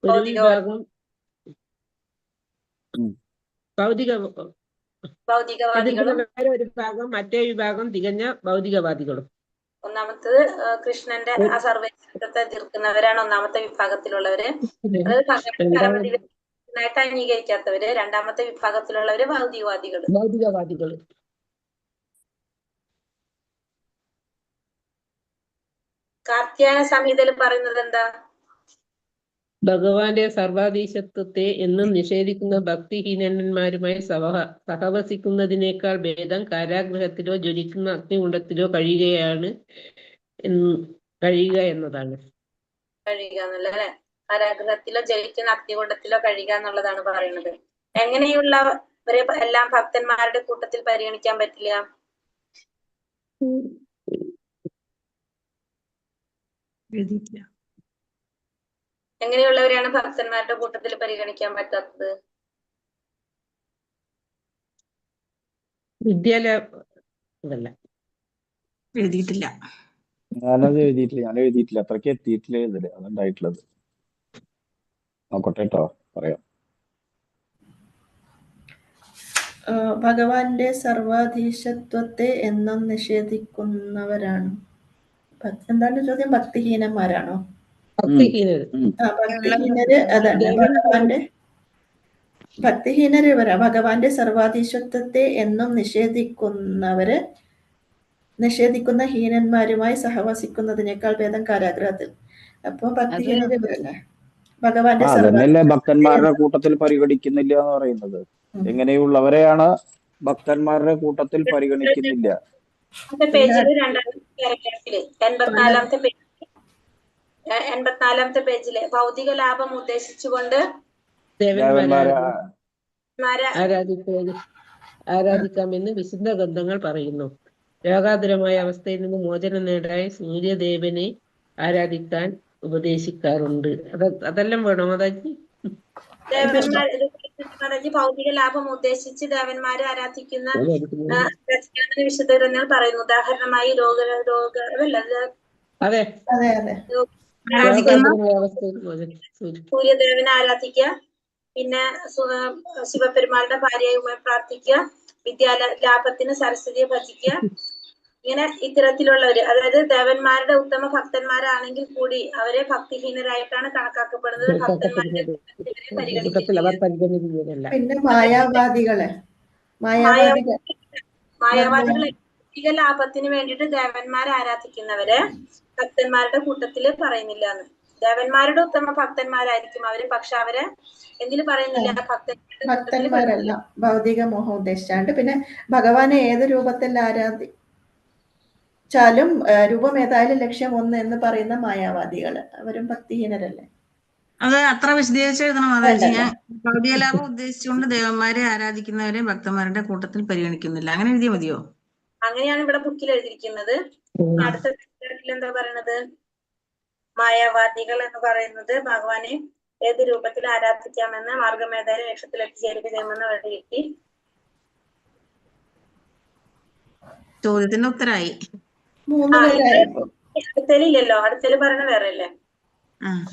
ഒരു വിഭാഗം ഭൗതികവാദികളും, ഒരു വിഭാഗം, മറ്റേ വിഭാഗം തികഞ്ഞ ഭൗതികവാദികളും. ഒന്നാമത്തത് കൃഷ്ണന്റെ ആ സർവേശ്വരത്തെ എതിർക്കുന്നവരാണ് ഒന്നാമത്തെ വിഭാഗത്തിലുള്ളവര്. അതായത് ഭഗവാനായിട്ട് അംഗീകരിക്കാത്തവര്. രണ്ടാമത്തെ വിഭാഗത്തിലുള്ളവര് ഭൗതികവാദികൾ. കാർത്യായന സംഹിതയിൽ പറയുന്നത് എന്താ? ഭഗവാന്റെ സർവാധീശത്വത്തെ എന്നും നിഷേധിക്കുന്ന ഭക്തിഹീനന്മാരുമായി സഹവസിക്കുന്നതിനേക്കാൾ ഭേദം കാരാഗൃഹത്തിലോ ജ്വലിക്കുന്ന അഗ്നികുണ്ഡത്തിലോ കഴിയുക എന്നതാണ്. കഴിയുക എന്നുള്ളത്, കാരാഗൃഹത്തിലോ ജ്വലിക്കുന്ന അഗ്നികുണ്ഡത്തിലോ കഴിയുക എന്നുള്ളതാണ് പറയുന്നത്. എങ്ങനെയുള്ളവരെ എല്ലാം ഭക്തന്മാരുടെ കൂട്ടത്തിൽ പരിഗണിക്കാൻ പറ്റില്ല? എങ്ങനെയുള്ളവരെയാണ് ഭക്തന്മാരുടെ കൂട്ടത്തിൽ പരിഗണിക്കാൻ പറ്റാത്തത്? എഴുതിയിട്ടില്ല. ഞാനത് എഴുതിയിട്ടില്ല, അത്രയ്ക്ക് എത്തിയിട്ടില്ല ഇതില്, അതുണ്ടായിട്ടുള്ളത്. നോക്കട്ടെ കേട്ടോ, പറയാം. ഭഗവാന്റെ സർവാധീശത്വത്തെ എന്നും നിഷേധിക്കുന്നവരാണ്. എന്താണ് ചോദ്യം? ഭക്തിഹീനന്മാരാണോ? ഭക്തിഹീനര് അതാണ്. ഭക്തിഹീനര് ഭഗവാന്റെ സർവാധീശത്വത്തെ എന്നും നിഷേധിക്കുന്ന ഹീനന്മാരുമായി സഹവസിക്കുന്നതിനേക്കാൾ ഭേദം കാരാഗ്രഹത്തിൽ. അപ്പൊ ഭക്തിഹീനര് ഇവരല്ലേ? ഭഗവാന്റെ ഭക്തന്മാരുടെ കൂട്ടത്തിൽ പരിഗണിക്കുന്നില്ല എന്ന് പറയുന്നത്. എങ്ങനെയുള്ളവരെയാണ് ഭക്തന്മാരുടെ കൂട്ടത്തിൽ പരിഗണിക്കുന്നില്ല? പേജില് 84-ാമത്തെ പേജില് ഭൗതിക ലാഭം ഉദ്ദേശിച്ചുകൊണ്ട് ആരാധിക്കാമെന്ന് വിശുദ്ധ ഗ്രന്ഥങ്ങൾ പറയുന്നു. രോഗാതുരമായ അവസ്ഥയിൽ നിന്ന് മോചനം നേടാൻ സൂര്യദേവനെ ആരാധിക്കാൻ ഉപദേശിക്കാറുണ്ട്. അതെല്ലാം വേണോ മാതാജി? ഭൗതിക ലാഭം ഉദ്ദേശിച്ച് ദേവന്മാരെ ആരാധിക്കുന്ന വിശുദ്ധ ഗ്രന്ഥങ്ങൾ പറയുന്നു. ഉദാഹരണമായി സൂര്യദേവനെ ആരാധിക്കുക, പിന്നെ ശിവപെരുമാളുടെ ഭാര്യയുമായി പ്രാർത്ഥിക്കുക, വിദ്യാലാഭത്തിന് സരസ്വതിയെ ഭജിക്കുക. ഇങ്ങനെ ഇത്തരത്തിലുള്ളവര്, അതായത് ദേവന്മാരുടെ ഉത്തമ ഭക്തന്മാരാണെങ്കിൽ കൂടി അവരെ ഭക്തിഹീനരായിട്ടാണ് കണക്കാക്കപ്പെടുന്നത്. ഭക്തന്മാരുടെ കൂട്ടത്തിൽ അവർ പരിഗണിക്കുകയല്ല. പിന്നെ മായാവാദികള് മായാവാദികളെ ലാഭത്തിന് വേണ്ടിയിട്ട് ദേവന്മാരെ ആരാധിക്കുന്നവരെ ഭക്തന്മാരുടെ കൂട്ടത്തില് പറയുന്നില്ല എന്ന്. ദേവന്മാരുടെ ഉത്തമ ഭക്തന്മാരായിരിക്കും അവര്, പക്ഷെ അവരെ എന്തിനു പറയുന്നില്ല? ഭക്തന്മാരല്ല, ഭൗതിക മോഹം ഉദ്ദേശിച്ചാണ്ട്. പിന്നെ ഭഗവാനെ ഏത് രൂപത്തിൽ ആരാധിച്ചാലും രൂപം ഏതായാലും ലക്ഷ്യം ഒന്ന് എന്ന് പറയുന്ന മായാവാദികള്, അവരും ഭക്തിഹീനരല്ലേ? അത് അത്ര വിശദീകരിച്ച് എഴുതണം മാതാജി. ഞാൻ ഭൗതിക ലാഭം ഉദ്ദേശിച്ചുകൊണ്ട് ദേവന്മാരെ ആരാധിക്കുന്നവരെ ഭക്തന്മാരുടെ കൂട്ടത്തിൽ പരിഗണിക്കുന്നില്ല, അങ്ങനെ എഴുതിയാൽ മതിയോ? അങ്ങനെയാണ് ഇവിടെ ബുക്കിൽ എഴുതിയിരിക്കുന്നത്. അടുത്ത എന്താ പറയുന്നത്? മായാവാദികൾ എന്ന് പറയുന്നത് ഭഗവാനെ ഏത് രൂപത്തിൽ ആരാധിക്കാമെന്ന് മാർഗമേധായ ലക്ഷ്യത്തിൽ എത്തിച്ചേരുക ചെയ്യുമെന്ന് വേണ്ടി കിട്ടി. ചോദ്യത്തിന്റെ ഉത്തരായി. അടുത്തലില്ലല്ലോ, അടുത്തല് പറയണ വേറെ അല്ലേ?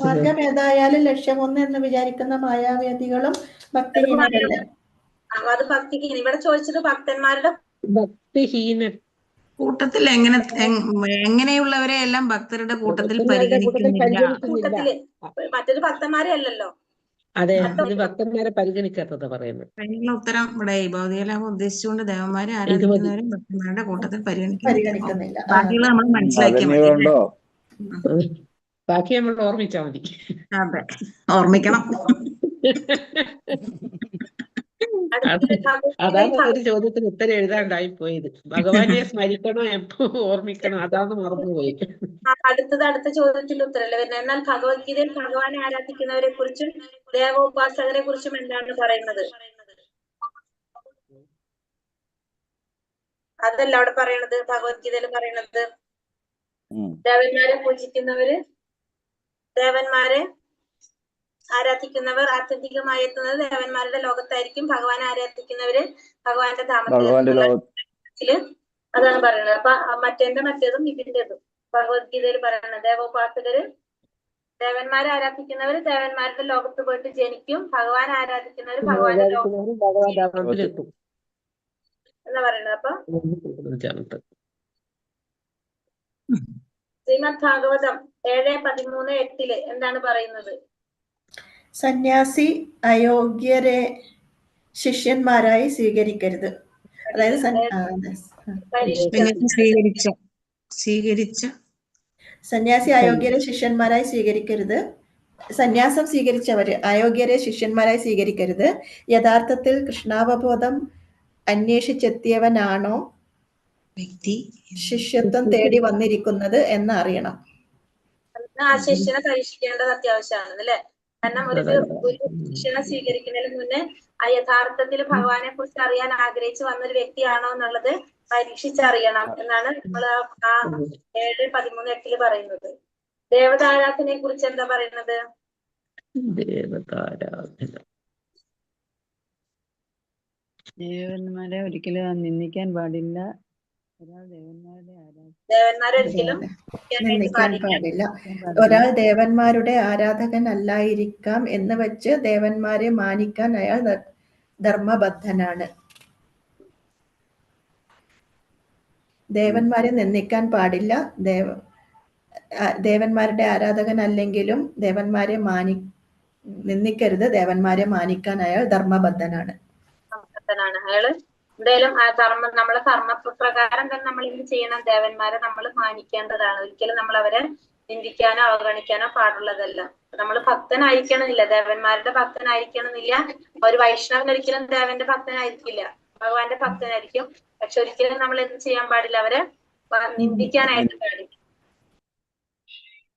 മാർഗമേതായാലും ലക്ഷ്യം ഒന്ന് എന്ന് വിചാരിക്കുന്ന മായാവാദികളും ഭക്തിഹീനരല്ലേ? അത് ഭക്തിഹീന. ഇവിടെ ചോദിച്ചത് ഭക്തന്മാരുടെ ഭക്തിഹീനൻ കൂട്ടത്തിൽ എങ്ങനെയുള്ളവരെ എല്ലാം ഭക്തരുടെ കൂട്ടത്തിൽ പരിഗണിക്കുന്നില്ല. കൂട്ടത്തില് മറ്റൊരു ഭക്തന്മാരെ അല്ലല്ലോ. അതെ, ഇത് ഭക്തന്മാരെ പരിഗണിക്കാത്തത് പറയുന്നത്. അതിനുള്ള ഉത്തരം ഇവിടെ ഭൗതിക ലാഭം ഉദ്ദേശിച്ചുകൊണ്ട് ദേവന്മാരെ ആരാധിക്കുന്നവരും ഭക്തന്മാരുടെ കൂട്ടത്തിൽ പരിഗണിക്കുന്നില്ല. ബാക്കിയുള്ള നമ്മൾ മനസ്സിലാക്കിയാൽ മതി. ബാക്കി നമ്മൾ ഓർമ്മിച്ചാ മതി. അതെ, ഓർമ്മിക്കണം. അതാണ് ഒരു ചോദ്യത്തിന് ഉത്തരം എഴുതാണ്ടായി പോയത്. ഭഗവാനെ സ്മരിക്കണോ എപ്പോ ഓർമ്മിക്കണോ, അതാണ് മറന്നുപോയി. അടുത്ത ചോദ്യത്തിന്റെ ഉത്തരല്ലേ വരുന്നത്. എന്നാൽ ഭഗവത്ഗീതയിൽ ഭഗവാനെ ആരാധിക്കുന്നവരെ കുറിച്ചും ദേവോപാസകരെ കുറിച്ചും എന്താണ് പറയുന്നത്? അതല്ല അവിടെ പറയണത്. ഭഗവത്ഗീതയിൽ പറയണത് ദേവന്മാരെ പൂജിക്കുന്നവര്, ദേവന്മാരെ ആരാധിക്കുന്നവർ ആത്യന്തികമായി എത്തുന്നത് ദേവന്മാരുടെ ലോകത്തായിരിക്കും. ഭഗവാനെ ആരാധിക്കുന്നവര് ഭഗവാന്റെ ധാമത്തില്, അതാണ് പറയുന്നത്. അപ്പൊ മറ്റേതും ഇതിന്റേതും ഭഗവത്ഗീതയിൽ പറയുന്നത് ദേവോപാസകര്, ദേവന്മാരെ ആരാധിക്കുന്നവര് ദേവന്മാരുടെ ലോകത്ത് പോയിട്ട് ജനിക്കും, ഭഗവാൻ ആരാധിക്കുന്നവര് ഭഗവാന്റെ ലോകത്തിലെത്തും എന്നാ പറയുന്നത്. അപ്പൊ ശ്രീമദ് ഭാഗവതം 7:13-8 എന്താണ് പറയുന്നത്? സന്യാസി അയോഗ്യരെ ശിഷ്യന്മാരായി സ്വീകരിക്കരുത്. അതായത് സന്യാസി അയോഗ്യരെ ശിഷ്യന്മാരായി സ്വീകരിക്കരുത്. സന്യാസം സ്വീകരിച്ചവര് അയോഗ്യരെ ശിഷ്യന്മാരായി സ്വീകരിക്കരുത്. യഥാർത്ഥത്തിൽ കൃഷ്ണാവബോധം അന്വേഷിച്ചെത്തിയവനാണോ വ്യക്തി ശിഷ്യത്വം തേടി വന്നിരിക്കുന്നത് എന്ന് അറിയണം. ആ ശിഷ്യനെ പരീക്ഷിക്കേണ്ടത് അത്യാവശ്യമാണ് അല്ലെ? കാരണം ഒരു ശിഷ്യനെ സ്വീകരിക്കുന്നതിന് മുന്നേ ആ യഥാർത്ഥത്തിൽ ഭഗവാനെ കുറിച്ച് അറിയാൻ ആഗ്രഹിച്ച് വന്നൊരു വ്യക്തിയാണോ എന്നുള്ളത് പരീക്ഷിച്ചറിയണം എന്നാണ് നമ്മൾ ആ 7:13-8 പറയുന്നത്. ദേവതാരാധനയെ കുറിച്ച് എന്താ പറയുന്നത്? ദേവന്മാരെ ഒരിക്കലും നിന്ദിക്കാൻ പാടില്ല. ദേവന്മാരെ ഒരിക്കലും നിന്ദിക്കാൻ പാടില്ല. ഒരാൾ ദേവന്മാരുടെ ആരാധകൻ അല്ലായിരിക്കാം എന്ന് വെച്ച് ദേവന്മാരെ മാനിക്കാൻ അയാൾ ധർമ്മബദ്ധനാണ്. ദേവന്മാരെ നിന്ദിക്കാൻ പാടില്ല. ദേവന്മാരുടെ ആരാധകൻ അല്ലെങ്കിലും ദേവന്മാരെ നിന്ദിക്കരുത്. ദേവന്മാരെ മാനിക്കാൻ അയാൾ ധർമ്മബദ്ധനാണ്. അയാള് എന്തായാലും ആ കർമ്മം, നമ്മളെ കർമ്മപ്രകാരം തന്നെ നമ്മൾ ഇത് ചെയ്യണം. ദേവന്മാരെ നമ്മൾ മാനിക്കേണ്ടതാണ്. ഒരിക്കലും നമ്മൾ അവരെ നിന്ദിക്കാനോ അവഗണിക്കാനോ പാടുള്ളതല്ല. നമ്മൾ ഭക്തനായിരിക്കണമെന്നില്ല, ദേവന്മാരുടെ ഭക്തനായിരിക്കണമെന്നില്ല. ഒരു വൈഷ്ണവൻ ഒരിക്കലും ദേവന്റെ ഭക്തനായിരിക്കില്ല, ഭഗവാന്റെ ഭക്തനായിരിക്കും. പക്ഷെ ഒരിക്കലും നമ്മൾ എന്ത് ചെയ്യാൻ പാടില്ല, അവരെ നിന്ദിക്കാനായിട്ട് പാടില്ല.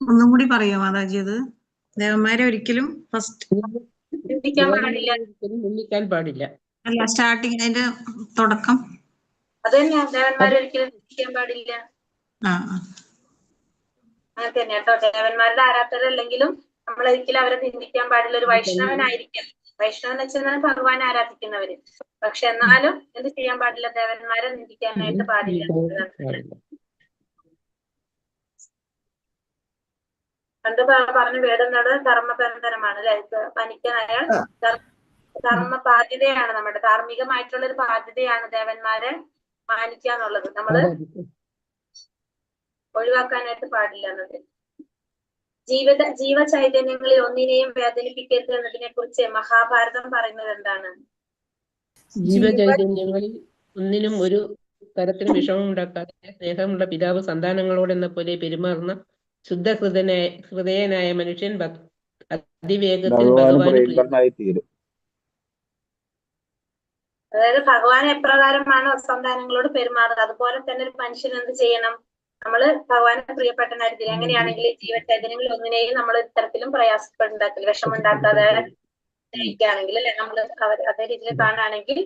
ഒന്നും കൂടി പറയോ മാതാജി? അത് ദേവന്മാരെ ഒരിക്കലും നിന്ദിക്കാൻ പാടില്ല. നിന്ദിക്കാൻ പാടില്ല അല്ല, സ്റ്റാർട്ടിങ് അതിന്റെ തുടക്കം അത് തന്നെയാ. ദേവന്മാരെ ഒരിക്കലും നിന്ദിക്കാൻ പാടില്ല. അങ്ങനെ തന്നെ കേട്ടോ. ദേവന്മാരുടെ ആരാധകരല്ലെങ്കിലും നമ്മൾ ഒരിക്കലും അവരെ നിന്ദിക്കാൻ പാടില്ല. ഒരു വൈഷ്ണവനായിരിക്കും. വൈഷ്ണവൻ എന്ന് വെച്ചാൽ ഭഗവാനെ ആരാധിക്കുന്നവര്. പക്ഷെ എന്നാലും എന്ത് ചെയ്യാൻ പാടില്ല, ദേവന്മാരെ നിന്ദിക്കാനായിട്ട് പാടില്ല. പണ്ട് പറഞ്ഞ വേദനോട് ധർമ്മബന്ധനമാണ് അല്ലെ? പനിക്കാൻ അയാൾ ധർമ്മ ബാധ്യതയാണ്, നമ്മുടെ ധാർമ്മികമായിട്ടുള്ള ഒരു ബാധ്യതയാണ് ദേവന്മാരെ മാനിക്കുക എന്നുള്ളത്. നമ്മള് ഒഴിവാക്കാനായിട്ട് പാടില്ല എന്നത്. ജീവചൈതന്യങ്ങളിൽ ഒന്നിനെയും വേദനിപ്പിക്കരുത് എന്നതിനെ കുറിച്ച് മഹാഭാരതം പറയുന്നത് എന്താണ്? ജീവചൈതന്യങ്ങളിൽ ഒന്നിനും ഒരു തരത്തിലും വിഷമമുണ്ടാക്കാതെ സ്നേഹമുള്ള പിതാവ് സന്താനങ്ങളോടെന്ന പോലെ പെരുമാറുന്ന ഹൃദയനായ മനുഷ്യൻ അതിവേഗത്തിൽ ഭഗവാന് തീരും. അതായത് ഭഗവാൻ എപ്രകാരമാണോ സന്താനങ്ങളോട് പെരുമാറുന്നത് അതുപോലെ തന്നെ ഒരു മനുഷ്യൻ എന്ത് ചെയ്യണം? നമ്മള് ഭഗവാനെ പ്രിയപ്പെട്ടനായിരിക്കും. എങ്ങനെയാണെങ്കിൽ ജീവചൈതന്യങ്ങളിൽ ഒന്നിനെയും നമ്മൾ ഇത്തരത്തിലും പ്രയാസപ്പെടുണ്ടാക്കില്ല, വിഷമുണ്ടാക്കാതെ ഇരിക്കുകയാണെങ്കിൽ അല്ലെ, നമ്മൾ അതേ രീതിയിൽ കാണുകയാണെങ്കിൽ